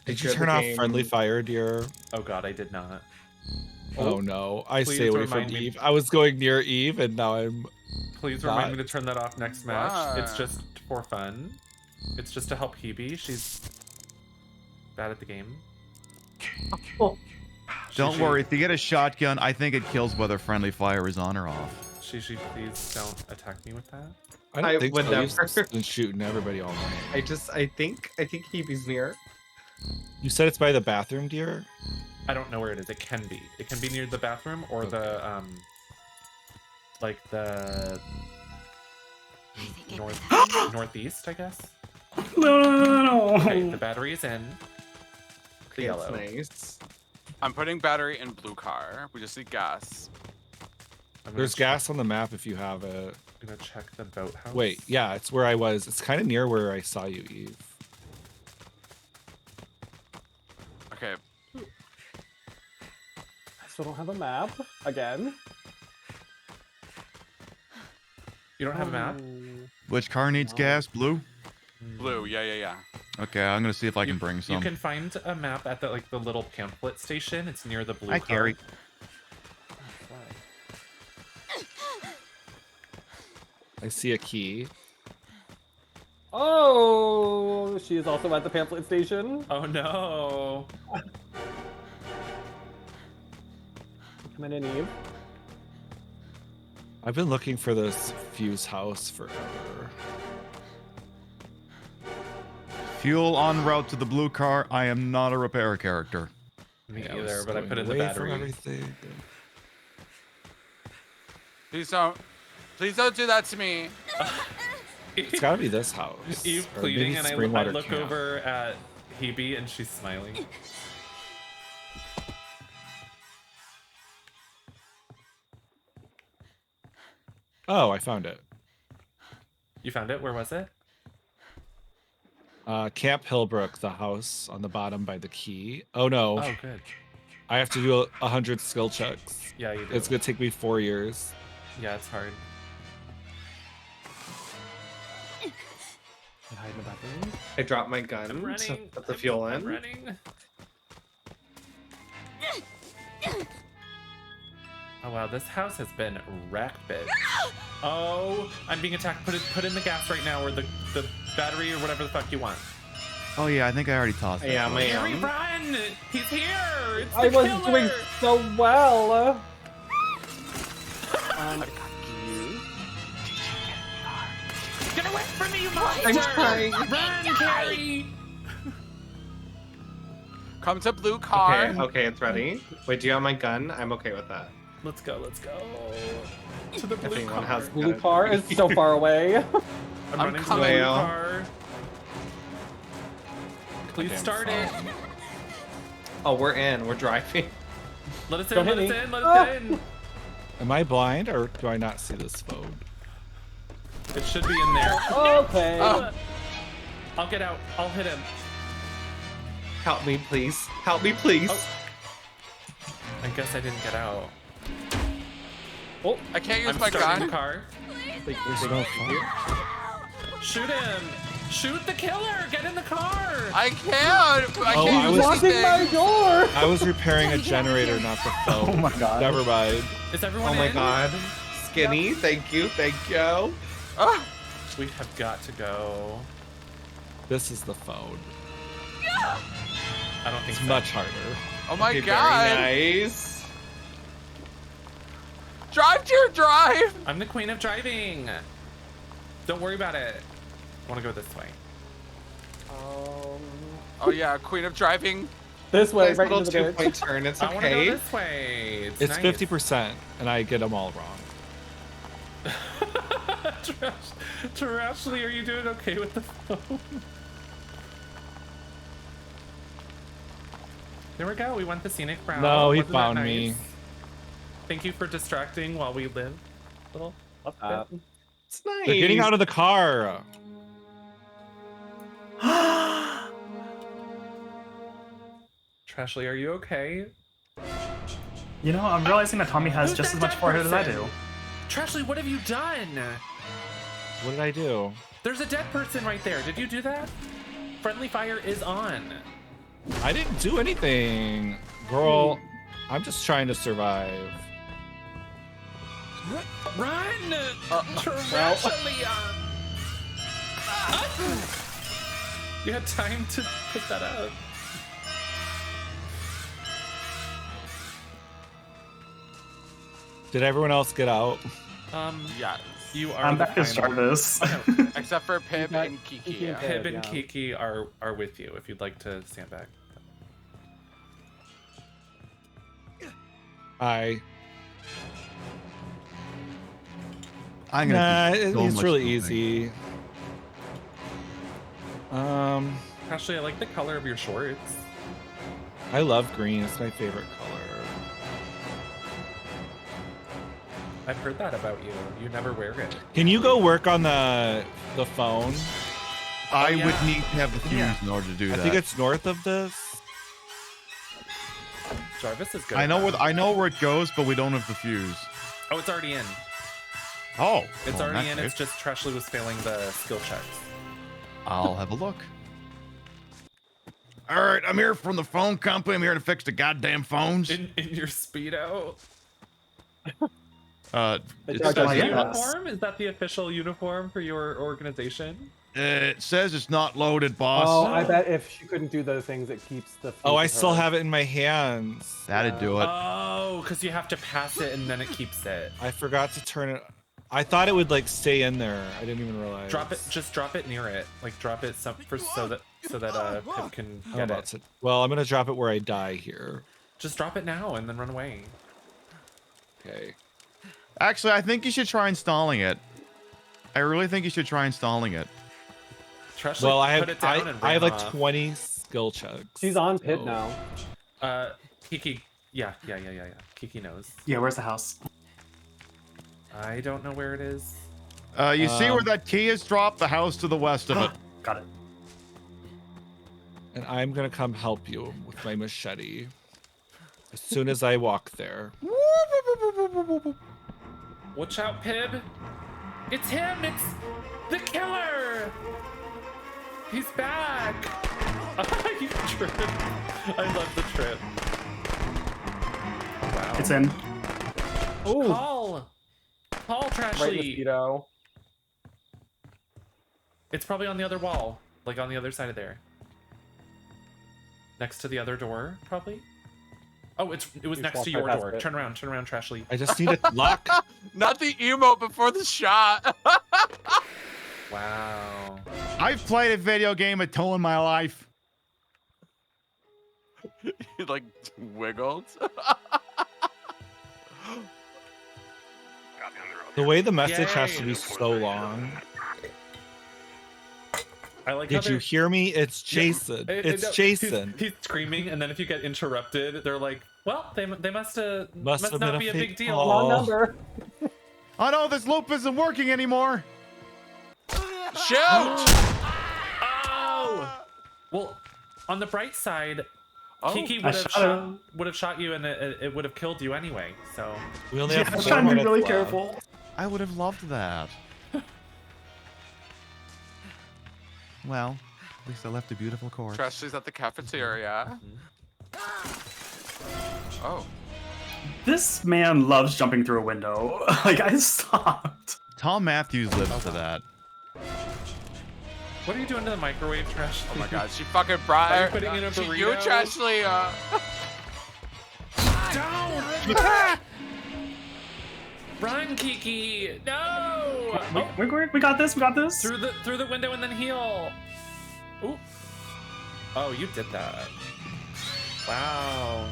Did you Good turn off game. friendly fire, dear? Oh god, I did not. Oh no, I Please stay away from remind me. Eve. I was going near Eve, and now I'm. Please Not- remind me to turn that off next match. It's Why? just for fun. It's just to help Hebe. She's bad at the game. Don't worry, if you get a shotgun, I think it kills whether friendly fire is on or off. Shishi, please don't attack me with that. I don't I think would so. You've never. been shooting everybody all night. I think Hebe's near. You said it's by the bathroom, dear. I don't know where it is. It can be. It can be near the bathroom or the like the northeast, I guess. No. Okay, the battery is in. The That's yellow. nice. I'm putting battery in blue car. We just need gas. I'm gonna There's check- gas on the map if you have it. I'm gonna check the boathouse. Wait, yeah, it's where I was. It's kind of near where I saw you, Eve. Okay. I still don't have a map again. You don't have a map? Which car needs gas? Blue? Blue, yeah. Okay, I'm gonna see if I can bring some. You can find a map at the the little pamphlet station. It's near the blue Hi, car. Carrie. I see a key. Oh, she is also at the pamphlet station. Oh no. Come in, Eve. I've been looking for this fuse house forever. Fuel en route to the blue car. I am not a repair character. Me Yeah, either, was but I going put in the away from battery. everything. Please don't do that to me. It's gotta be this house. Eve Or maybe pleading, and I Springwater look Camp. over at Hebe, and she's smiling. Oh, I found it. You found it? Where was it? Camp Hillbrook, the house on the bottom by the key. Oh no. Oh, good. I have to do 100 skill checks. Yeah, you do. It's gonna take me 4 years. Yeah, it's hard. I hide in the bathroom. I dropped my gun I'm to running. put the fuel I'm in. running. Oh wow, this house has been wrecked, bitch. Oh, I'm being attacked. Put in the gas right now, or the battery, or whatever the fuck you want. Oh yeah, I think I already tossed it. Yeah, Harry, run! He's here! It's the I was killer! doing so well. Get away from me, you I'm monster! trying. Run, Carrie! Come to blue car. Okay, it's ready. Wait, do you have my gun? I'm okay with that. Let's go, let's go. To the If blue anyone car. has Blue gun. car is so far away. I'm running to the blue coming. car. Please start it. Oh, we're in. We're driving. Let us in, Don't let hit us me. in, let us in. Am I blind or do I not see this phone? It should be in there. Okay. I'll get out. I'll hit him. Help me, please. Help me, please. Oh. I guess I didn't get out. Oh, I can't use I'm my starting gun. the car. There's no phone. Shoot him! Shoot the killer! Get in the car! I can't. I Oh, can't I use was- Locking my anything. door. I was repairing a generator, not the phone. Oh my god. Never mind. Is everyone Oh my in? god. Skinny, thank you, thank you. Ah, We have got to go. This is the phone. I don't think It's so. much harder. oh my Okay, god. Very nice. Drive to your drive. I'm the queen of driving. Don't worry about it. I want to go this way. Oh yeah, queen of driving. This way, Nice right little into the ditch. 2-point turn. It's I want to go okay. this way. It's nice. 50%, and I get them all wrong. Trashly, are you doing okay with the phone? There we go. We went the scenic route. No, he Wasn't that found nice? me. Thank you for distracting while we live. Little. It's nice. They're getting out of the car. Trashly, are you okay? You know, I'm realizing that Tommy has Who's just that as much dead forehead as I person? do. Trashly, what have you done? What did I do? There's a dead person right there. Did you do that? Friendly fire is on. I didn't do anything. Girl, I'm just trying to survive. Run! Trashly! You had time to pick that up. Did everyone else get out? Yes. You are. I'm the back to final- Jarvis. Except for Pip and Kiki. Kiki and Pip. Pib and Yeah. Kiki are with you if you'd like to stand back. I'm I'm Nah, gonna. do so it's much really moving. easy. Actually, I like the color of your shorts. I love green. It's my favorite color. I've heard that about you. You never wear it. Can you go work on the phone? I yeah. would need to have the fuse Yeah. in order to do I that. think it's north of this. Jarvis is good. I at know that. where it goes, but we don't have the fuse. Oh, it's already in. Oh, It's well, already that in. It's case, just Trashly was failing the skill checks. I'll have a look. All right, I'm here from the phone company. I'm here to fix the goddamn phones. In your speedo. It's Is that like the yes. uniform? Is that the official uniform for your organization? it says it's not loaded, boss. Oh, I bet if she couldn't do those things, it keeps the. Oh, I fuse with still her. have it in my hands. That'd do it. Oh, because you have to pass it and then it keeps it. I forgot to turn it. I thought it would like stay in there. I didn't even realize. Drop it. Just drop it near it. Like drop it so that Pip can I'm get about it. to- well, I'm gonna drop it where I die here. Just drop it now and then run away. Okay. Actually, I think you should try installing it. I really think you should try installing it. Trashly, Well, I put have it down and I have ran like off. 20 skill checks. She's on pit so- now. Kiki. Yeah. Kiki knows. Yeah, where's the house? I don't know where it is. You see where that key is dropped? The house to the west of it. Got it. And I'm gonna come help you with my machete. As soon as I walk there. Watch out, Pib. It's him. It's the killer. He's back. You tripped. I love the trip. Wow. It's in. Paul, Trashley. Right, mosquito. It's probably on the other wall, like on the other side of there. Next to the other door, probably. Oh, it was next to your door. Turn around, Trashley. I just need a lock. Not the emote before the shot. Wow. I've played a video game a toll in my life. He like wiggled. The way the message Yay. has to be so long. I like. Did you hear me? It's Jason. It's Jason. He's screaming, and then if you get interrupted, they're like, "Well, they must have not been be a a big fake deal." call. Wrong number. Oh no, this loop isn't working anymore. Shoot! Oh! Well, on the bright side, Kiki I would have shot you, and it would have killed you anyway. So We only Yeah, have I'm 4 trying to be minutes really left. careful. I would have loved that. Well, at least I left a beautiful corpse. Trashley's at the cafeteria. Oh. This man loves jumping through a window. Like, I stopped. Tom Matthews lives for that. what are you doing to the microwave, Trashley? Oh my god, she fucking brought Are you her. putting in a You, burrito? Trashley. Run, Kiki! No! We got this. We got this. Through the window and then heal. Ooh. Oh, you did that. Wow.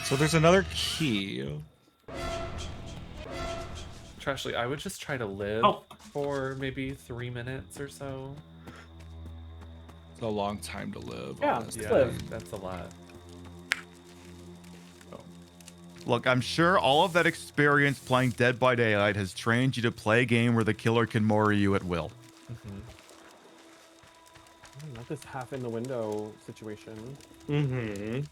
So there's another key. Trashley, I would just try to live for maybe 3 minutes or so. It's a long time to live. Yeah, honestly. just live. That's a lot. Look, I'm sure all of that experience playing Dead by Daylight has trained you to play a game where the killer can mori you at will. Not this half in the window situation. Mm-hmm.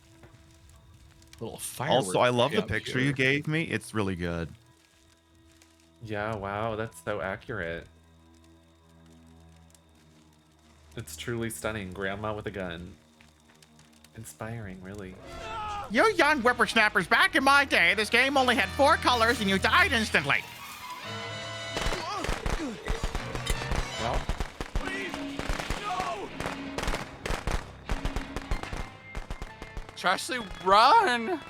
Little fire. Also, I love the picture you gave me. It's really good. Yeah, wow, that's so accurate. It's truly stunning. Grandma with a gun. Inspiring, really. You young whippersnappers, back in my day, this game only had 4 colors and you died instantly. Well, Trashley, run!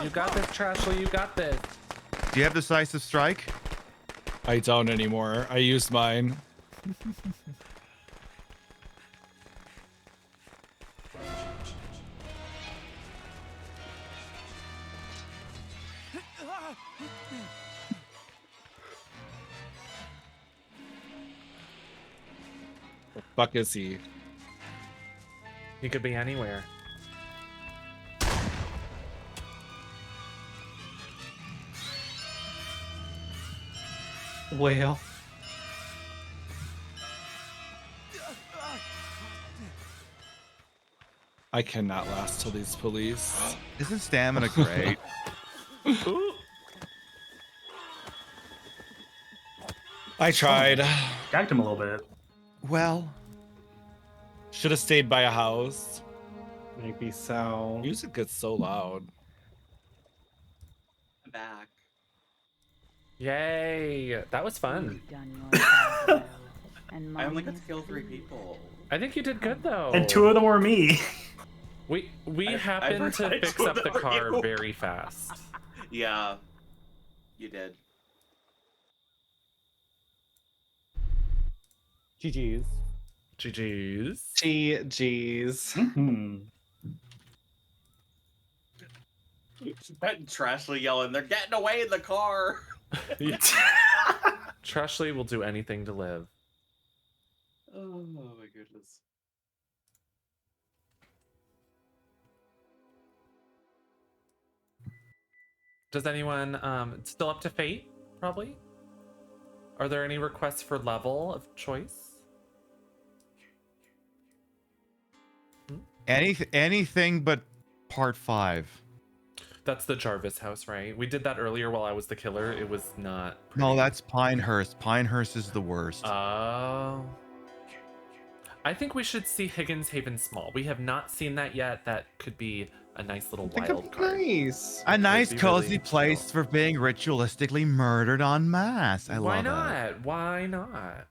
you got this, Trashley. You got this. Do you have decisive strike? I don't anymore. I used mine. The fuck is he? He could be anywhere. Well. I cannot last till these police. Isn't stamina great? I tried. Gagged him a little bit. Well, should have stayed by a house. Maybe so. Music gets so loud. I'm back. Yay! That was fun. I only got to kill 3 people. I think you did good though. And 2 of them were me. We I happened to forgot fix to up the know car you. very fast. Yeah, you did. GG's. GG's. GG's. Trashley yelling, "They're getting away in the car!" Trashley will do anything to live. Oh my goodness. Does anyone it's still up to fate? Probably. Are there any requests for level of choice? Anything but part 5. That's the Jarvis house, right? We did that earlier while I was the killer. It was not pretty. No, that's Pinehurst. Pinehurst is the worst. Oh. I think we should see Higgins Haven Small. We have not seen that yet. That could be a nice little wild card. Nice. A nice cozy really place for being ritualistically murdered en masse. I Why love it. not? Why not?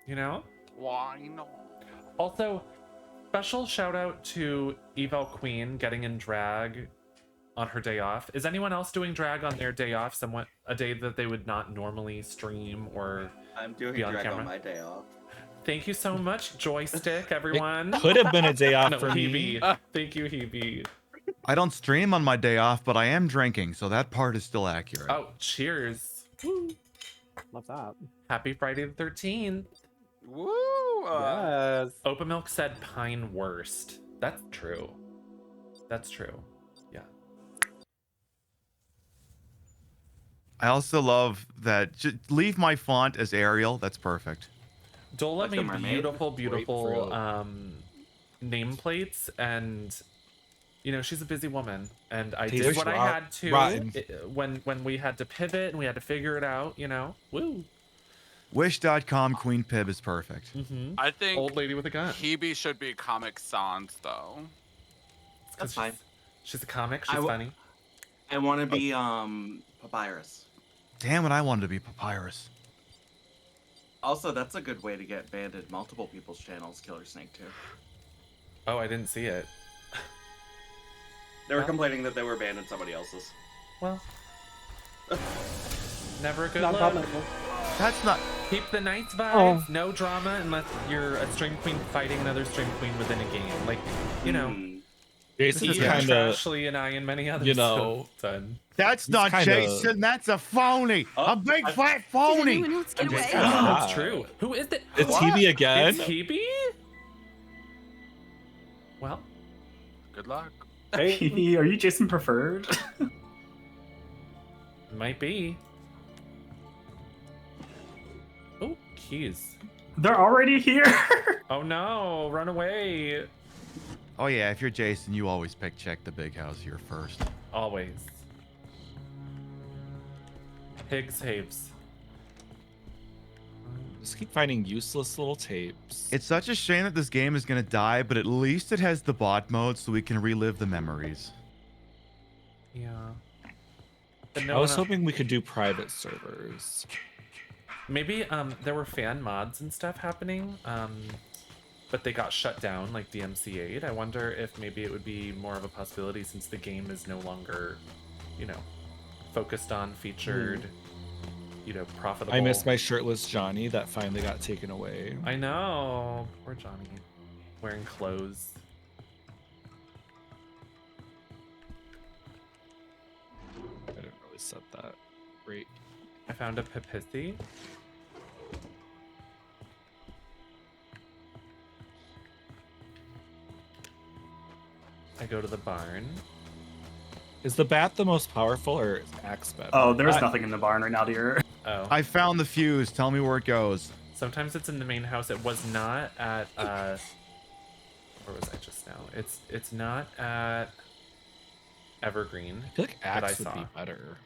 You know? Why not? Also, special shout out to Eval Queen getting in drag on her day off. Is anyone else doing drag on their day off? Somewhat a day that they would not normally stream or I'm doing be on drag camera? on my day off. Thank you so much, Joystick, everyone. It could have been a day off No, for me. Hebe. Thank you, Hebe. I don't stream on my day off, but I am drinking, so that part is still accurate. Oh, cheers. Love that. Happy Friday the 13th. Woo! Yes. Open Milk said Pine Worst. That's true. That's true. Yeah. I also love that. Leave my font as Arial. That's perfect. Dola Like the made mermaid? beautiful Grapefruit. nameplates, and you know she's a busy woman, and I Tastes did what I had to rotten. when we had to pivot and we had to figure it out. You know, woo. Wish.com Queen Pib is perfect. I think Old lady with a gun. Hebe should be Comic Sans though. That's fine. She's a comic. She's I funny. I want to be Papyrus. Damn it, I wanted to be Papyrus. Also, that's a good way to get banned in multiple people's channels. Killer Snake too. Oh, I didn't see it. They were complaining that they were banned in somebody else's. Well, never a good Not look. problematic. That's not. Keep the nice vibes. Oh. No drama unless you're a stream queen fighting another stream queen within a game. Like, you know. Jason is Ian kind of, Trashley and I and many others. you know, have done. That's He's not kinda- Jason. That's a phony. a big fat Did phony. anyone else get away? That's true. Who is it? It's What? Hebe again. It's Hebe? Well, Good luck. Hey, Are you Jason preferred? might be. Oh, keys. They're already here. Oh no, run away. Oh yeah, if you're Jason, you always check the big house here first. Always. Higgs Haves. Just keep finding useless little tapes. It's such a shame that this game is gonna die, but at least it has the bot mode so we can relive the memories. Yeah. I was hoping we could do private servers. Maybe there were fan mods and stuff happening, but they got shut down like DMC8. I wonder if maybe it would be more of a possibility since the game is no longer, you know, focused on featured, you know, profitable. I miss my shirtless Johnny that finally got taken away. I know. Poor Johnny. Wearing clothes. I didn't really set that. Great. I found a Pipissy. I go to the barn. Is the bat the most powerful or is axe better? Oh, there's nothing in the barn right now, dear. Oh. I found the fuse. Tell me where it goes. Sometimes it's in the main house. It was not at where was I just now? It's not at Evergreen. I feel like that I axe would saw. be better.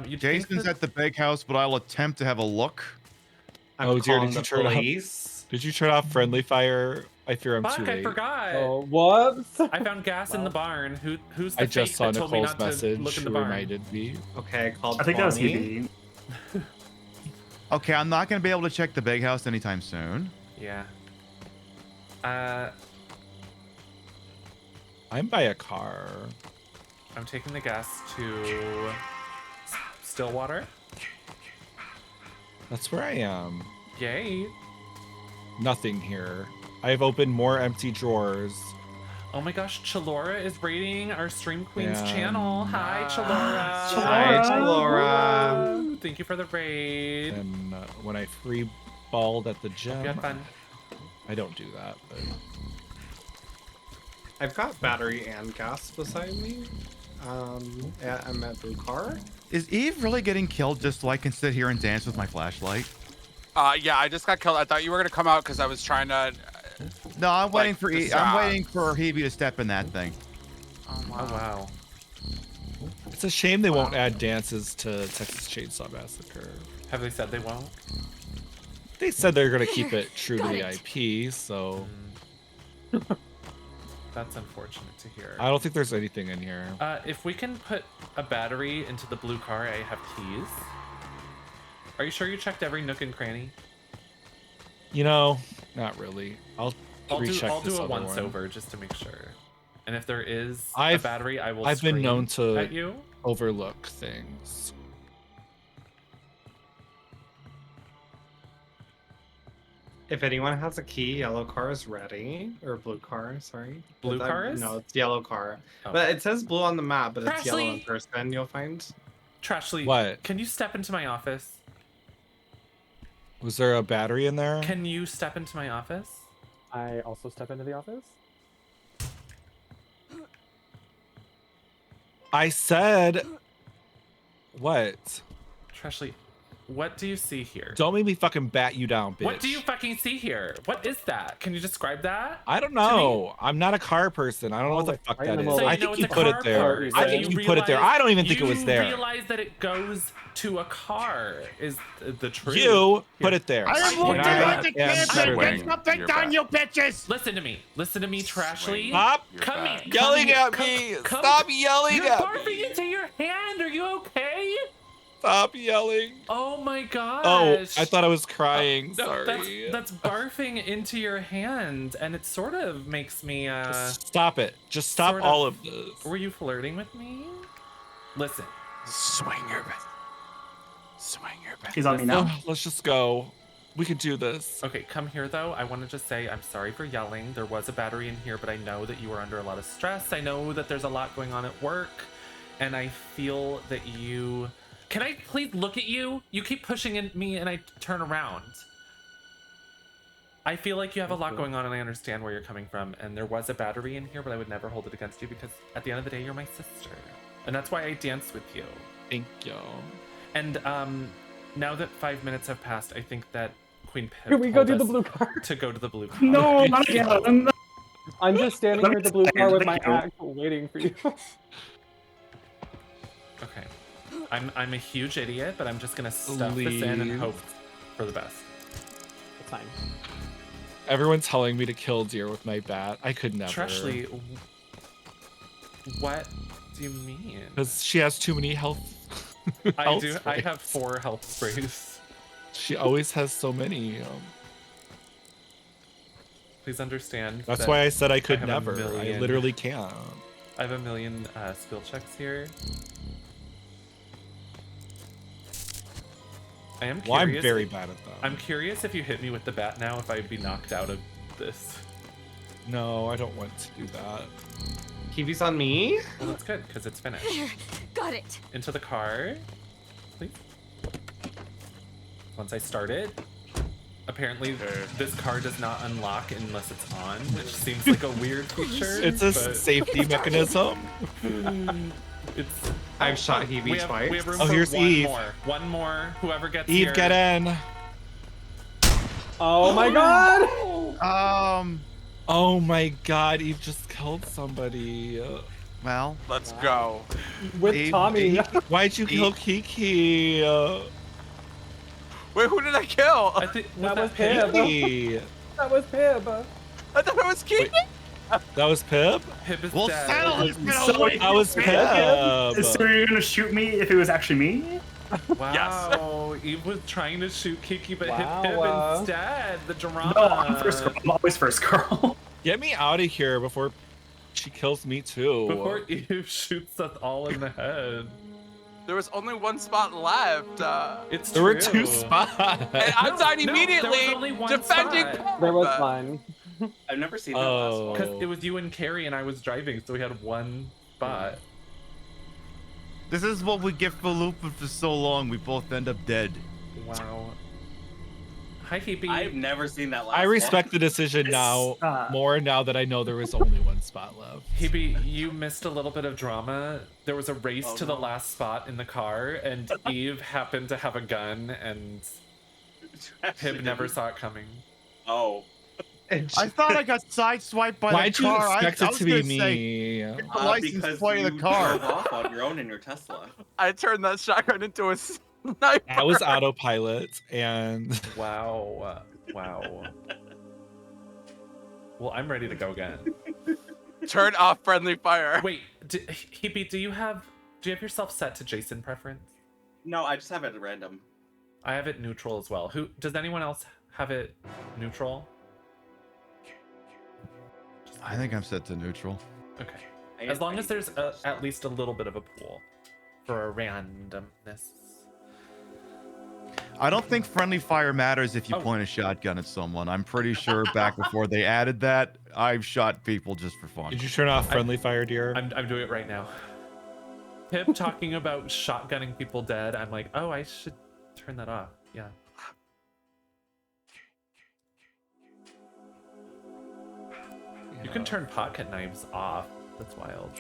You'd think Jason's that- at the big house, but I'll attempt to have a look. Oh dear, calling did you the turn police. off? Did you turn off friendly fire? I fear I'm too Fuck, late. I forgot. Oh, whoops. I found gas in the barn. Who's the I just fake saw that told me Nicole's not message. to look in She the barn? reminded me. Okay, I called. I think that was Bonnie. Hebe. Okay, I'm not gonna be able to check the big house anytime soon. Yeah. I'm by a car. I'm taking the gas to Stillwater. That's where I am. Yay. Nothing here. I've opened more empty drawers. Oh my gosh, Chalora is raiding our Stream Queens Yeah. channel. Hi, Chalora. Hi, Chalora. Thank you for the raid. And when I free balled at the Hope gym, you had fun. I don't do that. But I've got battery and gas beside me. I'm at blue car. Is Eve really getting killed just so I can sit here and dance with my flashlight? Yeah, I just got killed. I thought you were gonna come out because I was trying to. No, I'm waiting like, for I'm waiting for Hebe to step in that thing. Oh wow. Oh wow. It's a shame they won't add dances to Texas Chainsaw Massacre. Have they said they won't? They said they're gonna keep it true to Got the it. IP, so That's unfortunate to hear. I don't think there's anything in here. If we can put a battery into the blue car, I have keys. Are you sure you checked every nook and cranny? You know, not really. I'll recheck I'll this do a other once one. over just to make sure. And if there is a I've- battery, I will I've been scream known to at you. overlook things. If anyone has a key, yellow car is ready. Or blue car, sorry. Blue car is? No, it's yellow car. Oh. But it says blue on the map, but it's yellow in Trashly! person, you'll find. Trashly, What? can you step into my office? Was there a battery in there? Can you step into my office? I also step into the office. I said what? Trashly, what do you see here? Don't make me fucking bat you down, bitch. What do you fucking see here? What is that? Can you describe that? I don't know. I'm not a car person. I don't know what the fuck right that in the is. middle. I So you know think it's you a put it car there. part. I So think you you put it there. realize- I don't even think it was there. You realize that it goes to a car is the truth. You put Here. it there. I am And looking I at the am campus. better than Get you. something You're done, back. you bitches. Listen to me. Listen to me, Trashly. Stop Come back. here. yelling Come at here. me. Stop yelling You're at barfing me. into your hand. Are you okay? Stop yelling. Oh my gosh. Oh, I thought I was crying. Sorry. That's barfing into your hand, and it sort of makes me. Just stop it. Just stop sort all of this. Were you flirting with me? Listen. Swing your back. Swing your back. He's on me now. Let's just go. We can do this. Okay, come here though. I want to just say I'm sorry for yelling. There was a battery in here, but I know that you are under a lot of stress. I know that there's a lot going on at work, and I feel that you. Can I please look at you? You keep pushing at me, and I turn around. I feel like you have a lot going on, and I understand where you're coming from. And there was a battery in here, but I would never hold it against you because at the end of the day, you're my sister, and that's why I danced with you. Thank you. And now that 5 minutes have passed, I think that Queen Pip Can we go told do the us blue car? to go to the blue car. No, not again. I'm just standing Let here me at the blue stand, car with thank my you. axe waiting for you. Okay. I'm a huge idiot, but I'm just gonna stuff this in and Leave. hope for the best. It's fine. Everyone's telling me to kill deer with my bat. I could never. Trashly, what do you mean? Because she has too many health. I health do. I sprays. have 4 health sprays. She always has so many. Please understand. That's that why I said I could have a never. I million- literally can't. I have a million skill checks here. I am curious. Well, I'm very bad at them. I'm curious if you hit me with the bat now, if I'd be knocked out of this. No, I don't want to do that. Kiwi's on me. Well, that's good because it's finished. There. Got it. Into the car, please. Once I start it, apparently this car does not unlock unless it's on, which seems like a weird feature. It's a but safety mechanism. It's. I've shot Hebe We have twice. room Oh, for here's one Eve. more. One more. Whoever gets Eve, here. get in. Oh my god! Oh my god, Eve just killed somebody. Well, let's go. With Eve- Tommy. Why'd you kill Kiki? Wait, who did I kill? I think That was Pip? Pip. Kiki. That was Pip. I thought it was Keaton. That was Pip? Pip is Well, dead. settle this So That was Pip. So you're gonna shoot me if it was actually me? Wow, Eve was trying to shoot Kiki, but hit Pip Wow. instead. The drama. No, I'm first girl. I'm always first girl. Get me out of here before she kills me too. Before Eve shoots us all in the head. There was only one spot left. It's There were true. 2 spots. And I died No, immediately there was only one defending spot. There was Pip. one. I've never seen that last one. Because it was you and Carrie and I was driving, so we had one spot. this is what we get for looping for so long. We both end up dead. Wow. Hi, Phoebe. I've never seen that last I respect the decision now more now that I know there was only one one spot left. Hebe, you missed a little bit of drama. There was a race Oh, to the no. last spot in the car, and Eve happened to have a gun, and Hib never saw it coming. Oh. I thought I got sideswiped by Why'd the you car. expect I it was to be gonna say, me? the license Because plate of you the car. drove off on your own in your Tesla. I turned that shotgun into a sniper. I was autopilot, and Wow. Wow. Well, I'm ready to go again. Turn off friendly fire. Wait, Hebe, do you have yourself set to Jason preference? No, I just have it at random. I have it neutral as well. Does anyone else have it neutral? I think I'm set to neutral. Okay. As long as there's at least a little bit of a pool for a randomness. I don't think friendly fire matters if you point a shotgun at someone. I'm pretty sure back before they added that, I've shot people just for fun. Did you turn off friendly fire, dear? I'm doing it right now. Pip talking about shotgunning people dead. I'm like, oh, I should turn that off. Yeah. You can turn pocket knives off. That's wild.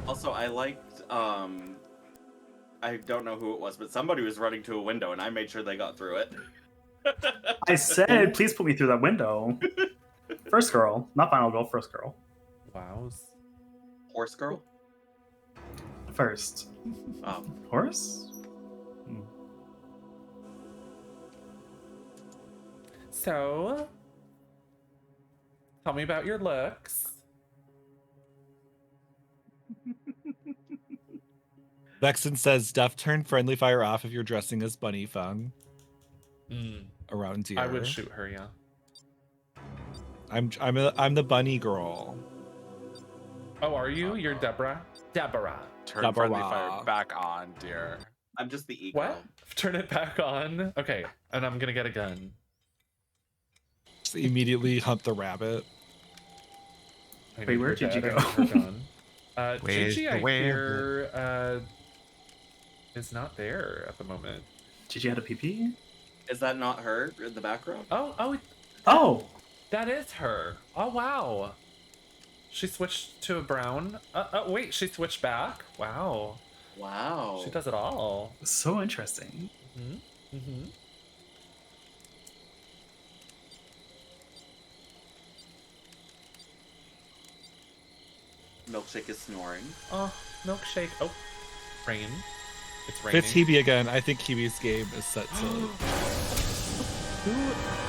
Also, I liked, I don't know who it was, but somebody was running to a window and I made sure they got through it. I said, please put me through that window. First girl, not final girl, first girl. Wows. Horse girl? First. Horse? So, tell me about your looks. Vexen says, "Duff, turn friendly fire off if you're dressing as Bunny Fung." Around here. I would shoot her, yeah. I'm the bunny girl. Oh, are you? You're Deborah? Deborah. Turn friendly fire back on, dear. I'm just the ego. What? Turn it back on? Okay, and I'm gonna get a gun. Just immediately hunt the rabbit. Wait, where did you go? Where's Gigi, the I where? fear, is not there at the moment. Gigi had a PP? Is that not her in the background? Oh! That is her. Oh, wow. She switched to a brown. Wait, she switched back? Wow. Wow. She does it all. So interesting. Mm-hmm. Mm-hmm. Milkshake is snoring. Oh, milkshake. Oh, rain. It's raining. It's Hebe again. I think Hebe's game is set to.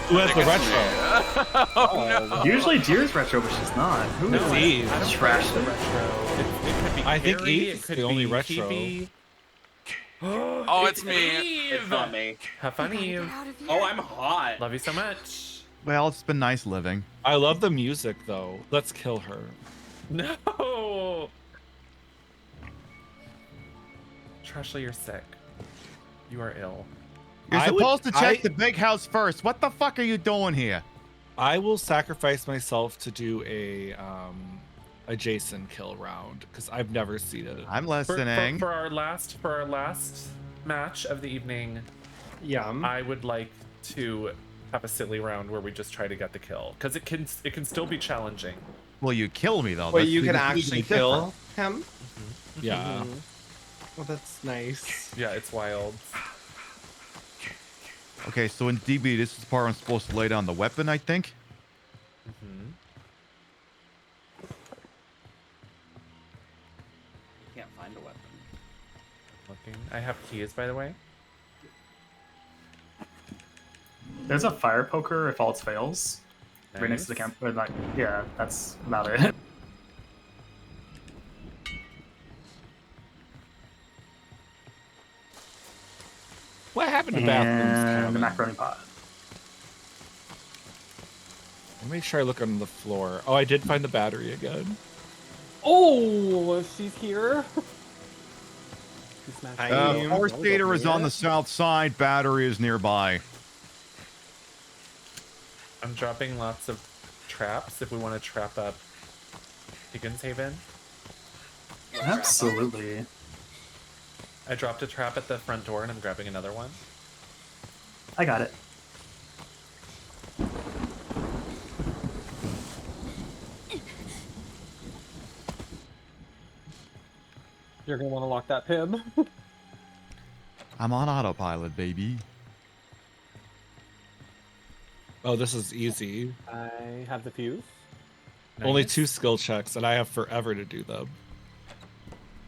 Who has the retro? Oh, no. Usually Deer's retro, but she's not. Who No, is Eve. I don't Trash the retro. It could be I think Carrie, Eve it is could the only be retro. Hebe. Oh, it's me. It's not me. Have fun, Eve. Oh, I'm hot. Love you so much. Well, it's been nice living. I love the music though. Let's kill her. No. Trashley, you're sick. You are ill. You're supposed to check the big house first. What the fuck are you doing here? I will sacrifice myself to do a Jason kill round because I've never seen it. I'm listening. For our last match of the evening, I would like to have a silly round where we just try to get the kill because it can still be challenging. Will you kill me though? Well, That's you can completely actually different. kill him. Mm-hmm. Yeah. Well, that's nice. Yeah, it's wild. Okay, so in DB, this is the part I'm supposed to lay down the weapon, I think. Mm-hmm. Can't find a weapon. Looking. I have keys, by the way. There's a fire poker if all else fails. Right next to the camp. Yeah, that's about it. What happened to And bathrooms? the macaroni pot. Let me make sure I look on the floor. Oh, I did find the battery again. Oh, she's here. She smashed Horse theater is on the south side. Battery is nearby. I'm dropping lots of traps if we want to trap up Higgins Haven. Absolutely. I dropped a trap at the front door and I'm grabbing another one. I got it. You're gonna want to lock that pib. I'm on autopilot, baby. Oh, this is easy. I have the fuse. Only Nice. 2 skill checks, and I have forever to do them.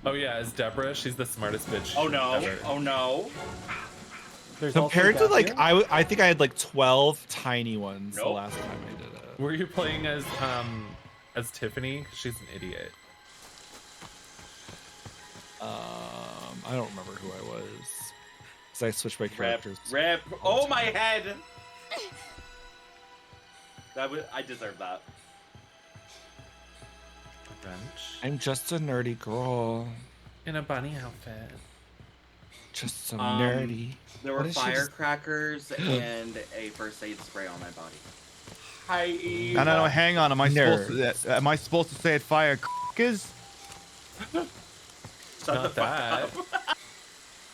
Oh yeah, as Deborah, she's the smartest bitch. Oh no! ever. Oh no! There's Compared to also like, Gabriel. I think I had like 12 tiny ones the Nope. last time I did it. Were you playing as Tiffany? 'Cause she's an idiot. I don't remember who I was. Because I switched my Rip, characters. rip. Oh my head! I deserve that. Wrench. I'm just a nerdy girl. In a bunny outfit. Just so nerdy. There What were did she just- firecrackers and a first aid spray on my body. Hi, Eve. No, hang on. Am I Nerd. supposed to say it fire crackers? Shut Not the fuck that. up.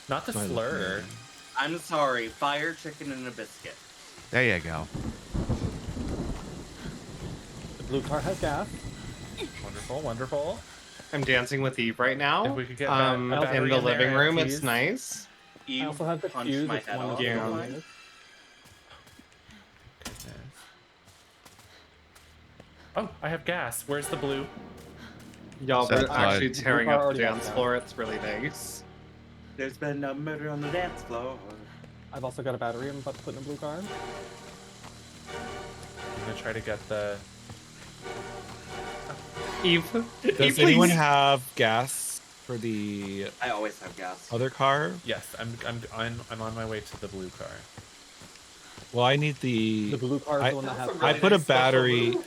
Not the Do I look slur. nerdy? I'm sorry. Fire, chicken, and a biscuit. There you go. The blue car has gas. Wonderful, wonderful. I'm dancing with Eve right now. If we could get a in battery the in there, living room. please. It's nice. Eve I also have the punched fuse. my It's head one of off. the Yeah. ones. Goodness. Oh, I have gas. Where's the blue? Y'all Set are aside. actually tearing Blue car up the already has dance that. floor. It's really nice. There's been a murder on the dance floor. I've also got a battery I'm about to put in a blue car. I'm gonna try to get the. Eve, Does anyone have gas for the I always have gas. other car? Yes, I'm on my way to the blue car. Well, I need The blue car is the one that has. I put a nice special battery. move.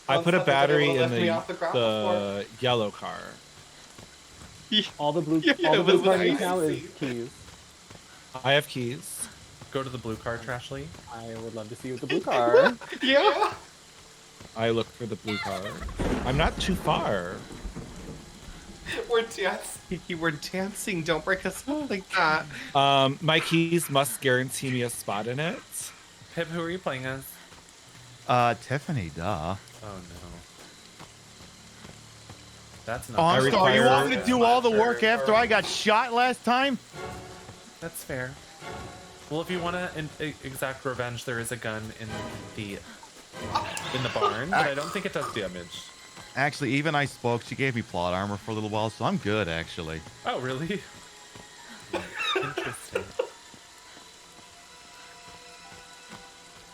I put a Someone's been battery able to in lift me off the ground the yellow car. All the blue, Yeah, all the it blue was car nice needs to now is see. keys. I have keys. Go to the blue car, Trashly. I would love to see you with the blue car. Yeah. I look for the blue car. I'm not too far. We're dancing. We're dancing. Don't break us up like that. My keys must guarantee me a spot in it. Pip, who are you playing as? Tiffany, duh. Oh no. That's not. Oh, I'm I sorry. You require- want me to do all the work after I got shot last time? That's fair. Well, if you want to exact revenge, there is a gun in the barn, but I don't think it does damage. Actually, even I spoke. She gave me plot armor for a little while, so I'm good, actually. Oh, really? Interesting.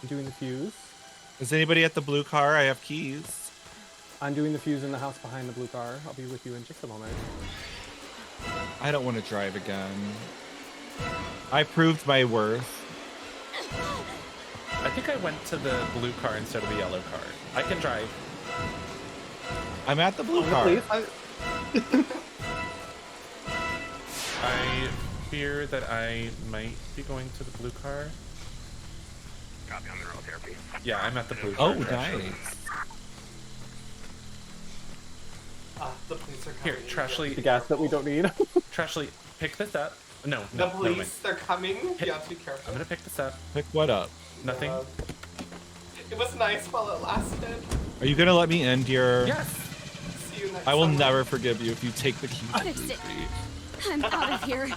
I'm doing the fuse. Is anybody at the blue car? I have keys. I'm doing the fuse in the house behind the blue car. I'll be with you in just a moment. I don't want to drive again. I proved my worth. I think I went to the blue car instead of the yellow car. I can drive. I'm at the blue Oh, car. please. I fear that I might be going to the blue car. Copy on the neural therapy. Yeah, I'm at the blue car. Oh, Trashly. nice. The police are Here, coming. Trashly. The gas that we don't need. Trashly, pick this up. No, The no, never mind. police, they're coming. Hit- You have to be careful. I'm gonna pick this up. Pick what up? Nothing. It was nice while it lasted. Are you gonna let me end your? Yes. See you next I will summer. never forgive you if you take the keys. I fixed it. I'm out of here.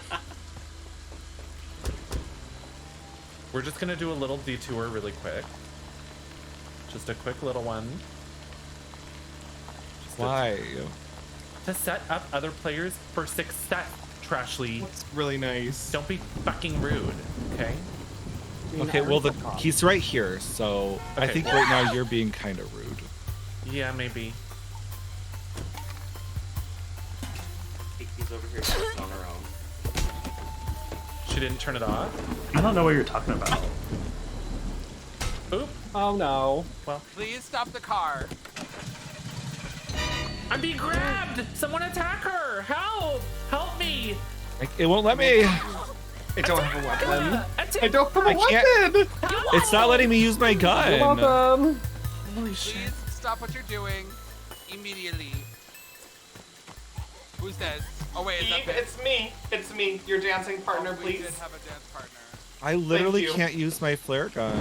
We're just gonna do a little detour really quick. Just a quick little one. Just Why? To set up other players for success, Trashly. It's really nice. Don't be fucking rude, okay? Okay, well he's right here, so I Okay. think right now you're being kind of rude. Yeah, maybe. Kiki's over here dancing on her own. She didn't turn it off. I don't know what you're talking about. Oop. Oh no. Well, Please stop the car. I'm being grabbed! Someone attack her! Help! Help me! It won't let me. I don't have a weapon. Attack! I don't have a I can't- weapon. It's not letting me use my gun. You're welcome. Holy shit. Please stop what you're doing immediately. Who's this? Oh wait, is that Eve, Pip? it's me. It's me. Your dancing partner, Oh, we please. did have a dance partner. I literally you. can't use my flare gun.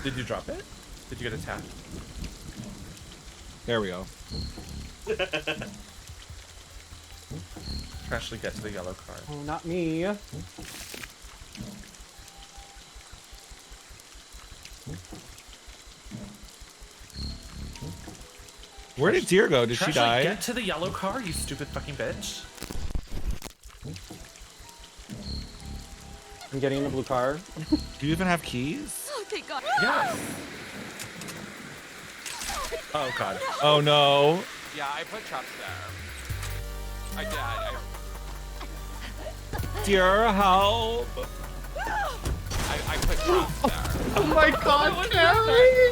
Did you drop it? Did you get attacked? There we go. Trashly, get to the yellow car. Oh, not me. Where did Deer go? Did she Trashly, die? get to the yellow car, you stupid fucking bitch. I'm getting in the blue car. Do you even have keys? Oh, thank God. Yes. Oh god. Oh no. Yeah, I put traps there. I did. Dear, help. I put traps there. Oh my god, Carrie!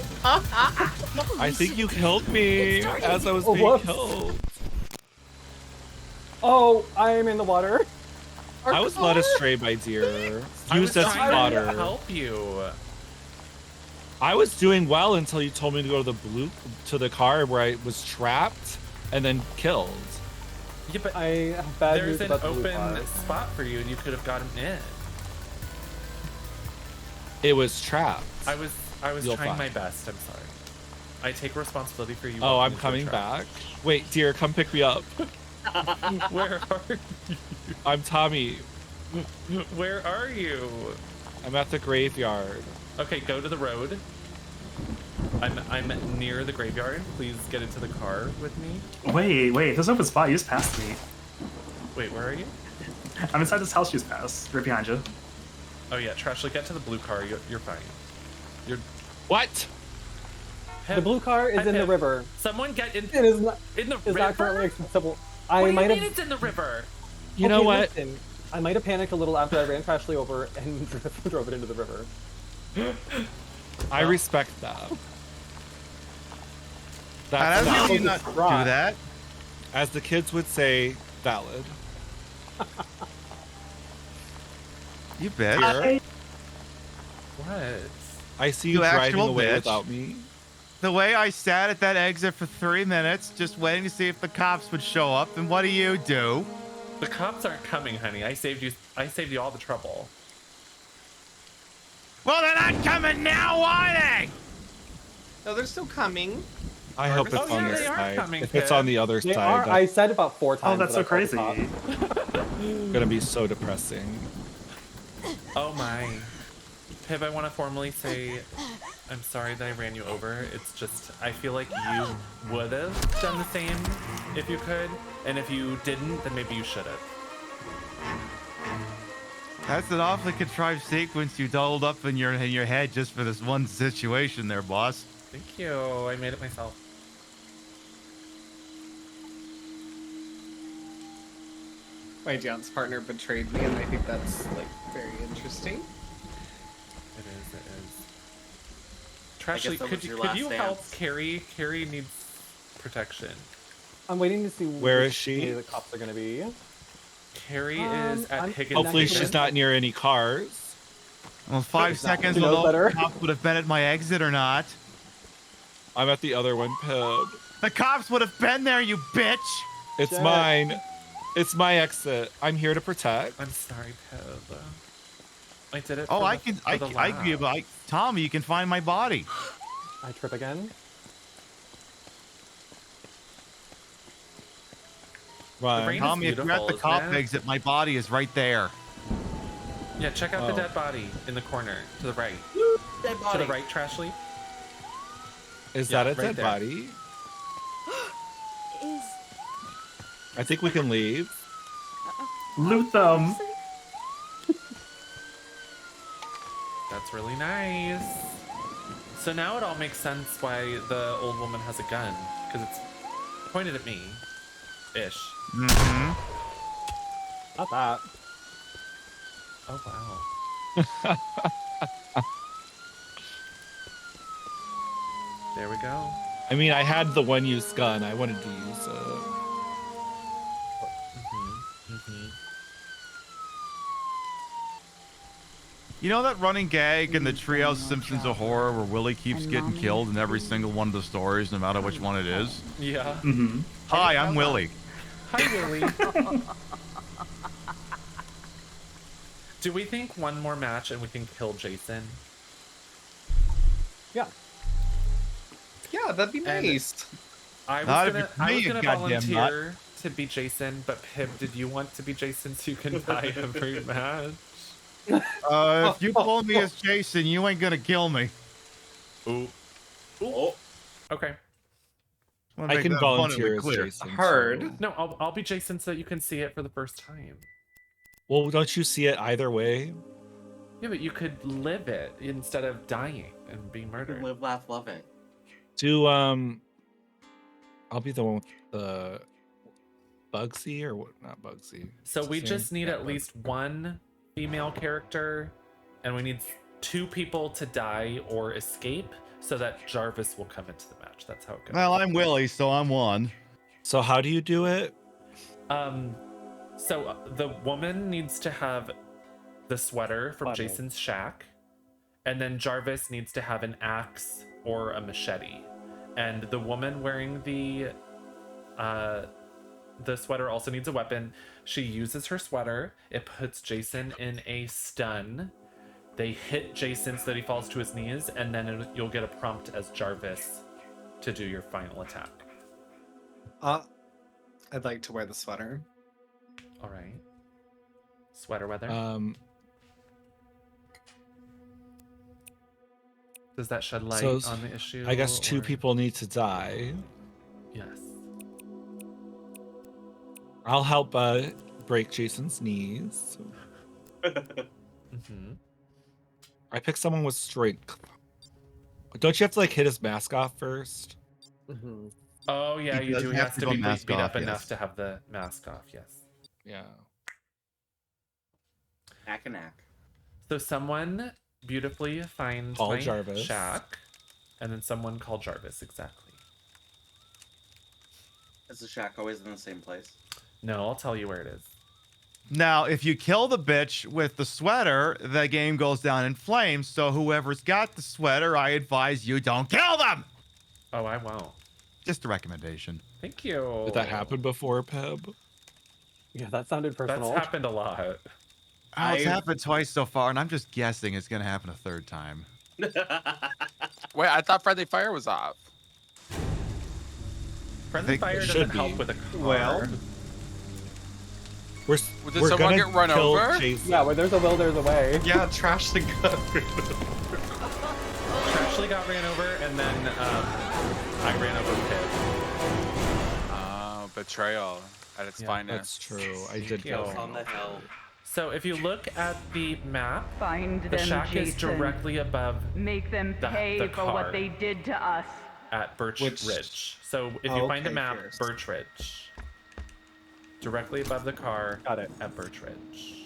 I think you killed me as I was Oh, being whoops. killed. Oh, I am in the water. I was led astray by Deer. I was Used as trying fodder. to help you. I was doing well until you told me to go to the car where I was trapped and then killed. Yeah, but I have bad there's news an about the blue open car. spot for you and you could have gotten in. It was trapped. I was You'll trying find. my best, I'm sorry. I take responsibility for you. Oh, walking I'm into a coming trap. back. Wait, Deer, come pick me up. Where are you? I'm Tommy. Where are you? I'm at the graveyard. Okay, go to the road. I'm near the graveyard. Please get into the car with me. Wait, there's an open spot. You just passed me. Wait, where are you? I'm inside this house you just passed. Right behind you. Oh yeah, Trashly, get to the blue car. You're fine. You're what? The blue car is in the river. Someone get in. It is not in the It's river. not currently accessible. What I do you might mean have. it's in the river? You know what? Listen, I might have panicked a little after I ran Trashly over and drove it into the river. I respect that. How That's do you not do that? As the kids would say, valid. You bitch. What? I see you You driving actual away bitch. without me. The way I sat at that exit for 3 minutes, just waiting to see if the cops would show up, and what do? The cops aren't coming, honey. I saved you all the trouble. Well, they're not coming now, are they? No, they're still coming. I hope it's Oh, on yeah, this they are side. coming, If it's Pip. on the other They side, are. I that's said about 4 times. Oh, that's so that I called crazy. the cops. gonna be so depressing. Oh my. Pip, I want to formally say I'm sorry that I ran you over. It's just, I feel like you would have done the same if you could. And if you didn't, then maybe you should have. That's an awfully contrived sequence you doled up in your head just for this one situation there, boss. Thank you. I made it myself. My dance partner betrayed me, and I think that's like very interesting. It is, it is. I guess Trashly, that could was your you last help dance. Carrie? Carrie needs protection. I'm waiting to see Where which is she? way the cops are going to be. Carrie is at I'm Higgins. Hopefully connected. she's not near any cars. Well, 5 It's not- seconds you will know know if better. the cops would have been at my exit or not. I'm at the other one, Pib. The cops would have been there, you bitch! It's Shit. mine. It's my exit. I'm here to protect. I'm sorry, Pib. I did it. Oh, for I the- can, for the I laugh. give, Tommy, you can find my body. I trip again. Run. rain is Tommy, if you're at the beautiful, cop isn't it? exit, my body is right there. Yeah, check out the Oh. dead body in the corner to the right. Dead To body. the right, Trashly. Is Yeah, that a right dead there. body? Is I think we can leave. Loot them. That's really nice. So now it all makes sense why the old woman has a gun, because it's pointed at me. Ish. Mm-hmm. Not that. Oh wow. There we go. I mean, I had the one-use gun. I wanted to use it. You know that running gag in the Treehouse Simpsons of Horror where Willie keeps getting killed in every single one of the stories, no matter which one it is? Yeah. Mm-hmm. Hi, I'm Willie. Hi, Willie. Do we think one more match and we can kill Jason? Yeah. Yeah, that'd be And nice. I Not was if gonna, it's me, you goddamn volunteer to be Jason, but Pib, did you want to be Jason so you can die every match? If you pull me as Jason, you ain't gonna kill me. Ooh. Oh. Okay. I can volunteer as Jason. too. No, I'll be Jason so that you can see it for the first time. Well, don't you see it either way? Yeah, but you could live it instead of dying and being murdered. Live, laugh, love it. Do I'll be the one with the Bugsy or what? Not Bugsy. So What's we his just name? need at least one female character, and we need 2 people to die or escape so that Jarvis will come into the match. That's how it goes. Well, I'm Willie, so I'm one. So how do you do it? So the woman needs to have the sweater from Sweater. Jason's shack, and then Jarvis needs to have an axe or a machete. And the woman wearing the sweater also needs a weapon. She uses her sweater. It puts Jason in a stun. They hit Jason so that he falls to his knees, and then you'll get a prompt as Jarvis to do your final attack. I'd like to wear the sweater. All right. Sweater weather. Does that shed light So on the issue? I guess 2 or- people need to die. Yes. I'll help break Jason's knees. Mm-hmm. I picked someone with strength. Don't you have to like hit his mask off first? Mm-hmm. Oh yeah, He you does do. He have has to to go be mask beat off, up enough yes. to have the mask off. Yes. Yeah. Knack and knack. So someone beautifully finds Call my Jarvis. shack, and then someone call Jarvis. Exactly. Is the shack always in the same place? No, I'll tell you where it is. Now, if you kill the bitch with the sweater, the game goes down in flames. So whoever's got the sweater, I advise you don't kill them. Oh, I won't. Just a recommendation. Thank you. Did that happen before, Peb? Yeah, that sounded personal. That's happened a lot. Oh, it's happened twice so far, and I'm just guessing it's gonna happen a 3rd time. Wait, I thought friendly fire was off. Friendly fire doesn't help with a car. Well, we're Did someone get run kill over? Jason. Yeah, where there's a will, there's a way. yeah, Trashley got rid of Trashley got ran over, and then I ran over Pip. Oh, betrayal at its finest. That's true. I did you. kill On the hill. So if you look at the map, Find the them, shack is Jason. directly above Make them the pay for car. what they did to us. at Birch Which- Ridge. So if you find a Okay, map, first. Birch Ridge. Directly above the car. Got it. At Birch Ridge.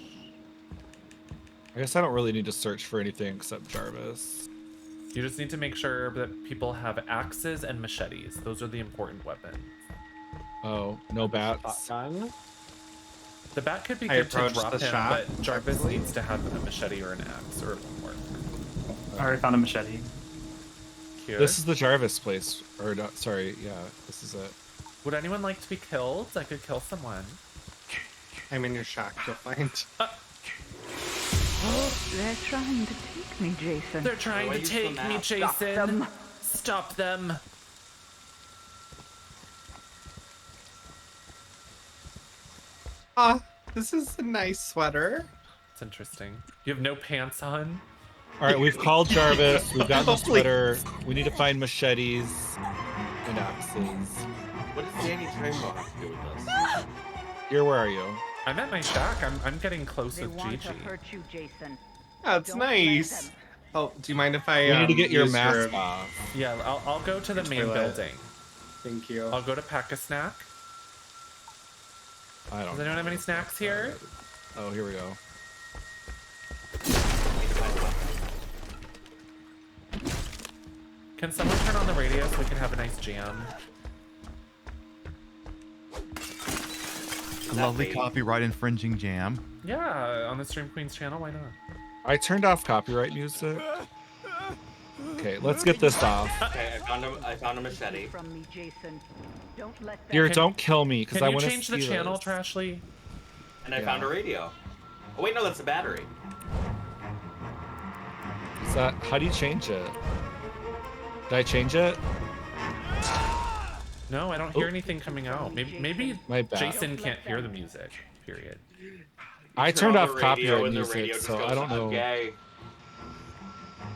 I guess I don't really need to search for anything except Jarvis. You just need to make sure that people have axes and machetes. Those are the important weapons. Oh, no bats. Shotgun. The bat could be I good to approached drop the him, shop, but Jarvis needs to have a machete or an axe, or it won't work. I already found a machete. Cute. This is the Jarvis place. Or not, sorry, yeah, this is it. Would anyone like to be killed? I could kill someone. I'm in your shack, you'll find. They're trying to take me, Jason. They're trying to take me, Jason. Stop them. Stop them. Ah, this is a nice sweater. It's interesting. You have no pants on? All right, we've called Jarvis. We've got the Oh, sweater. We need to find machetes and axes. What is Danny trying to do with this? Here, where are you? I'm at my shack. I'm getting close They with want Gigi. to hurt you, Jason. That's Don't let nice. them. Oh, do you mind if I We need to get your use mask off. Yeah, I'll go to the main Toilet. building. Thank you. I'll go to pack a snack. I don't Does anyone have any snacks here? Oh, here we go. Can someone turn on the radio so we can have a nice jam? A lovely copyright infringing jam. Yeah, on the Stream Queens channel, why not? I turned off copyright music. Okay, let's get this off. Okay, I found a machete. From me, Jason. Don't let them. Here, don't kill me, because I Can you want to change the channel, Trashly? And I found a radio. Oh wait, no, that's a battery. Is that, how do you change it? Did I change it? No, I don't hear anything coming out. Maybe My bad. Jason can't hear the music. Period. I Turn turned on off the radio copyright and the music, radio just so goes, I don't "I'm know. gay."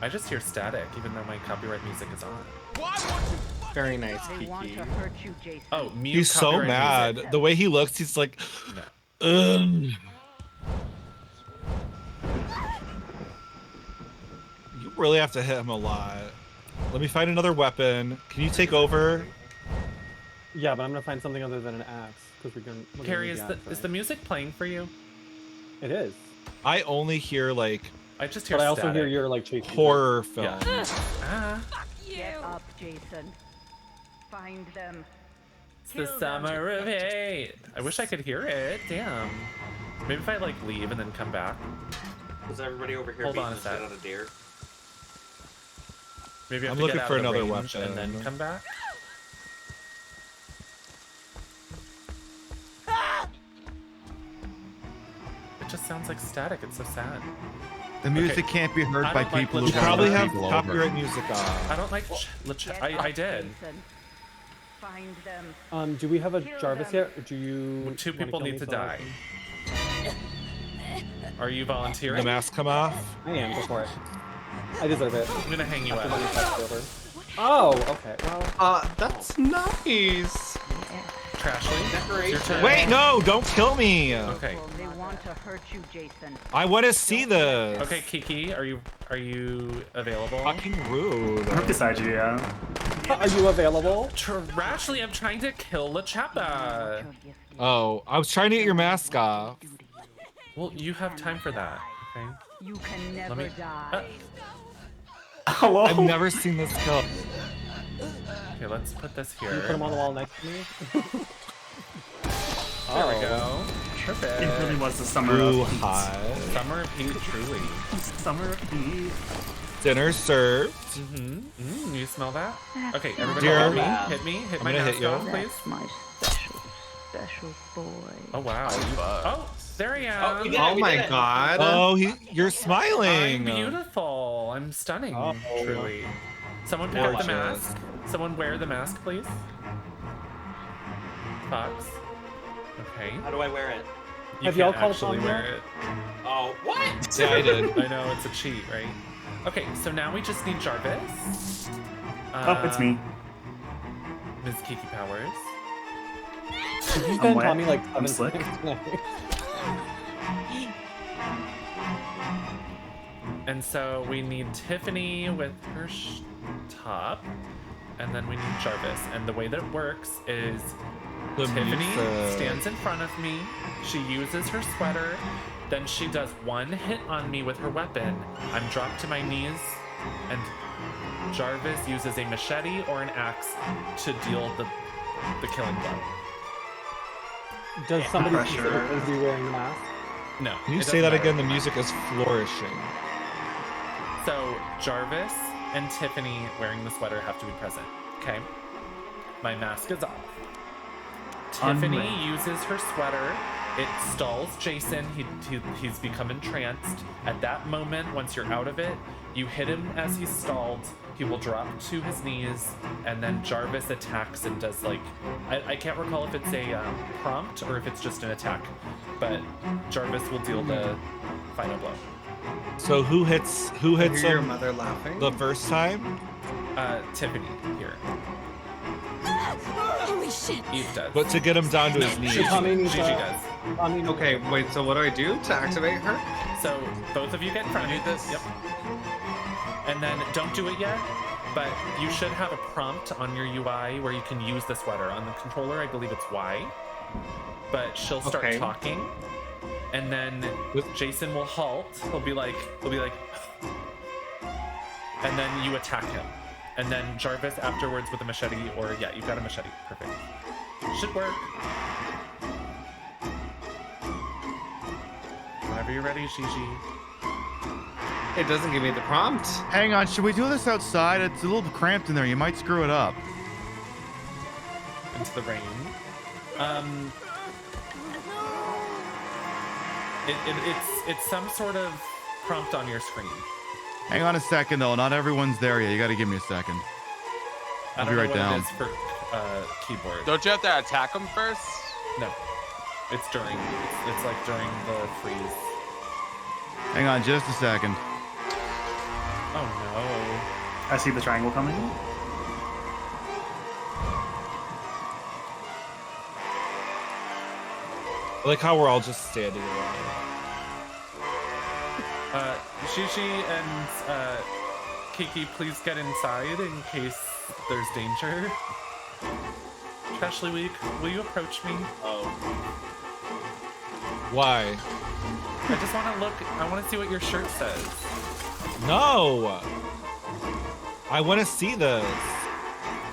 I just hear static, even though my copyright music is on. Very nice, They want Kiki. to hurt you, Jason. Oh, mute He's so copyright mad. music. The way he looks, he's like, No. You really have to hit him a lot. Let me find another weapon. Can you take over? Yeah, but I'm gonna find something other than an axe because we're gonna. Carrie, need is axe, the music playing for you? It is. I only hear like. I just hear. But I also static. hear you're like chasing. Horror film. Ah. Get up, Jason. Find them. It's the summer of hate. I wish I could hear it. Damn. Maybe if I like leave and then come back. Was everybody over here Hold beating on a the shit sec. out of deer? Maybe I have I'm to looking get out for of the another range weapon. and then come back. It just sounds like static. It's so sad. The music can't be heard I by don't like people who You Lachappa. probably run have people copyright over. music on. I don't like. I did. Jason. Find them. Do we have a Jarvis yet, or do you? Two wanna people kill need me to so I die. can- Are you volunteering? The mask come off. I am. Go for it. I deserve it. I'm gonna hang you After out. my attack's over. Oh, okay. Well, That's nice. Trashly, it's your turn. Wait, no! Don't kill me. Okay. They want to hurt you, Jason. I want to see this. Okay, Kiki, are you available? Fucking rude. I'm beside you, yeah. are you available? Trashly, I'm trying to kill Lachappa. Oh, I was trying to get your mask off. Well, you have time for that. Okay. You can never me- die. Hello. I've never seen this kill. Okay, let's put this Can you here. put him on the wall next to me? There we go. Perfect. It really was the summer Ooh, of heat. hot. Summer of heat, truly. Summer of heat. Dinner served. You smell that? Okay, everybody Dear- hit me. Hit me. Hit I'm my gonna mask hit you. off, please. That's my special boy. Oh, wow. Oh, there I am. Oh my god. Oh, you're smiling. I'm beautiful. I'm stunning, Oh. truly. Someone pick up the mask. Someone wear the mask, please. Fox. Okay. How do I wear it? You Have y'all can't called actually Sonya? wear it. Oh, what? Yeah, I did. I know, it's a cheat, right? Okay, so now we just need Jarvis. Oh, it's me. Ms. Kiki Powers. You've I'm been wet. Tommy like I'm 7 slick. times tonight. And so we need Tiffany with her top, and then we need Jarvis. And the way that it works is The Tiffany music. stands in front of me, she uses her sweater, then she does one hit on me with her weapon. I'm dropped to my knees, and Jarvis uses a machete or an axe to deal the killing blow. Does somebody Pressure. specifically be wearing the mask? No. Can you it say doesn't that matter. again? The music is flourishing. So Jarvis and Tiffany wearing the sweater have to be present. Okay. My mask is off. Tiffany Unreal. uses her sweater. It stalls Jason. He's become entranced. At that moment, once you're out of it, you hit him as he's stalled. He will drop to his knees, and then Jarvis attacks and does like I can't recall if it's a prompt or if it's just an attack, but Jarvis will deal the final blow. So who hits I hear your him mother laughing. the first time? Tiffany here. Holy shit! Eve does. But to get him down to his knees. Should Tommy need Gigi to- does. Tommy, Okay, wait, so what do I do to activate her? So both of you get in front of me. this? Yep. And then don't do it yet, but you should have a prompt on your UI where you can use the sweater. On the controller, I believe it's Y. But she'll start Okay. talking, and then Jason will halt. He'll be like, and then you attack him. And then Jarvis afterwards with a machete, or yeah, you've got a machete. Perfect. Should work. Whenever you're ready, Gigi. It doesn't give me the prompt. Hang on, should we do this outside? It's a little cramped in there. You might screw it up. Into the rain. It's some sort of prompt on your screen. Hang on a second, though. Not everyone's there yet. You got to give me a second. I I'll don't be know right what down. it is for keyboard. Don't you have to attack them first? No, it's during. It's like during the freeze. Hang on just a second. Oh no! I see the triangle coming. I like how we're all just standing around. Shishi and Kiki, please get inside in case there's danger. Trashly, will you approach me? Oh. Why? I just want to look. I want to see what your shirt says. No! I want to see this.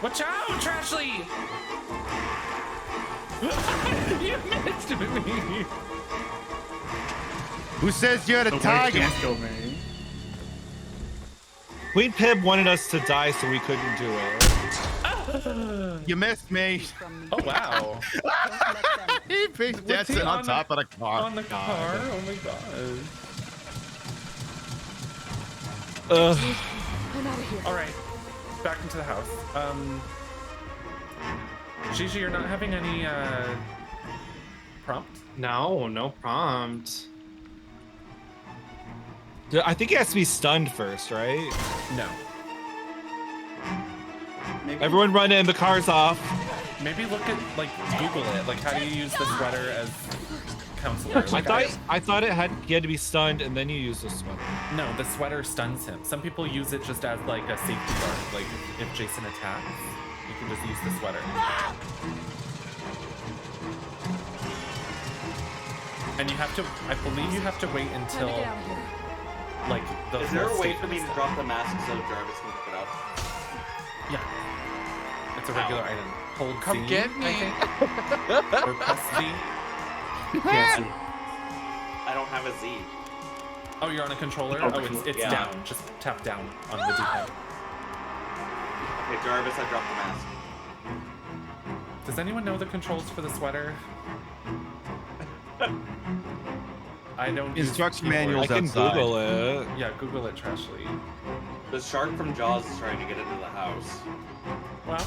Watch out, Trashly! You missed me. Who says you're the target? Can't kill me. Queen Pib wanted us to die, so we couldn't do it. You missed me. Oh wow! He picked Jetson on top of the car. On the car? Oh my god! I'm out of here. All right, back into the house. Gigi, you're not having any prompt? No prompt. I think he has to be stunned first, right? No. Maybe. Everyone run in, the car's off. Maybe look at, like, Google it. Like, how do you use the sweater as counselor? Like, I thought he had to be stunned and then you use the sweater. No, the sweater stuns him. Some people use it just as, like, a safety guard. Like, if Jason attacks, you can just use the sweater. And you have to, I believe you have to wait until, like, the Is there a more way safe for me is to done. drop the mask so Jarvis can pick it up? Yeah. It's a regular item. Hold Come Z, get me. I think. Or press Z. Yes. I don't have a Z. Oh, you're on a controller? Oh, Oh, it's yeah. down. Just tap down on the D-pad. Okay, Jarvis, I dropped the mask. Does anyone know the controls for the sweater? I don't. use Instruction keyboard. manuals I can outside. Google it. Yeah, Google it, Trashly. The shark from Jaws is trying to get into the house. Well,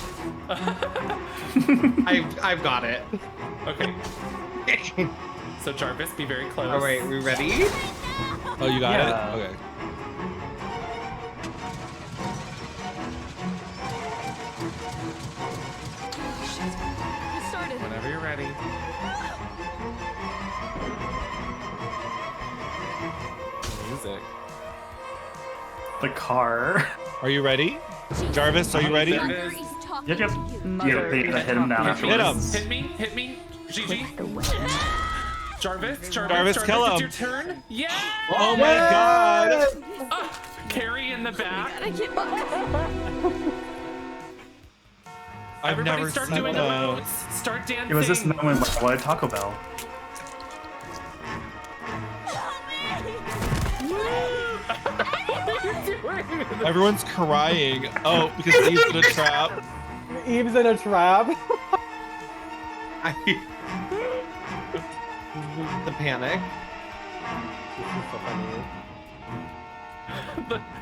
I've got it. okay. So Jarvis, be very close. All right, we ready? Oh, you got Yeah. it? Okay. It started. Whenever you're ready. Music. The car. Are you ready? Jarvis, are you ready? There it is. Yep. Yeah, they hit him down Hit afterwards. hit me, Gigi. Jarvis, Jarvis, kill it's him. your turn. Yeah! Oh my god! Carrie in the back. I've Everybody never start seen doing the that. moves. Start dancing. It was this moment when I wanted Taco Bell. Everyone's crying. Oh, because Eve's in a trap. Eve's in a trap. The panic.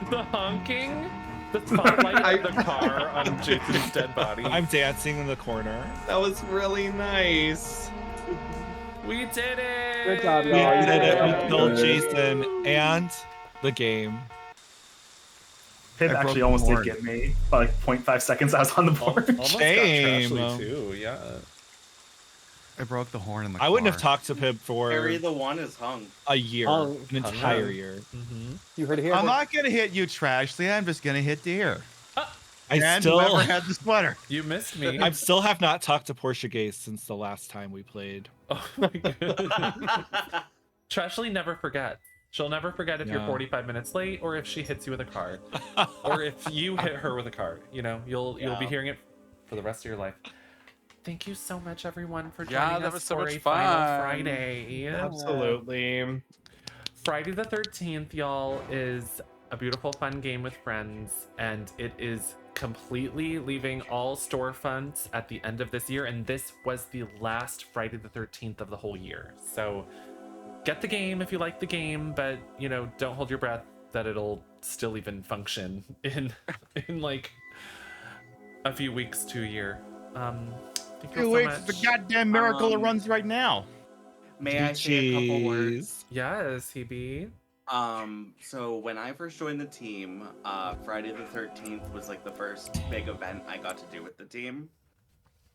the honking. The spotlight of the car on Jason's dead body. I'm dancing in the corner. That was really nice. We did it! Good job, We y'all. did it. We killed Good. Jason and the game. Pip I broke actually the almost did board. get me by like 0.5 seconds. I was on the board. Almost Shame. got Trashly too, yeah. I broke the horn in the I wouldn't have car. talked to Pip for Harry the One is hung. a year, Oh, an entire year. Mm-hmm. You heard it here. I'm not gonna hit you, Trashly. I'm just gonna hit deer. I And still, whoever had the sweater. You missed me. I still have not talked to Portia Gay since the last time we played. Oh my god. Trashly never forgets. She'll never forget if you're Yeah. 45 minutes late or if she hits you with a car. Or if you hit her with a car. You know, you'll be Yeah. hearing it for the rest of your life. Thank you so much, everyone, for joining Yeah, us that was so for much a final fun. Friday. Absolutely. Friday the 13th, y'all, is a beautiful, fun game with friends, and it is completely leaving all storefronts at the end of this year, and this was the last Friday the 13th of the whole year. So get the game if you like the game, but, you know, don't hold your breath that it'll still even function in like a few weeks to a year. Thank you 2 all so weeks much. is a goddamn miracle. It runs right now. May I say a couple words? Yes, Hebe. So when I first joined the team, Friday the 13th was like the first big event I got to do with the team.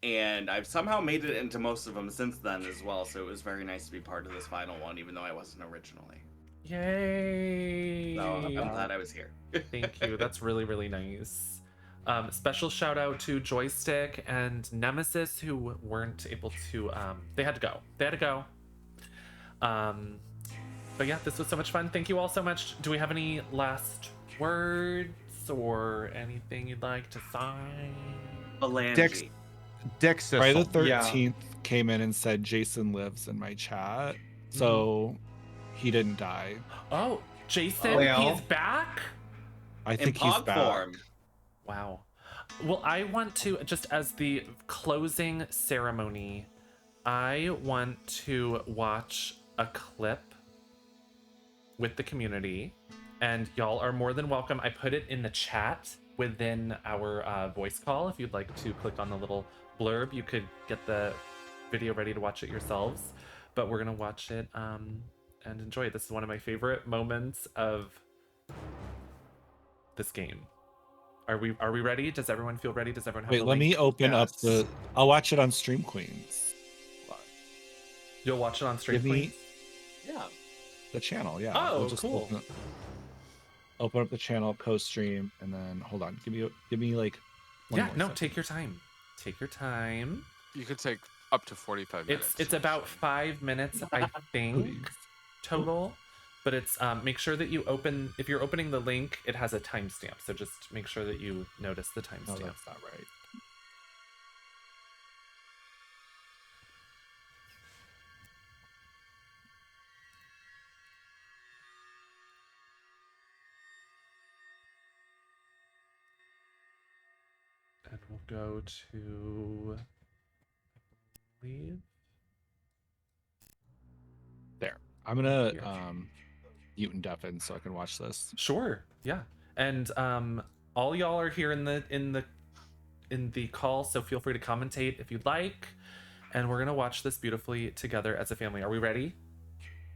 And I've somehow made it into most of them since then as well, so it was very nice to be part of this final one, even though I wasn't originally. Yay! So I'm glad I was here. Thank you. That's really, really nice. Special shout out to Joystick and Nemesis who weren't able to, they had to go. They had to go. But yeah, this was so much fun. Thank you all so much. Do we have any last words or anything you'd like to say? Dick Friday the Sissel. 13th came in and said Jason lives in my chat. So he didn't die. Oh, Jason, he's back? I think he's back. Wow. Well, I want to, just as the closing ceremony, I want to watch a clip with the community, and y'all are more than welcome. I put it in the chat within our voice call. If you'd like to click on the little blurb, you could get the video ready to watch it yourselves. But we're gonna watch it and enjoy it. This is one of my favorite moments of this game. Are we ready? Does everyone feel ready? Does everyone have Wait, the let link? me open up the. I'll watch it on Stream Queens. You'll watch it on Stream Give me Queens? Yeah. the channel. Yeah. Oh, we'll just cool. Open up the channel post stream, and then hold on. Give me like. one Yeah. more No. second. Take your time. Take your time. You could take up to 45 minutes. It's about 5 minutes, I think, total. But it's make sure that you open. If you're opening the link, it has a timestamp. So just make sure that you notice the timestamp. No, that's not right. And we'll go to. Leave. There. I'm gonna mute and deafen so I can watch this. Sure. Yeah. And all y'all are here in the call, so feel free to commentate if you'd like. And we're gonna watch this beautifully together as a family. Are we ready?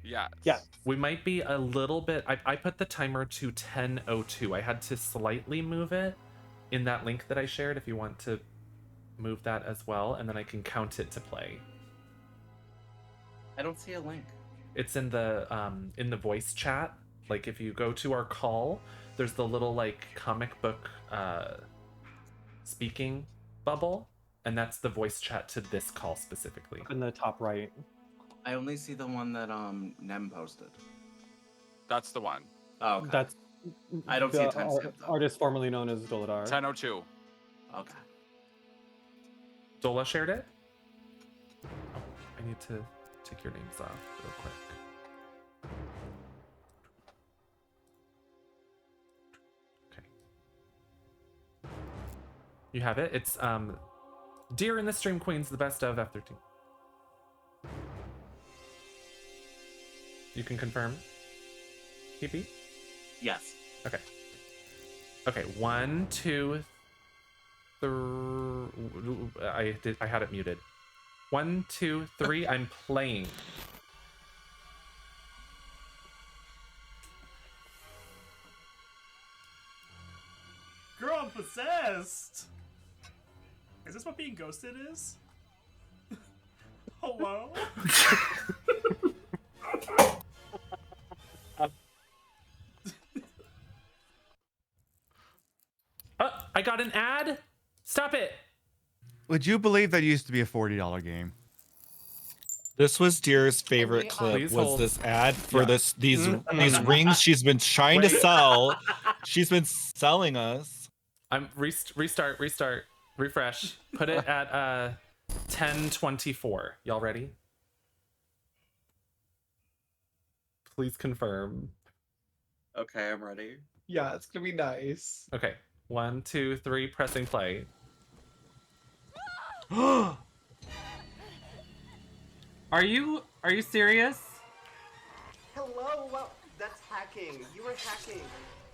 Yeah. Yeah. We might be a little bit. I put the timer to 10:02. I had to slightly move it in that link that I shared. If you want to move that as well, and then I can count it to play. I don't see a link. It's in the voice chat. Like if you go to our call, there's the little like comic book speaking bubble, and that's the voice chat to this call specifically. In the top right. I only see the one that Nem posted. That's the one. Oh, okay. That's I don't see a timestamp though. Artist formerly known as Doladar. 10:02. Okay. Dola shared it? Oh, I need to take your names off real quick. Okay. You have it. It's Dear in the Stream Queens, the best of F13. You can confirm. PP? Yes. Okay. Okay, 1, 2, 3. I had it muted. 1, 2, 3. I'm playing. Girl, I'm possessed! Is this what being ghosted is? Hello? I got an ad? Stop it! Would you believe that used to be a $40 game? This was Deer's favorite clip. Please Was hold. this ad for these rings she's been trying to sell? She's been selling us. I'm restart, refresh. Put it at 10:24. Y'all ready? Please confirm. Okay, I'm ready. Yeah, it's gonna be nice. Okay. 1, 2, 3. Pressing play. Are you serious? Hello, well, that's hacking. You were hacking.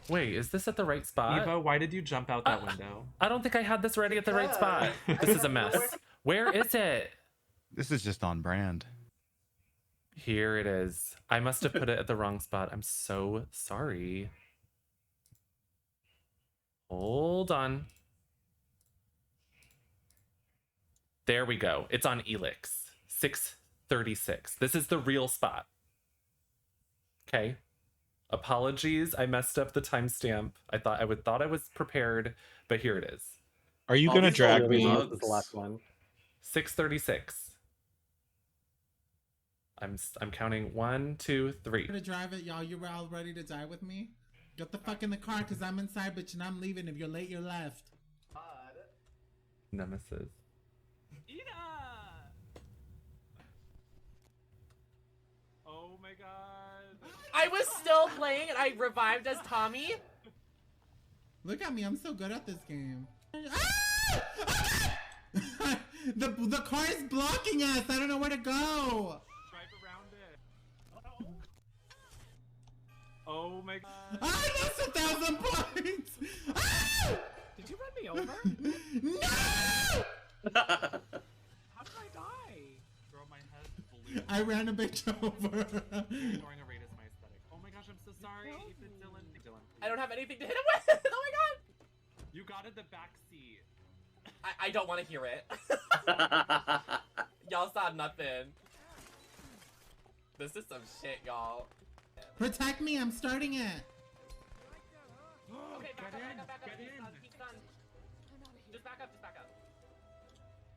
Wait, is this at the right spot? Eva, why did you jump out that window? I don't think I had this ready at the right spot. This is a mess. Where is it? This is just on brand. Here it is. I must have put it at the wrong spot. I'm so sorry. Hold on. There we go. It's on Elix. 636. This is the real spot. Okay. Apologies. I messed up the timestamp. I thought I was prepared, but here it is. Are you gonna drag me? This is the last one. 636. I'm counting 1, 2, 3. To drive it, y'all. You were all ready to die with me. Get the fuck in the car, cause I'm inside, bitch, and I'm leaving. If you're late, you're left. Nemesis. Oh my god. I was still playing and I revived as Tommy. Look at me, I'm so good at this game. The car is blocking us. I don't know where to go. Drive around it. Oh my god. I lost 1,000 points. Did you run me over? No! How did I die? Girl, my head blew. I ran a bitch over. Ignoring a raid is my aesthetic. Oh my gosh, I'm so sorry. Ethan, Dylan, I don't have anything to hit him with. Oh my god. You got in the back seat. I don't want to hear it. Y'all saw nothing. This is some shit, y'all. Protect me, I'm starting it. Okay, back up. He's stunned. Just back up.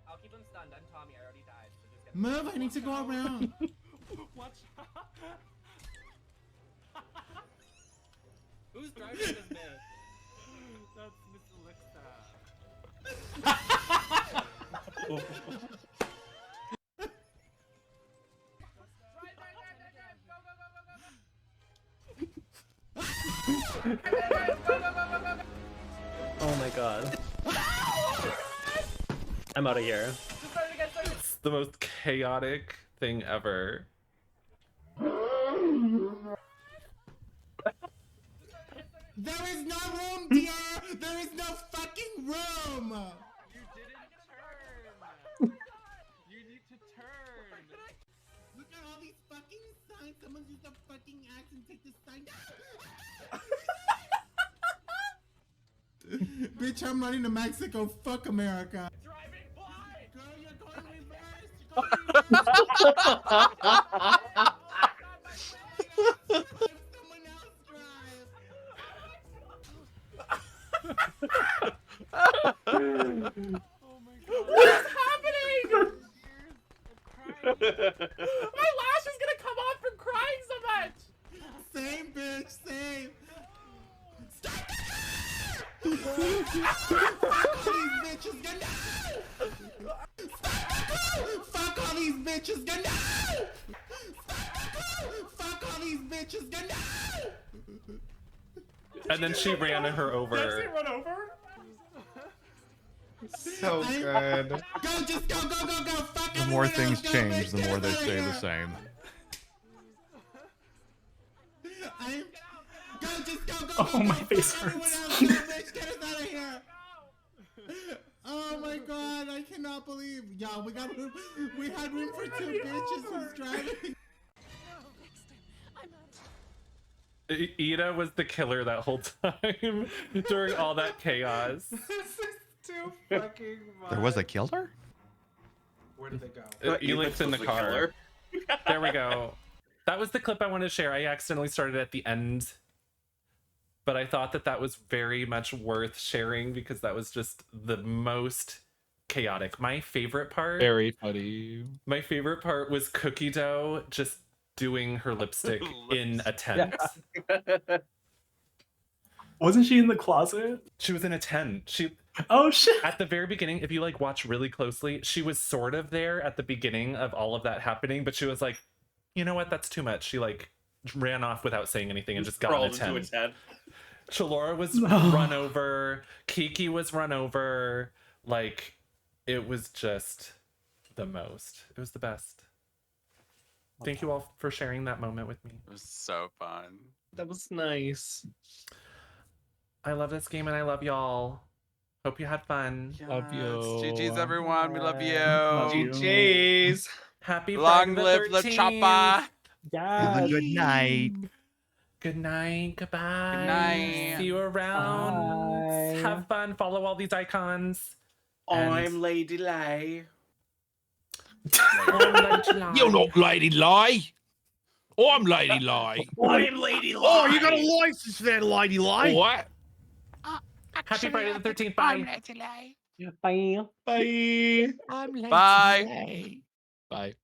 I'll keep him stunned. I'm Tommy. I already died. So just get Move, I need to go around. Watch out. Who's driving this man? That's Miss Alexa. Oh my god. I'm out of here. It's the most chaotic thing ever. There is no room, dear! There is no fucking room! You didn't turn. You need to turn. Look at all these fucking signs. Someone use a fucking axe and take this sign down. Bitch, I'm running to Mexico. Fuck America. Driving blind. Girl, you're going reverse. Someone else drive. What is happening? My lash is gonna come off from crying so much. Same, bitch, same. Stop Fuck all these bitches, go no! Fuck all these bitches, go no! And then she ran her over. Did she run over? So good. Go, just go. Fuck The more everyone things else, go, change, bitch, the get more us they outta stay the here. same. Go, just go. Oh, my face Fuck everyone hurts. else, go, bitch, get us out of here. Oh my god, I cannot believe. Y'all, we got room. We had room for two bitches who's driving. Ida was the killer that whole time during all that chaos. This is too fucking much. There was a killer? Where did they go? Elix in the car. There we go. That was the clip I wanted to share. I accidentally started at the end, but I thought that was very much worth sharing because that was just the most chaotic. My favorite part. Very funny. My favorite part was Cookie Dough just doing her lipstick in a tent. Wasn't she in the closet? She was in a tent. Oh shit. At the very beginning, if you like watch really closely, she was sort of there at the beginning of all of that happening, but she was like, you know what, that's too much. She like ran off without saying anything and just got in a tent. Chalora was run over. Kiki was run over. Like, it was just the most. It was the best. Thank you all for sharing that moment with me. It was so fun. That was nice. I love this game and I love y'all. Hope you had fun. Love you. GG's everyone. We love you. Love you. GG's. Happy Long Friday the live the 13th. chopper. Have a good night. Good night. Goodbye. Good night. See you around. Bye. Have fun. Follow all these icons. I'm Lady Lay. You're not Lady Lie. I'm Lady Lie. I'm Lady Lie. Oh, you got a license there, Lady Lie. What? Happy Friday the 13th. Bye. Bye. Bye. I'm Lady Bye. Lie. Bye.